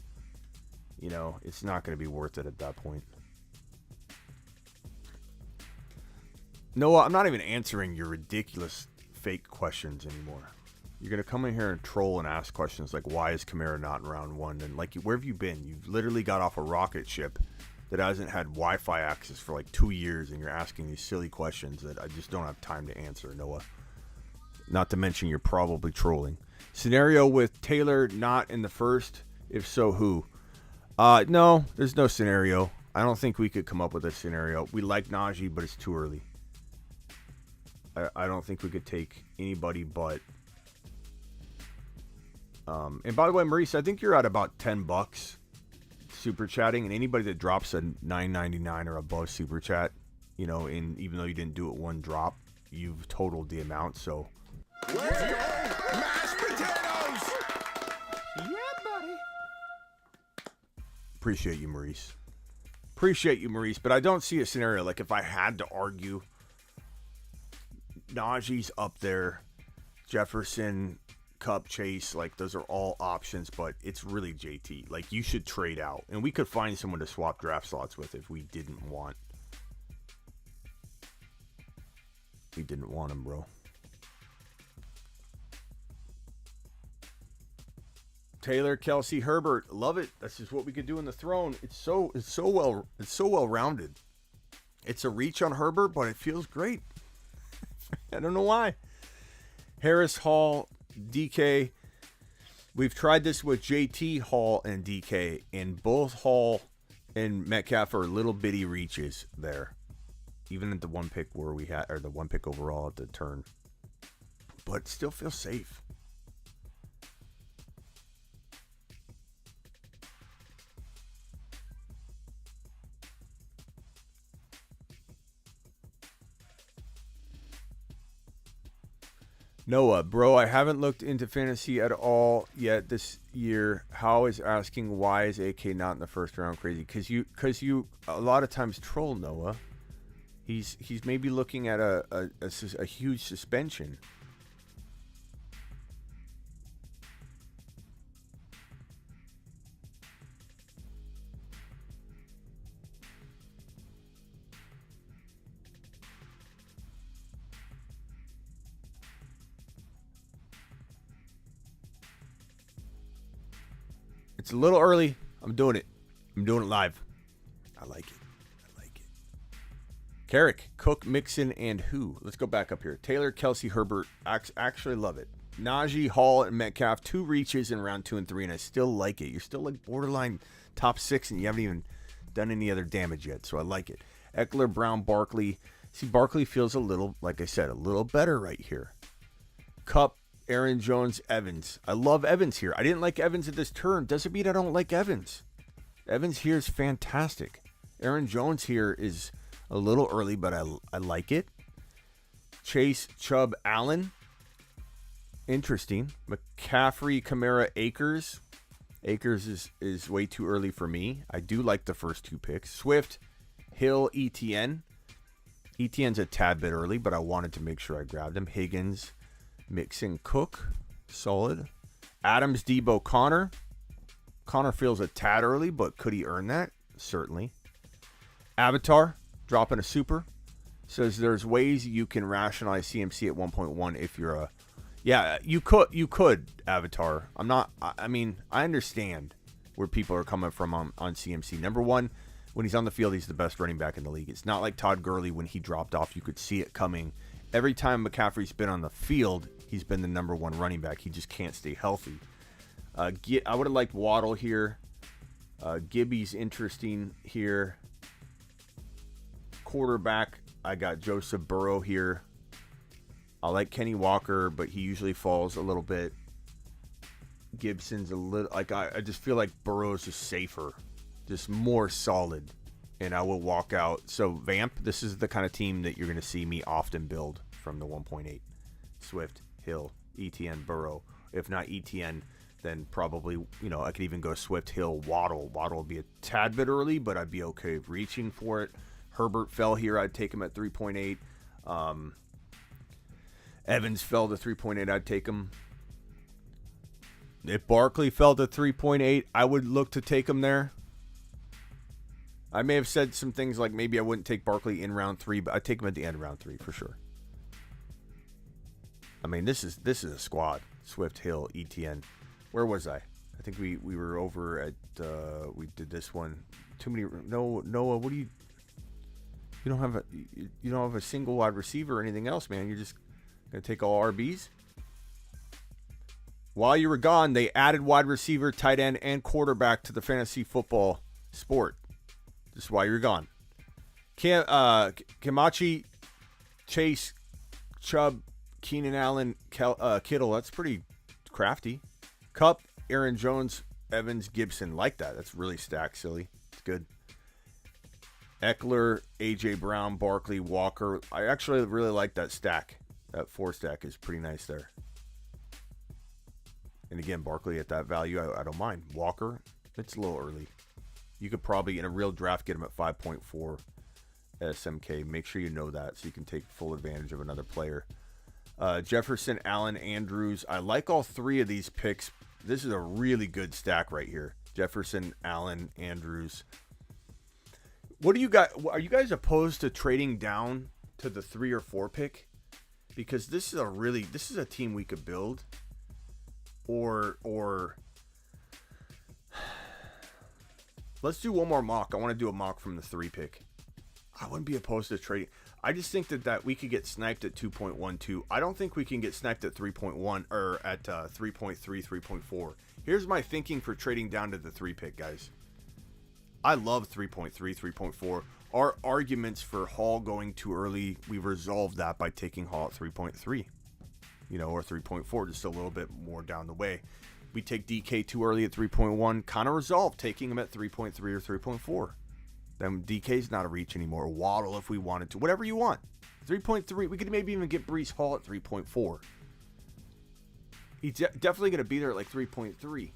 Speaker 4: You know, it's not going to be worth it at that point. Noah, I'm not even answering your ridiculous fake questions anymore. You're going to come in here and troll and ask questions like, why is Kamara not in round 1? And like, where have you been? You've literally got off a rocket ship that hasn't had Wi-Fi access for like 2 years, and you're asking these silly questions that I just don't have time to answer, Noah. Not to mention you're probably trolling. Scenario with Taylor not in the first? If so, who? No, there's no scenario. I don't think we could come up with a scenario. We like Najee, but it's too early. I don't think we could take anybody but. And by the way, Maurice, I think you're at about $10 super chatting, and anybody that drops a $9.99 or above super chat, you know, even though you didn't do it one drop, you've totaled the amount. So.
Speaker 3: Let's go, mashed potatoes.
Speaker 4: Yeah, buddy. Appreciate you, Maurice. Appreciate you, Maurice. But I don't see a scenario like if I had to argue. Najee's up there, Jefferson, Kupp, Chase, like those are all options, but it's really JT. Like, you should trade out, and we could find someone to swap draft slots with if we didn't want. We didn't want him, bro. Taylor, Kelsey, Herbert, love it. That's just what we could do in the Throne. It's so well rounded. It's a reach on Herbert, but it feels great. I don't know why. Harris, Hall, DK. We've tried this with JT, Hall, and DK, and both Hall and Metcalf are little bitty reaches there. Even at the one pick where we had, or the one pick overall at the turn. But still feels safe. Noah, bro, I haven't looked into fantasy at all yet this year. How is asking why is AK not in the first round crazy? Because you a lot of times troll Noah. He's maybe looking at a huge suspension. It's a little early. I'm doing it. I'm doing it live. I like it. I like it. Carrick, Cook, Mixon, and who? Let's go back up here. Taylor, Kelsey, Herbert. Actually love it. Najee, Hall, and Metcalf. 2 reaches in round 2 and 3, and I still like it. You're still like borderline top 6, and you haven't even done any other damage yet, so I like it. Eckler, Brown, Barkley. See, Barkley feels a little, like I said, a little better right here. Kupp, Aaron Jones, Evans. I love Evans here. I didn't like Evans at this turn. Doesn't mean I don't like Evans. Evans here is fantastic. Aaron Jones here is a little early, but I like it. Chase, Chubb, Allen. Interesting. McCaffrey, Kamara, Akers. Akers is way too early for me. I do like the first 2 picks. Swift, Hill, ETN. ETN's a tad bit early, but I wanted to make sure I grabbed him. Higgins, Mixon, Cook. Solid. Adams, Debo, Connor. Connor feels a tad early, but could he earn that? Certainly. Avatar, dropping a super. Says there's ways you can rationalize CMC at 1.1 if you're a... Yeah, you could, Avatar. I mean, I understand where people are coming from on CMC. Number one, when he's on the field, he's the best running back in the league. It's not like Todd Gurley when he dropped off. You could see it coming. Every time McCaffrey's been on the field, he's been the number 1 running back. He just can't stay healthy. I would have liked Waddle here. Gibby's interesting here. Quarterback, I got Joseph Burrow here. I like Kenny Walker, but he usually falls a little bit. Gibson's a little... Like, I just feel like Burrow's just safer. Just more solid. And I will walk out. So, Vamp, this is the kind of team that you're going to see me often build from the 1.8. Swift, Hill, ETN, Burrow. If not ETN, then probably, I could even go Swift, Hill, Waddle. Waddle would be a tad bit early, but I'd be okay reaching for it. Herbert fell here. I'd take him at 3.8. Evans fell to 3.8. I'd take him. If Barkley fell to 3.8, I would look to take him there. I may have said some things like maybe I wouldn't take Barkley in round 3, but I'd take him at the end of round 3 for sure. I mean, this is a squad. Swift, Hill, ETN. Where was I? I think we were over at we did this one. Too many. No, Noah. What do you? You don't have a single wide receiver or anything else, man. You're just gonna take all RBs. While you were gone, they added wide receiver, tight end, and quarterback to the fantasy football sport. This is why you're gone. Kamachi, Chase, Chubb, Keenan Allen, Kittle. That's pretty crafty. Kupp, Aaron Jones, Evans, Gibson. Like that. That's really stacked, silly. It's good. Eckler, A.J. Brown, Barkley, Walker. I actually really like that stack. That 4 stack is pretty nice there. And again, Barkley at that value, I don't mind. Walker, it's a little early. You could probably, in a real draft, get him at 5.4 SMK. Make sure you know that so you can take full advantage of another player. Jefferson, Allen, Andrews. I like all 3 of these picks. This is a really good stack right here. Jefferson, Allen, Andrews. What do you got? Are you guys opposed to trading down to the 3 or 4 pick? Because this is a team we could build. Or let's do one more mock. I want to do a mock from the 3 pick. I wouldn't be opposed to trading. I just think that we could get sniped at 2.12. I don't think we can get sniped at 3.1 or at 3.3, 3.4. Here's my thinking for trading down to the 3 pick, guys. I love 3.3, 3.4. Our arguments for Hall going too early, we resolved that by taking Hall at 3.3. Or 3.4, just a little bit more down the way. We take DK too early at 3.1, kind of resolved taking him at 3.3 or 3.4. Then DK's not a reach anymore. Waddle if we wanted to. Whatever you want. 3.3, we could maybe even get Breece Hall at 3.4. He's definitely going to be there at like 3.3.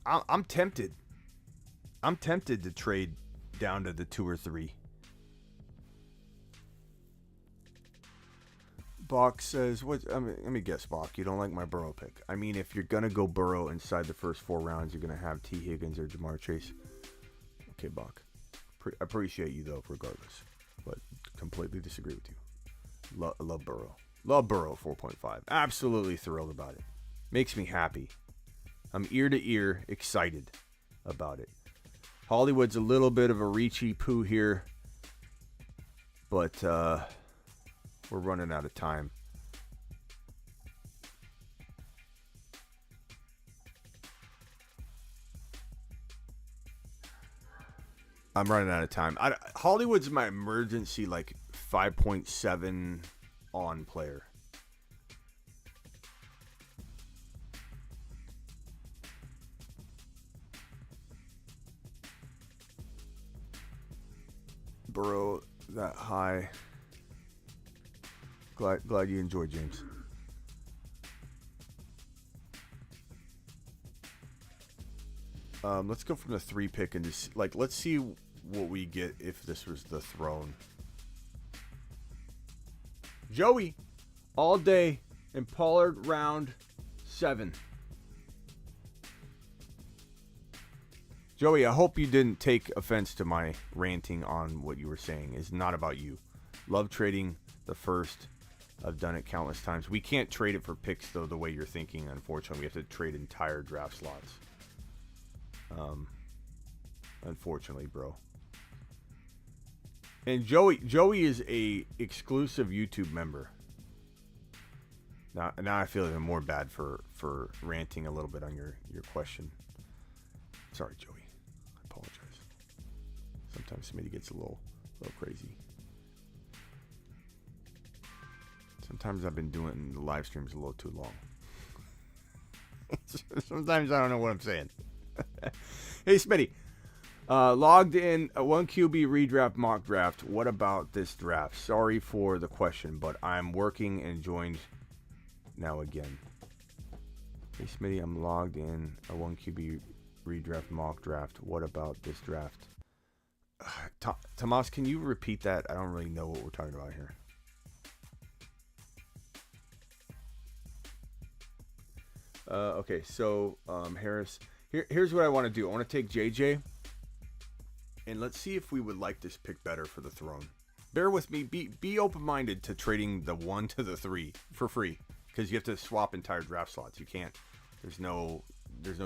Speaker 4: I'm tempted. I'm tempted to trade down to the 2 or 3. Bach says, let me guess, Bach, you don't like my Burrow pick. I mean, if you're going to go Burrow inside the first 4 rounds, you're going to have T. Higgins or Jamar Chase. Okay, Bach. Appreciate you, though, regardless. But completely disagree with you. Love Burrow. Love Burrow 4.5. Absolutely thrilled about it. Makes me happy. I'm ear to ear excited about it. Hollywood's a little bit of a reachy poo here, but we're running out of time. I'm running out of time. Hollywood's my emergency, like 5.7 on player. Burrow that high. Glad you enjoyed, James. Let's go from the 3 pick and just let's see what we get if this was the throne. Joey, all day, and Pollard round 7. Joey, I hope you didn't take offense to my ranting on what you were saying. It's not about you. Love trading the first. I've done it countless times. We can't trade it for picks, though, the way you're thinking, unfortunately. We have to trade entire draft slots. Unfortunately, bro. And Joey is a exclusive YouTube member. Now I feel even more bad for ranting a little bit on your question. Sorry, Joey. I apologize. Sometimes Smitty gets a little crazy. Sometimes I've been doing the live streams a little too long. Sometimes I don't know what I'm saying. Hey, Smitty. Logged in a 1QB redraft mock draft. What about this draft? Sorry for the question, but I'm working and joined now again. Hey, Smitty, I'm logged in a 1QB redraft mock draft. What about this draft? Tomas, can you repeat that? I don't really know what we're talking about here. Okay, so Harris, here's what I want to do. I want to take JJ, and let's see if we would like this pick better for the throne. Bear with me. Be open-minded to trading the 1 to the 3 for free, because you have to swap entire draft slots. You can't. There's no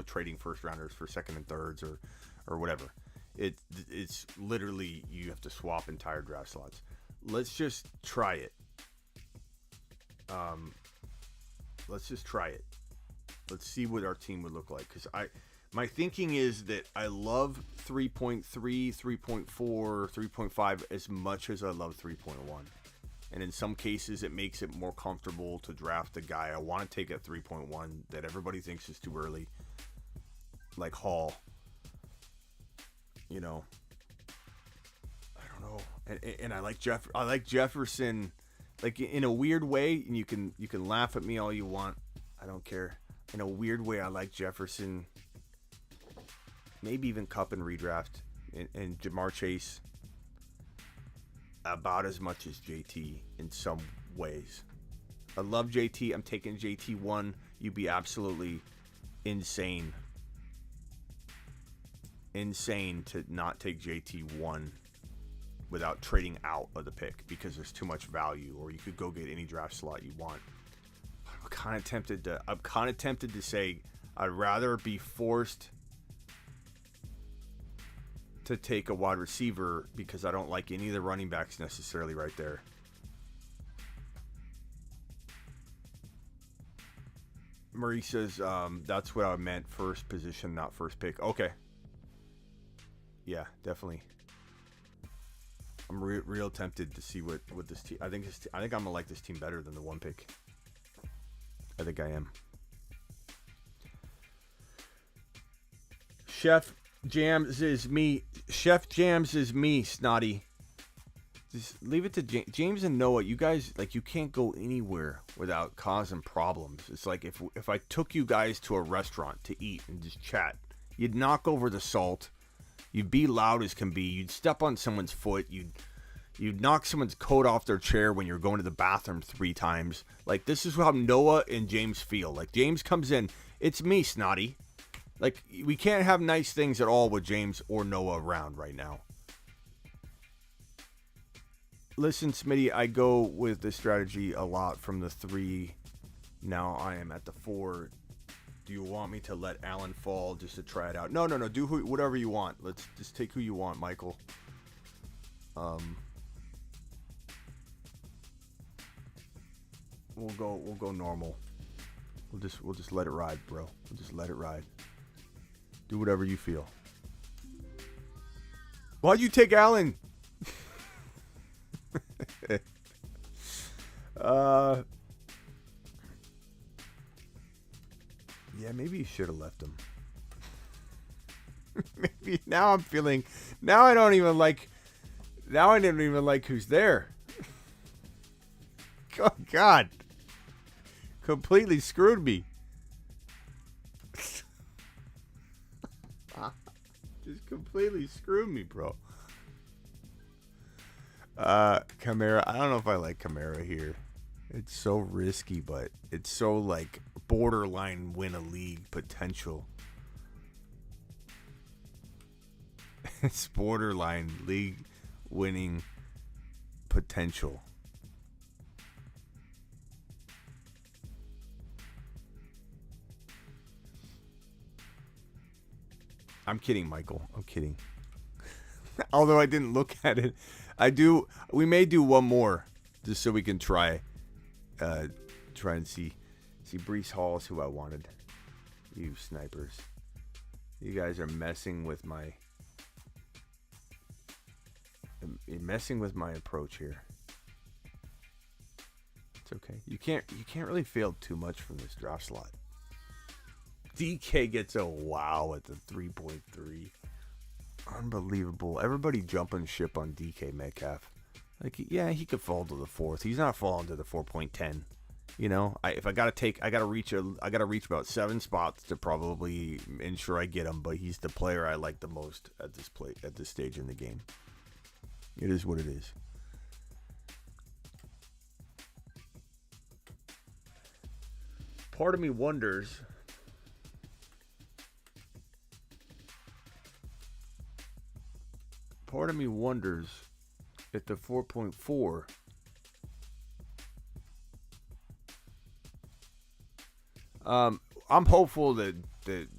Speaker 4: trading first rounders for second and thirds or whatever. It's literally you have to swap entire draft slots. Let's just try it. Let's just try it. Let's see what our team would look like. Because my thinking is that I love 3.3, 3.4, 3.5 as much as I love 3.1. And in some cases, it makes it more comfortable to draft the guy I want to take at 3.1 that everybody thinks is too early. Like Hall. You know. I don't know. And I like Jefferson. Like in a weird way, and you can laugh at me all you want. I don't care. In a weird way, I like Jefferson. Maybe even Kupp and redraft. And Jamar Chase about as much as JT in some ways. I love JT. I'm taking JT 1. You'd be absolutely insane. Insane to not take JT 1 without trading out of the pick because there's too much value, or you could go get any draft slot you want. I'm kind of tempted to say I'd rather be forced to take a wide receiver because I don't like any of the running backs necessarily right there. Murray says that's what I meant, first position, not first pick. Okay. Yeah, definitely. I'm real tempted to see what this team. I think I'm gonna like this team better than the 1 pick. I think I am. Chef Jams is me. Chef Jams is me, Snotty. Just leave it to James and Noah. You guys, you can't go anywhere without causing problems. It's like if I took you guys to a restaurant to eat and just chat, you'd knock over the salt. You'd be loud as can be. You'd step on someone's foot. You'd knock someone's coat off their chair when you're going to the bathroom 3 times. This is how Noah and James feel. James comes in, it's me, Snotty. We can't have nice things at all with James or Noah around right now. Listen, Smitty, I go with this strategy a lot from the 3. Now I am at the 4 Do you want me to let Allen fall just to try it out? No. Do whatever you want. Let's just take who you want, Michael. We'll go normal. We'll just let it ride, bro. We'll just let it ride. Do whatever you feel. Why'd you take Allen? Yeah, maybe you should have left him. Maybe now I'm feeling. Now I don't even like. Now I didn't even like who's there. Oh, God. Completely screwed me. Just completely screwed me, bro. Kamara. I don't know if I like Kamara here. It's so risky, but it's so like borderline win a league potential. It's borderline league winning potential. I'm kidding, Michael. I'm kidding. Although I didn't look at it. We may do one more just so we can try and see Breece Hall is who I wanted. You snipers. You guys are messing with my approach here. It's okay. You can't really fail too much from this draft slot. DK gets a wow at the 3.3. Unbelievable. Everybody jumping ship on DK Metcalf. Like, yeah, he could fall to the 4th. He's not falling to the 4.10. You know, I gotta reach about 7 spots to probably ensure I get him. But he's the player I like the most at this stage in the game. It is what it is. Part of me wonders. Part of me wonders if the 4.4 I'm hopeful that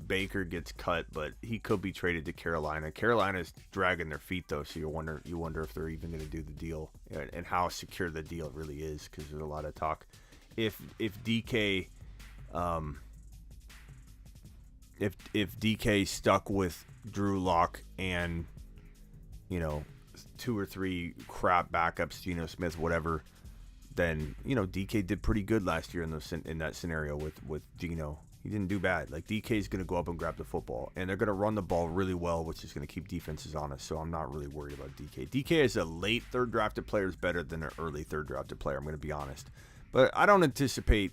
Speaker 4: Baker gets cut, but he could be traded to Carolina. Carolina's dragging their feet though, so you wonder if they're even going to do the deal and how secure the deal really is, because there's a lot of talk. If DK if DK stuck with Drew Lock and 2 or 3 crap backups, Geno Smith, whatever, then DK did pretty good last year in that scenario with Geno. He didn't do bad. Like, DK is going to go up and grab the football, and they're going to run the ball really well, which is going to keep defenses honest. So I'm not really worried about DK. DK as a late third drafted player is better than an early third drafted player. I'm going to be honest, but I don't anticipate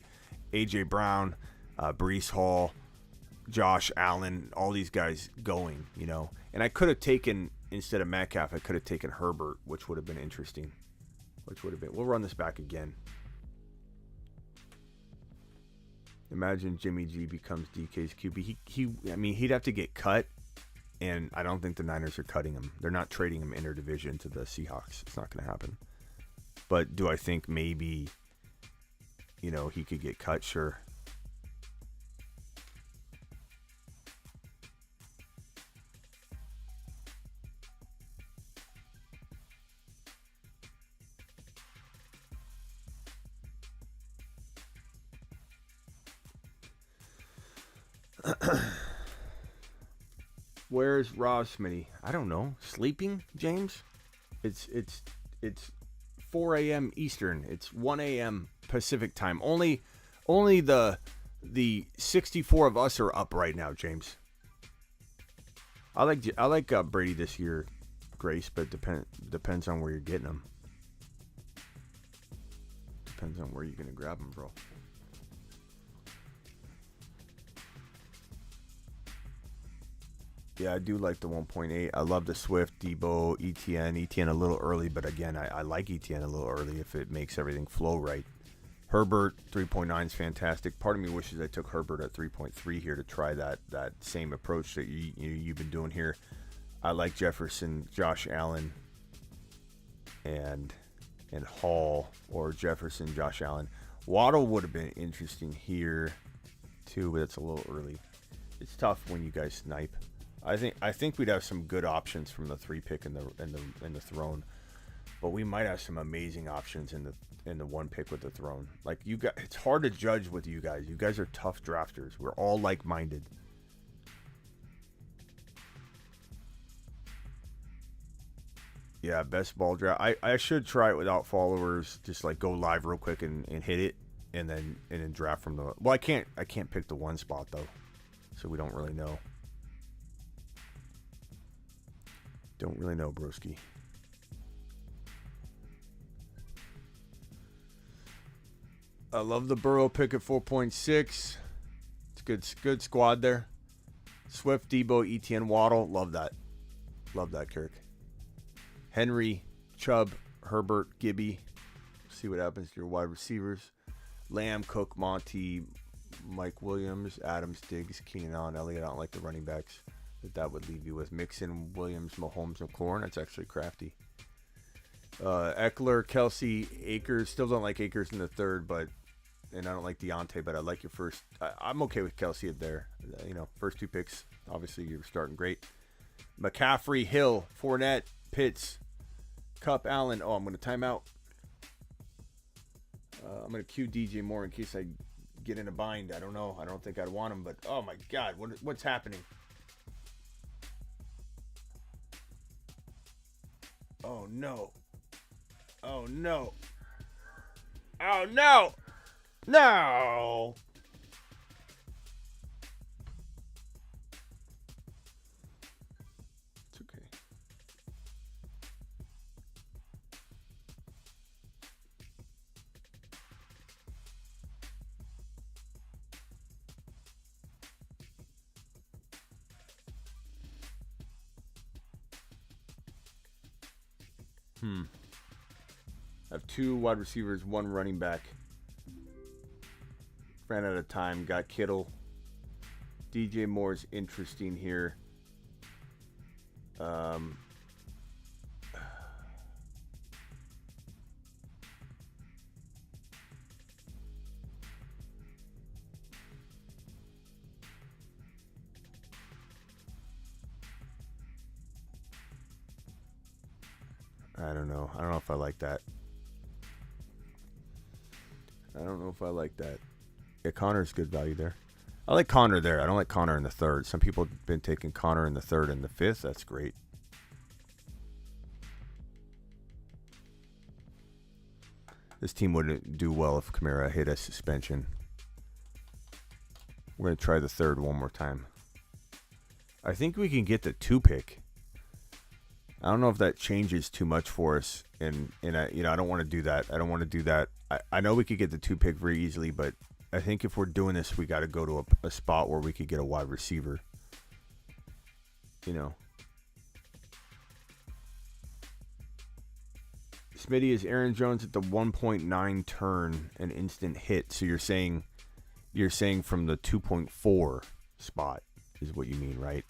Speaker 4: AJ Brown, Breece Hall, Josh Allen, all these guys going. And I could have taken, instead of Metcalf, I could have taken Herbert, which would have been interesting. We'll run this back again. Imagine Jimmy G becomes DK's QB. He'd have to get cut, and I don't think the Niners are cutting him. They're not trading him interdivision to the Seahawks. It's not going to happen. But do I think maybe, he could get cut? Sure. Where's Ross Smitty? I don't know. Sleeping, James? It's 4 a.m. Eastern. It's 1 a.m. Pacific time. Only the 64 of us are up right now, James. I like Brady this year, Grace, but depends on where you're getting him. Depends on where you're gonna grab him, bro. Yeah, I do like the 1.8. I love the Swift, Debo, ETN a little early, but again, I like ETN a little early if it makes everything flow right. Herbert, 3.9 is fantastic. Part of me wishes I took Herbert at 3.3 here to try that same approach that you've been doing here. I like Jefferson, Josh Allen, and Hall, or Jefferson, Josh Allen. Waddle would have been interesting here too, but it's a little early. It's tough when you guys snipe. I think we'd have some good options from the 3 pick in the throne, but we might have some amazing options in the 1 pick with the throne. Like you guys, it's hard to judge with you guys. You guys are tough drafters. We're all like-minded. Yeah, best ball draft. I should try it without followers. Just like go live real quick and hit it, and then draft from the. Well, I can't pick the 1 spot though, so we don't really know. Don't really know, broski. I love the Burrow pick at 4.6. It's good squad there. Swift, Debo, ETN, Waddle. Love that. Love that, Kirk. Henry, Chubb, Herbert, Gibby. See what happens to your wide receivers. Lamb, Cook, Monty, Mike Williams, Adams, Diggs, Keenan Allen, Elliott. I don't like the running backs that would leave you with. Mixon, Williams, Mahomes, McLaurin. That's actually crafty. Eckler, Kelsey, Akers. Still don't like Akers in the 3rd, and I don't like Deontay, but I like your first. I'm okay with Kelsey there. First 2 picks. Obviously, you're starting great. McCaffrey, Hill, Fournette, Pitts, Kupp, Allen. Oh, I'm going to time out. I'm going to cue DJ Moore in case I get in a bind. I don't know. I don't think I'd want him, but oh my God, what's happening? Oh no. Oh no. Oh no. No. It's okay. I have 2 wide receivers, 1 running back. Ran out of time. Got Kittle. DJ Moore's interesting here. I don't know. I don't know if I like that. Yeah, Connor's good value there. I like Connor there. I don't like Connor in the 3rd. Some people have been taking Connor in the 3rd and the 5th. That's great. This team wouldn't do well if Kamara hit a suspension. We're going to try the 3rd one more time. I think we can get the 2 pick. I don't know if that changes too much for us, and I don't want to do that. I know we could get the 2 pick very easily, but I think if we're doing this, we got to go to a spot where we could get a wide receiver. Smitty, is Aaron Jones at the 1.9 turn an instant hit? So you're saying from the 2.4 spot is what you mean, right?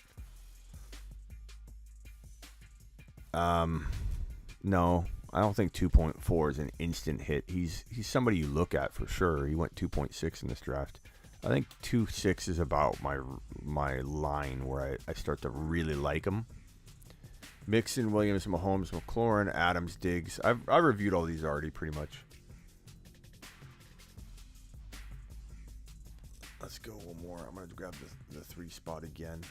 Speaker 4: No, I don't think 2.4 is an instant hit. He's somebody you look at for sure. He went 2.6 in this draft. I think 2.6 is about my line where I start to really like him. Mixon, Williams, Mahomes, McLaurin, Adams, Diggs. I've reviewed all these already pretty much. Let's go one more. I'm going to grab the 3 spot again.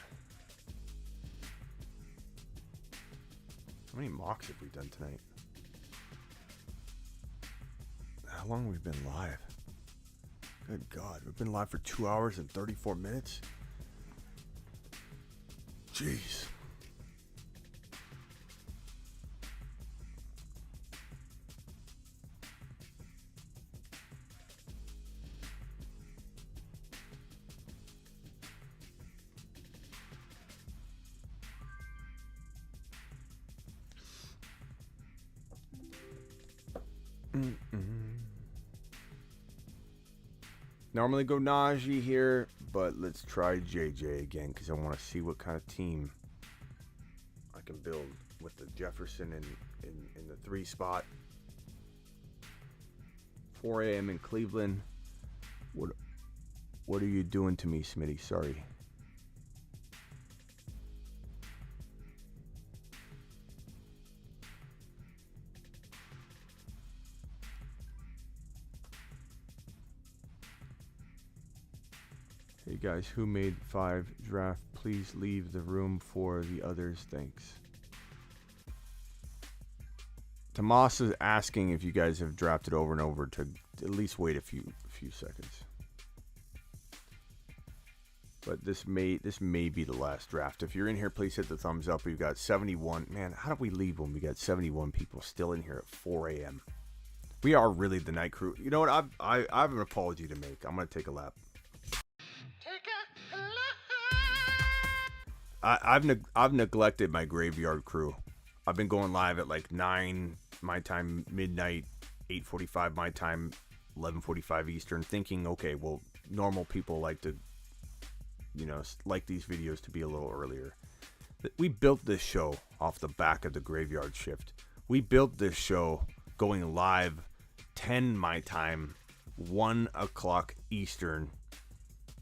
Speaker 4: How many mocks have we done tonight? How long have we been live? Good God. We've been live for 2 hours and 34 minutes? Jeez. Normally go Najee here, but let's try JJ again because I want to see what kind of team I can build with the Jefferson in the 3 spot. 4 a.m. in Cleveland. What are you doing to me, Smitty? Sorry. Hey guys, who made 5 draft? Please leave the room for the others. Thanks. Tomas is asking if you guys have drafted over and over to at least wait a few seconds. But this may be the last draft. If you're in here, please hit the thumbs up. We've got 71. Man, how do we leave when we got 71 people still in here at 4 a.m.? We are really the night crew. You know what? I have an apology to make. I'm gonna take a lap. I've neglected my graveyard crew. I've been going live at like 9 my time, midnight, 8:45 my time, 11:45 Eastern, thinking, okay, well, normal people like to, like these videos to be a little earlier. We built this show off the back of the graveyard shift. We built this show going live 10 my time, 1 o'clock Eastern,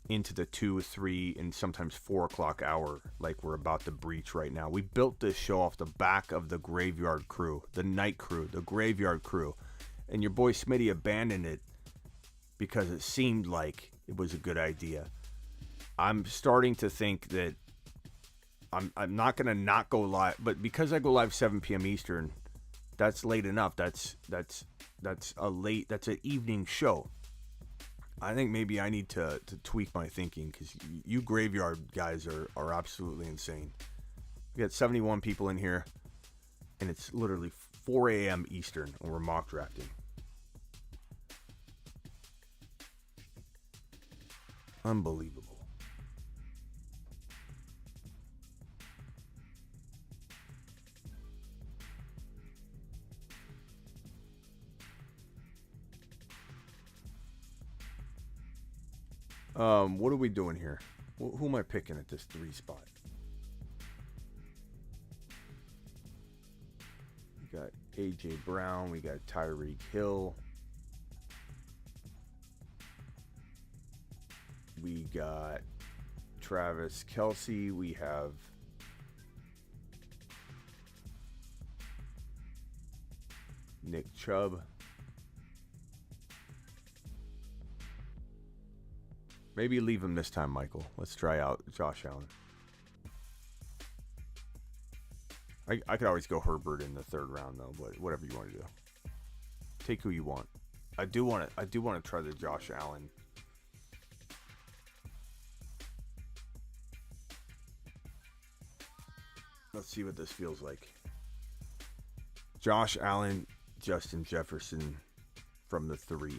Speaker 4: into the 2, 3, and sometimes 4 o'clock hour, like we're about to breach right now. We built this show off the back of the graveyard crew, the night crew, the graveyard crew, and your boy Smitty abandoned it because it seemed like it was a good idea. I'm starting to think that I'm not gonna not go live, but because I go live 7 p.m. Eastern, that's late enough. That's an evening show. I think maybe I need to tweak my thinking, because you graveyard guys are absolutely insane. We got 71 people in here, and it's literally 4 a.m. Eastern, and we're mock drafting. Unbelievable. What are we doing here? Who am I picking at this 3 spot? We got AJ Brown. We got Tyreek Hill. We got Travis Kelce. We have Nick Chubb. Maybe leave him this time, Michael. Let's try out Josh Allen. I could always go Herbert in the 3rd round, though. But whatever you want to do, take who you want. I do want to try the Josh Allen. Let's see what this feels like. Josh Allen, Justin Jefferson from the 3.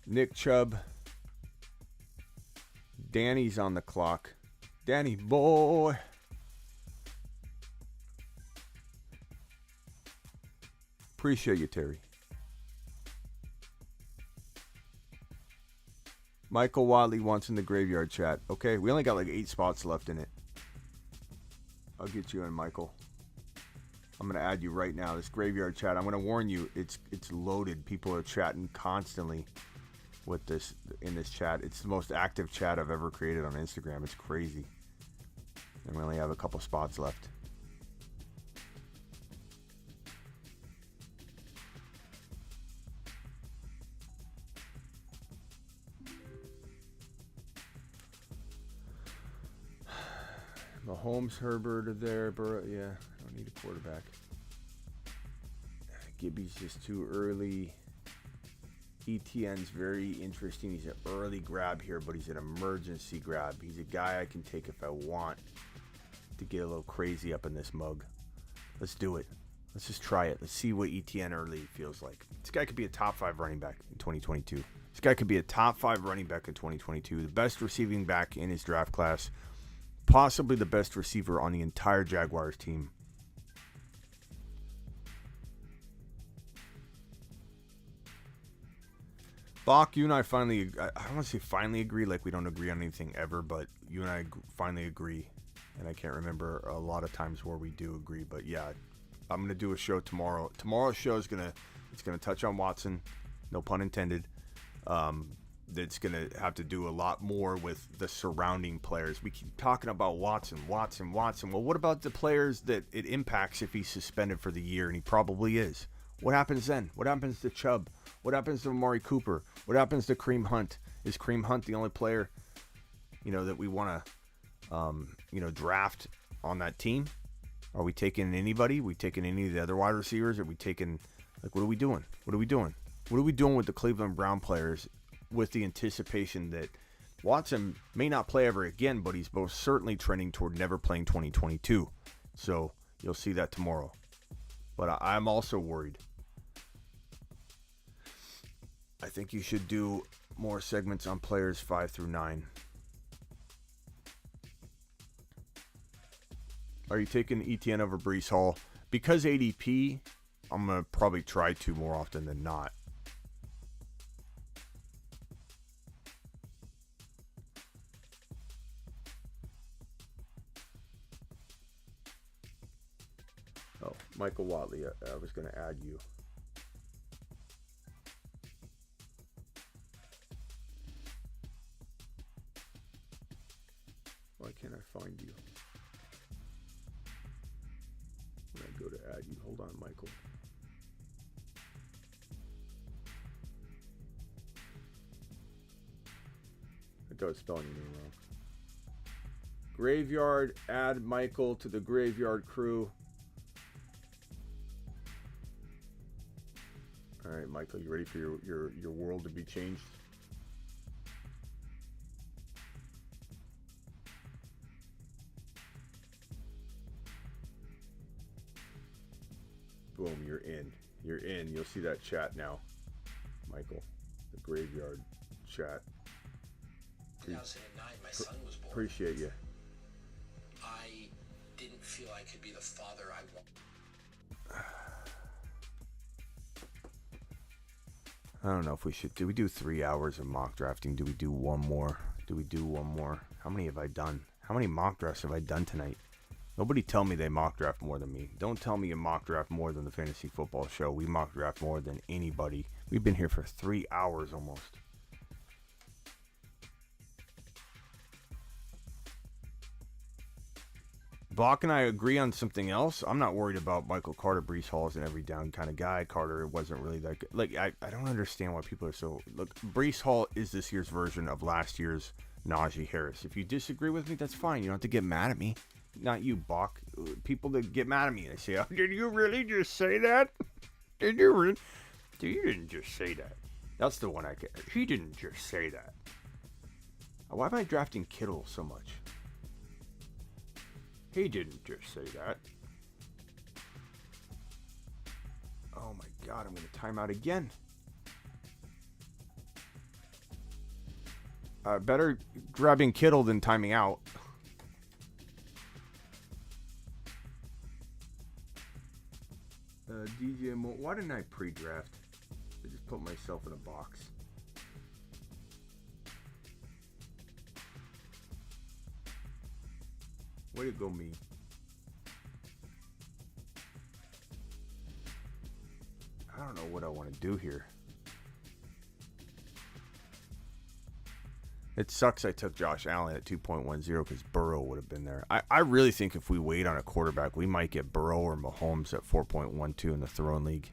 Speaker 4: Nick Chubb. Danny's on the clock. Danny boy. Appreciate you, Terry. Michael Wadley wants in the graveyard chat. Okay, we only got like 8 spots left in it. I'll get you in, Michael. I'm going to add you right now. This graveyard chat, I'm going to warn you, it's loaded. People are chatting constantly with this in this chat. It's the most active chat I've ever created on Instagram. It's crazy. And we only have a couple spots left. Mahomes, Herbert are there. Burrow, yeah, I don't need a quarterback. Gibby's just too early. ETN's very interesting. He's an early grab here, but he's an emergency grab. He's a guy I can take if I want to get a little crazy up in this mug. Let's do it. Let's just try it. Let's see what ETN early feels like. This guy could be a top 5 running back in 2022. This guy could be a top 5 running back in 2022. The best receiving back in his draft class. Possibly the best receiver on the entire Jaguars team. Bach, you and I finally, I don't want to say finally agree, like we don't agree on anything ever, but you and I finally agree. And I can't remember a lot of times where we do agree, but yeah, I'm going to do a show tomorrow. Tomorrow's show is going to It's going to touch on Watson, no pun intended. That's going to have to do a lot more with the surrounding players. We keep talking about Watson. Well, what about the players that it impacts if he's suspended for the year, and he probably is? What happens then? What happens to Chubb? What happens to Amari Cooper? What happens to Kareem Hunt? Is Kareem Hunt the only player, that we want to, draft on that team? Are we taking anybody? Are we taking any of the other wide receivers? Are we taking, what are we doing? What are we doing with the Cleveland Brown players with the anticipation that Watson may not play ever again, but he's most certainly trending toward never playing 2022. So you'll see that tomorrow. But I'm also worried. I think you should do more segments on players 5 through 9. Are you taking ETN over Breece Hall? Because ADP, I'm going to probably try to more often than not. Oh, Michael Watley, I was going to add you. Why can't I find you? When I go to add you, hold on, Michael. I thought I was spelling your name wrong. Graveyard, add Michael to the Graveyard crew. All right, Michael, you ready for your world to be changed? Boom, you're in. You're in. You'll see that chat now, Michael. The Graveyard chat.
Speaker 13: 2009, my son was born.
Speaker 4: Appreciate you.
Speaker 13: I didn't feel I could be the father I wanted.
Speaker 4: I don't know if we should. Do we do 3 hours of mock drafting? Do we do one more? How many have I done? How many mock drafts have I done tonight? Nobody tell me they mock draft more than me. Don't tell me you mock draft more than the Fantasy Football Show. We mock draft more than anybody. We've been here for 3 hours almost. Bach and I agree on something else. I'm not worried about Michael Carter. Breece Hall is an every down kind of guy. Carter wasn't really that good. I don't understand why people are so... Look, Breece Hall is this year's version of last year's Najee Harris. If you disagree with me, that's fine. You don't have to get mad at me. Not you, Bach. People that get mad at me, they say, "Oh, did you really just say that? Did you really? You didn't just say that." That's the one I get. He didn't just say that. Why am I drafting Kittle so much? He didn't just say that. Oh my God, I'm going to time out again. Better grabbing Kittle than timing out. DJ Mo, why didn't I pre-draft? I just put myself in a box. Way to go, me. I don't know what I want to do here. It sucks I took Josh Allen at 2.10 because Burrow would have been there. I really think if we wait on a quarterback, we might get Burrow or Mahomes at 4.12 in the throwing league.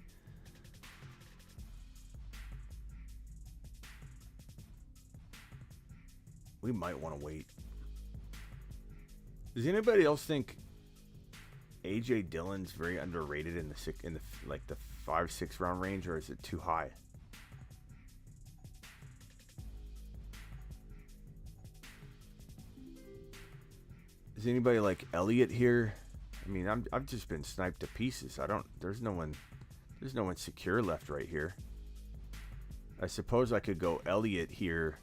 Speaker 4: We might want to wait. Does anybody else think A.J. Dillon's very underrated in the 5-6 round range, or is it too high? Is anybody like Elliott here? I mean, I've just been sniped to pieces. There's no one secure left right here. I suppose I could go Elliott here,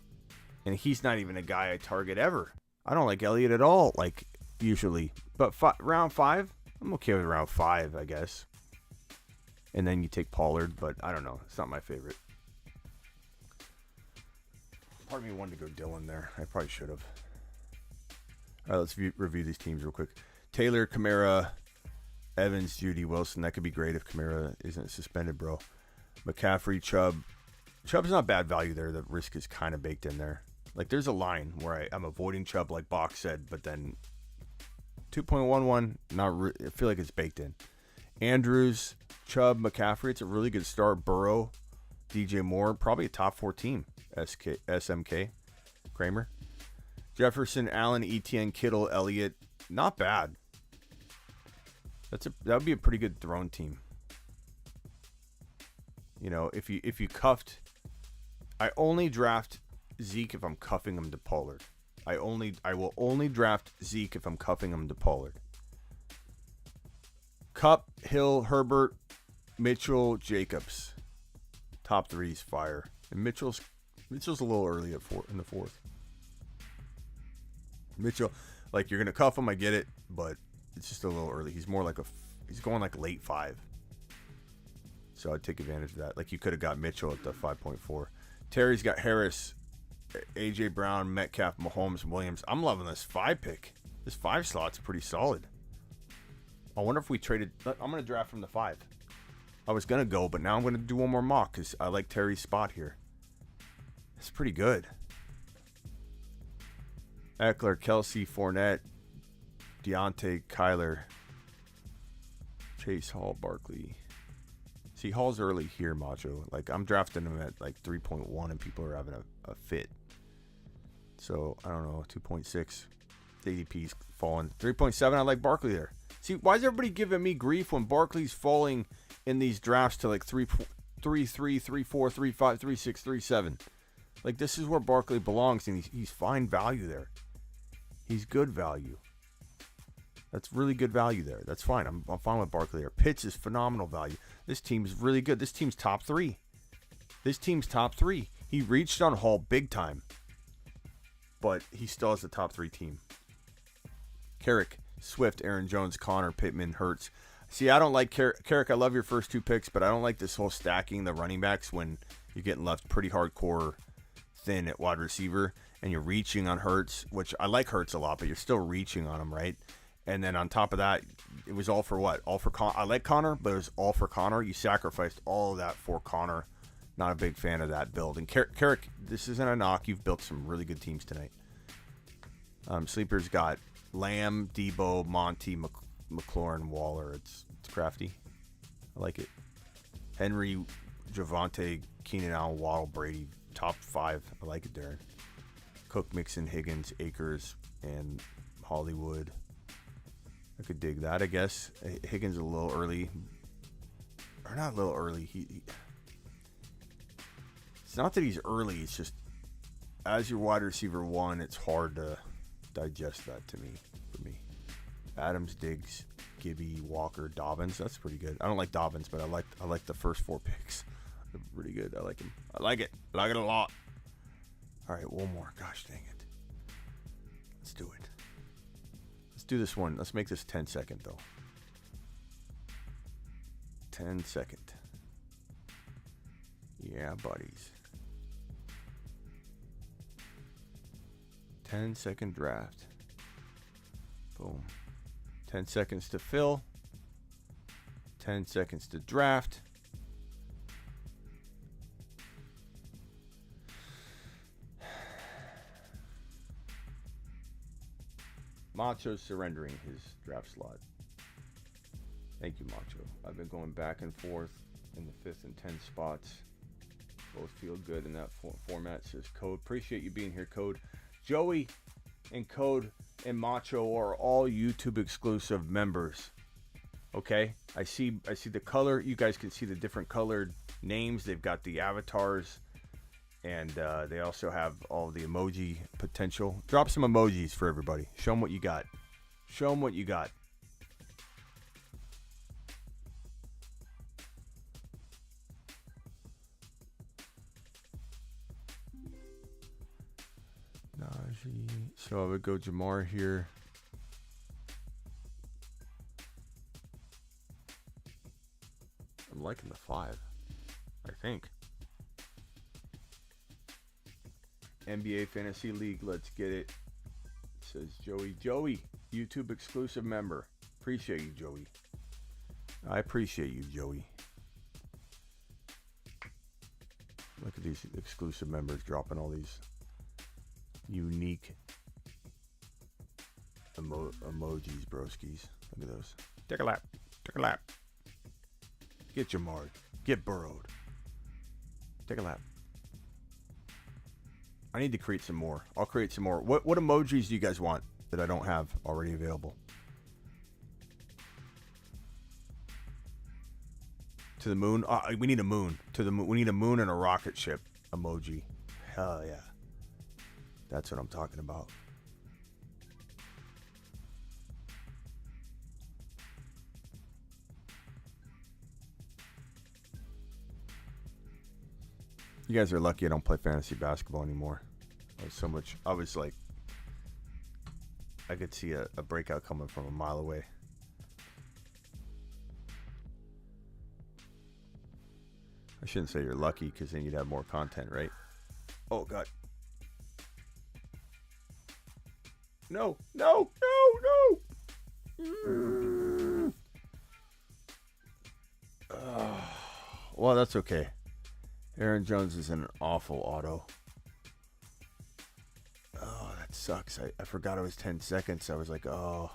Speaker 4: and he's not even a guy I target ever. I don't like Elliott at all, like usually. But round 5, I'm okay with round 5, I guess. And then you take Pollard, but I don't know. It's not my favorite. Part of me wanted to go Dillon there. I probably should have. All right, let's review these teams real quick. Taylor, Kamara, Evans, Judy, Wilson. That could be great if Kamara isn't suspended, bro. McCaffrey, Chubb. Chubb's not bad value there. The risk is kind of baked in there. Like, there's a line where I'm avoiding Chubb, like Bach said, but then 2.11, I feel like it's baked in. Andrews, Chubb, McCaffrey, it's a really good start. Burrow, DJ Moore, probably a top 4 team. SMK, Kramer. Jefferson, Allen, Etienne, Kittle, Elliott, not bad. That would be a pretty good throne team. You know, if you cuffed, I only draft Zeke if I'm cuffing him to Pollard. I will only draft Zeke if I'm cuffing him to Pollard. Kupp, Hill, Herbert, Mitchell, Jacobs. Top 3's fire. And Mitchell's a little early in the 4th. Mitchell, like, you're gonna cuff him, I get it, but it's just a little early. He's more like he's going like late 5. So I'd take advantage of that. Like, you could have got Mitchell at the 5.4. Terry's got Harris, AJ Brown, Metcalf, Mahomes, Williams. I'm loving this 5 pick. This 5 slot's pretty solid. I wonder if we traded. I'm going to draft from the 5. I was going to go, but now I'm going to do one more mock because I like Terry's spot here. It's pretty good. Eckler, Kelsey, Fournette, Deontay, Kyler, Chase, Hall, Barkley. See, Hall's early here, Macho. Like, I'm drafting him at like 3.1 and people are having a fit. So, I don't know, 2.6. The ADP's falling. 3.7, I like Barkley there. See, why is everybody giving me grief when Barkley's falling in these drafts to like 3.3, 3.4, 3.5, 3.6, 3.7? Like, this is where Barkley belongs, and he's fine value there. He's good value. That's really good value there. That's fine. I'm fine with Barkley there. Pitts is phenomenal value. This team is really good. This team's top 3. He reached on Hall big time, but he still has the top 3 team. Carrick, Swift, Aaron Jones, Connor, Pittman, Hurts. See, I don't like Carrick. I love your first 2 picks, but I don't like this whole stacking the running backs when you're getting left pretty hardcore thin at wide receiver and you're reaching on Hurts, which I like Hurts a lot, but you're still reaching on him, right? And then on top of that, it was all for what? All for I like Connor, but it was all for Connor. You sacrificed all of that for Connor. Not a big fan of that build. And Carrick, this isn't a knock. You've built some really good teams tonight. Sleepers got Lamb, Debo, Monty, McLaurin, Waller. It's crafty. I like it. Henry, Javonte, Keenan Allen, Waddle, Brady. Top 5. I like it, Darren. Cook, Mixon, Higgins, Akers, and Hollywood. I could dig that, I guess. Higgins a little early. Or not a little early. It's not that he's early. It's just, as your wide receiver 1, it's hard to digest that for me. Adams, Diggs, Gibby, Walker, Dobbins. That's pretty good. I don't like Dobbins, but I like the first 4 picks. They're pretty good. I like him. I like it. I like it a lot. All right, one more. Gosh dang it. Let's do it. Let's do this one. Let's make this 10 second though. 10 second. Yeah, buddies. 10 second draft. Boom. 10 seconds to fill. 10 seconds to draft. Macho's surrendering his draft slot. Thank you, Macho. I've been going back and forth in the 5th and 10th spots. Both feel good in that format, says Code. Appreciate you being here, Code. Joey and Code and Macho are all YouTube exclusive members. Okay? I see the color. You guys can see the different colored names. They've got the avatars. And they also have all the emoji potential. Drop some emojis for everybody. Show them what you got. Show them what you got. Najee. So I would go Jamar here. I'm liking the 5, I think. NBA Fantasy League, let's get it. Says Joey. Joey, YouTube exclusive member. Appreciate you, Joey. I appreciate you, Joey. Look at these exclusive members dropping all these unique emojis, broskies. Look at those. Take a lap. Take a lap. Get Jamar. Get burrowed. Take a lap. I need to create some more. I'll create some more. What emojis do you guys want that I don't have already available? To the moon? We need a moon. To the moon. We need a moon and a rocket ship emoji. Hell yeah. That's what I'm talking about. You guys are lucky I don't play fantasy basketball anymore. I was like, I could see a breakout coming from a mile away. I shouldn't say you're lucky because then you'd have more content, right? Oh, God. No, no, no, no. Well, that's okay. Aaron Jones is in an awful auto. Oh, that sucks. I forgot it was 10 seconds. I was like, oh.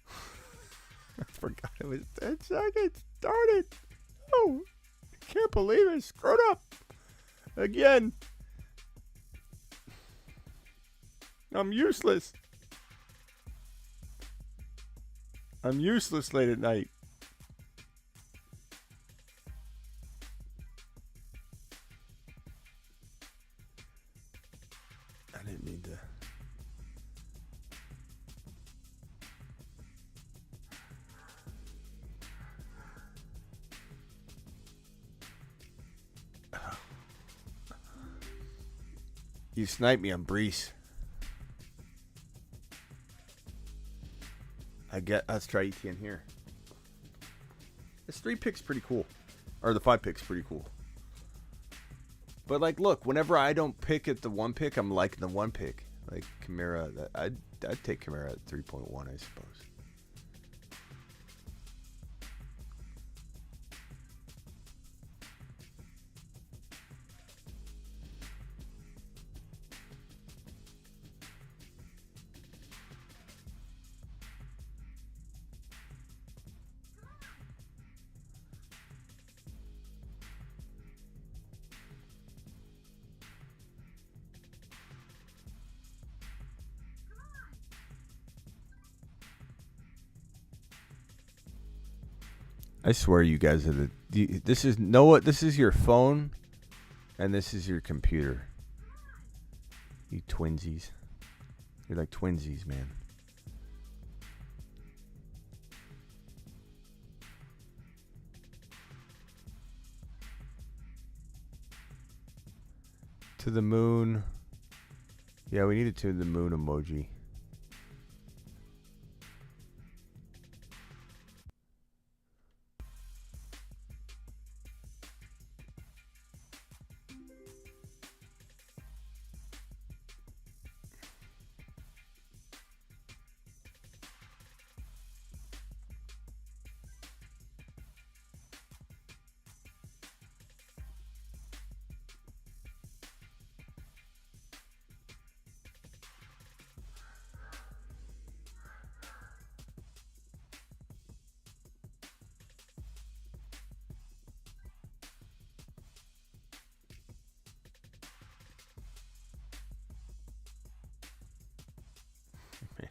Speaker 4: I forgot it was 10 seconds. Darn it. Oh, I can't believe it. Screwed up. Again. I'm useless. I'm useless late at night. I didn't mean to. You sniped me on Brees. Let's try ETN here. This 3 pick's pretty cool. Or the 5 pick's pretty cool. But like, look, whenever I don't pick at the 1 pick, I'm liking the 1 pick. Like Kamara, I'd take Kamara at 3.1, I suppose. I swear you guys are this is Noah, this is your phone and this is your computer. You twinsies. You're like twinsies, man. To the moon. Yeah, we need a to the moon emoji.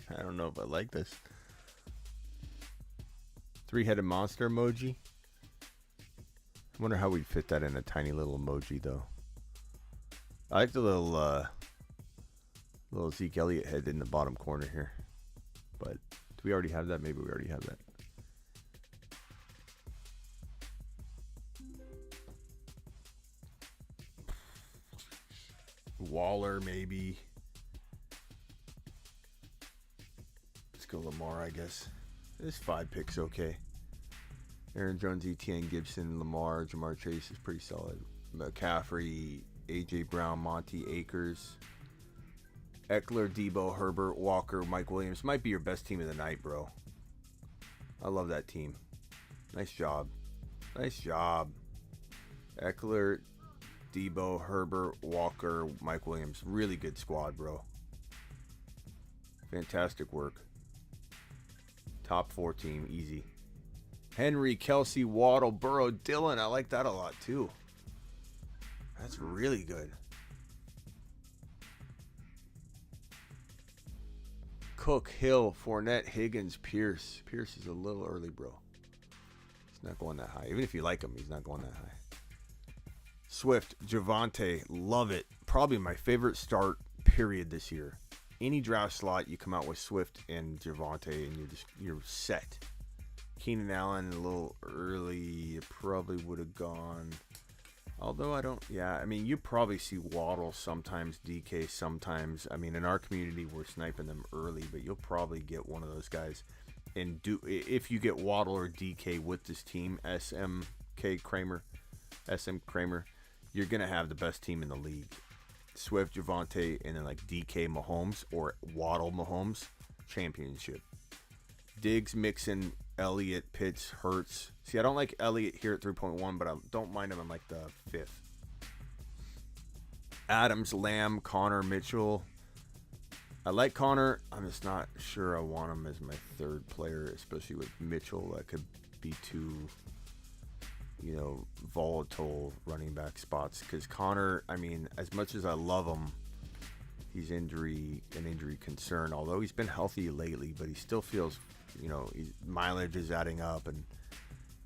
Speaker 4: I don't know if I like this. 3-headed monster emoji. I wonder how we'd fit that in a tiny little emoji, though. I like the little Zeke Elliott head in the bottom corner here. But do we already have that? Maybe we already have that. Waller, maybe. Go Lamar, I guess. This 5 pick's okay. Aaron Jones, ETN, Gibson, Lamar, Jamar Chase is pretty solid. McCaffrey, AJ Brown, Monty Akers, Eckler, Debo, Herbert, Walker, Mike Williams. Might be your best team of the night, bro. I love that team. Nice job. Nice job. Eckler, Debo, Herbert, Walker, Mike Williams. Really good squad, bro. Fantastic work. Top 4 team, easy. Henry, Kelsey, Waddle, Burrow, Dillon. I like that a lot too. That's really good. Cook, Hill, Fournette, Higgins, Pierce. Pierce is a little early, bro. He's not going that high. Even if you like him, he's not going that high. Swift, Javonte, love it. Probably my favorite start, period, this year. Any draft slot, you come out with Swift and Javonte, and you're set. Keenan Allen, a little early. It probably would have gone. Although I don't, yeah, I mean, you probably see Waddle sometimes, DK sometimes. I mean, in our community, we're sniping them early, but you'll probably get one of those guys. And if you get Waddle or DK with this team, SM Kramer, you're going to have the best team in the league. Swift, Javonte, and then like DK Mahomes or Waddle Mahomes, championship. Diggs, Mixon, Elliott, Pitts, Hurts. See, I don't like Elliott here at 3.1, but I don't mind him in like the 5th. Adams, Lamb, Connor, Mitchell. I like Connor. I'm just not sure I want him as my 3rd player, especially with Mitchell. That could be too, volatile running back spots. Because Connor, I mean, as much as I love him, he's an injury concern. Although he's been healthy lately, but he still feels, mileage is adding up, and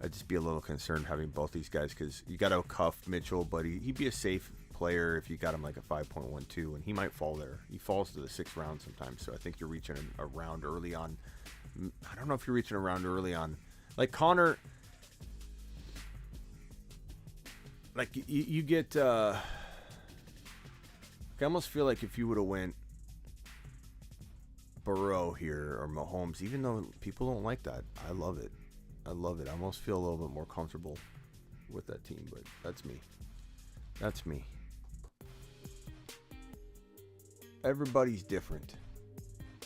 Speaker 4: I'd just be a little concerned having both these guys because you got to cuff Mitchell, but he'd be a safe player if you got him like a 5.12, and he might fall there. He falls to the 6th round sometimes, so I think you're reaching a round early on. I don't know if you're reaching a round early on. Like Connor, like you get, I almost feel like if you would have went Burrow here or Mahomes, even though people don't like that, I love it. I almost feel a little bit more comfortable with that team, but that's me. Everybody's different.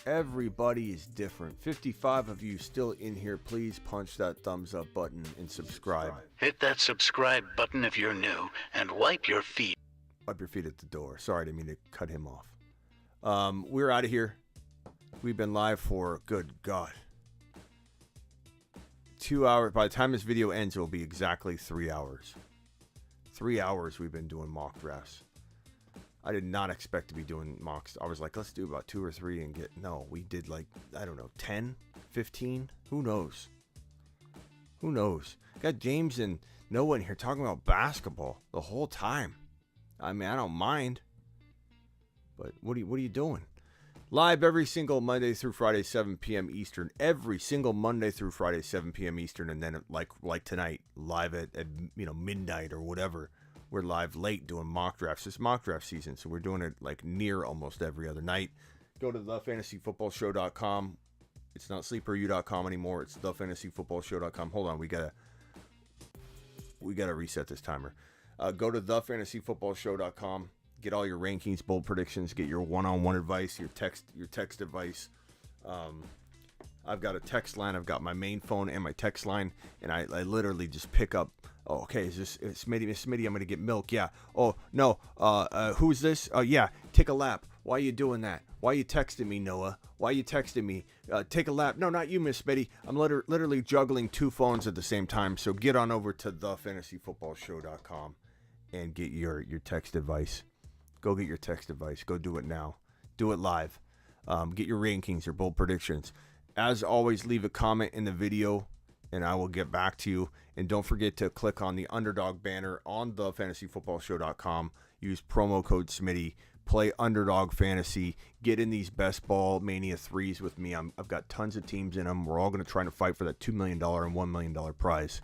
Speaker 4: Everybody is different. 55 of you still in here. Please punch that thumbs up button and subscribe.
Speaker 2: Hit that subscribe button if you're new and wipe your feet.
Speaker 4: Wipe your feet at the door. Sorry, I didn't mean to cut him off. We're out of here. We've been live for, good God, 2 hours. By the time this video ends, it will be exactly 3 hours. 3 hours we've been doing mock drafts. I did not expect to be doing mocks. I was like, let's do about 2 or 3 and get... No, we did like, I don't know, 10, 15? Who knows? Got James and Noah in here talking about basketball the whole time. I mean, I don't mind. But what are you doing? Live every single Monday through Friday, 7 p.m. Eastern. Every single Monday through Friday, 7 p.m. Eastern. And then like tonight, live at midnight or whatever. We're live late doing mock drafts. It's mock draft season, so we're doing it like near almost every other night. Go to thefantasyfootballshow.com. It's not sleeperu.com anymore. It's thefantasyfootballshow.com. Hold on, we gotta reset this timer. Go to thefantasyfootballshow.com. Get all your rankings, bold predictions. Get your one-on-one advice, your text advice. I've got a text line. I've got my main phone and my text line, and I literally just pick up. Oh, okay, is this Smitty? Miss Smitty, I'm gonna get milk. Yeah. Oh no. Who's this? Oh yeah. Take a lap. Why are you doing that? Why are you texting me, Noah? Why are you texting me? Take a lap. No, not you, Miss Smitty. I'm literally juggling 2 phones at the same time. So get on over to thefantasyfootballshow.com and get your text advice. Go get your text advice. Go do it now. Do it live. Get your rankings, your bold predictions. As always, leave a comment in the video, and I will get back to you. And don't forget to click on the underdog banner on thefantasyfootballshow.com. Use promo code Smitty. Play Underdog Fantasy. Get in these Best Ball Mania 3s with me. I've got tons of teams in them. We're all going to try to fight for that $2 million and $1 million prize.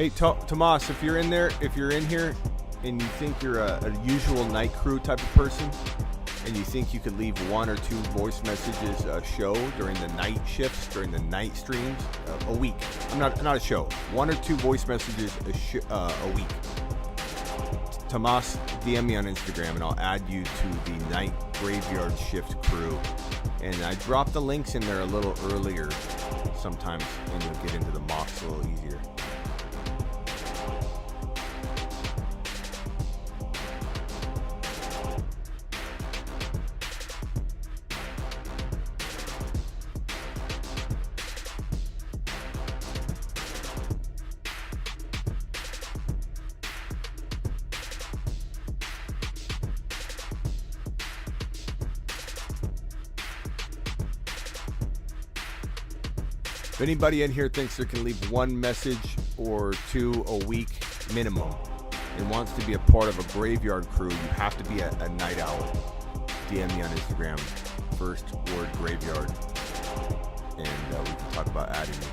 Speaker 4: Hey, Tomas, if you're in here, and you think you're a usual night crew type of person, and you think you could leave 1 or 2 voice messages a show during the night shifts, during the night streams, a week. I'm not a show. 1 or 2 voice messages a week. Tomas, DM me on Instagram, and I'll add you to the night graveyard shift crew. And I drop the links in there a little earlier sometimes, and you'll get into the mocks a little easier. If anybody in here thinks they can leave 1 message or 2 a week minimum and wants to be a part of a graveyard crew, you have to be a night owl. DM me on Instagram, first word graveyard, and we can talk about adding you.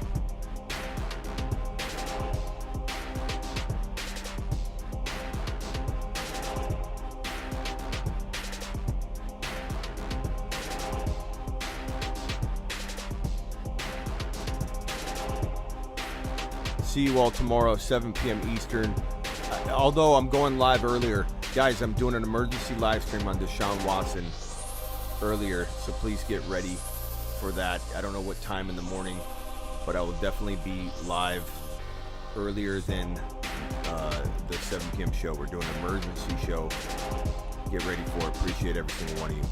Speaker 4: See you all tomorrow, 7 p.m. Eastern. Although I'm going live earlier. Guys, I'm doing an emergency live stream on Deshaun Watson earlier, so please get ready for that. I don't know what time in the morning, but I will definitely be live earlier than the 7 p.m. show. We're doing an emergency show. Get ready for it. Appreciate every single one of you.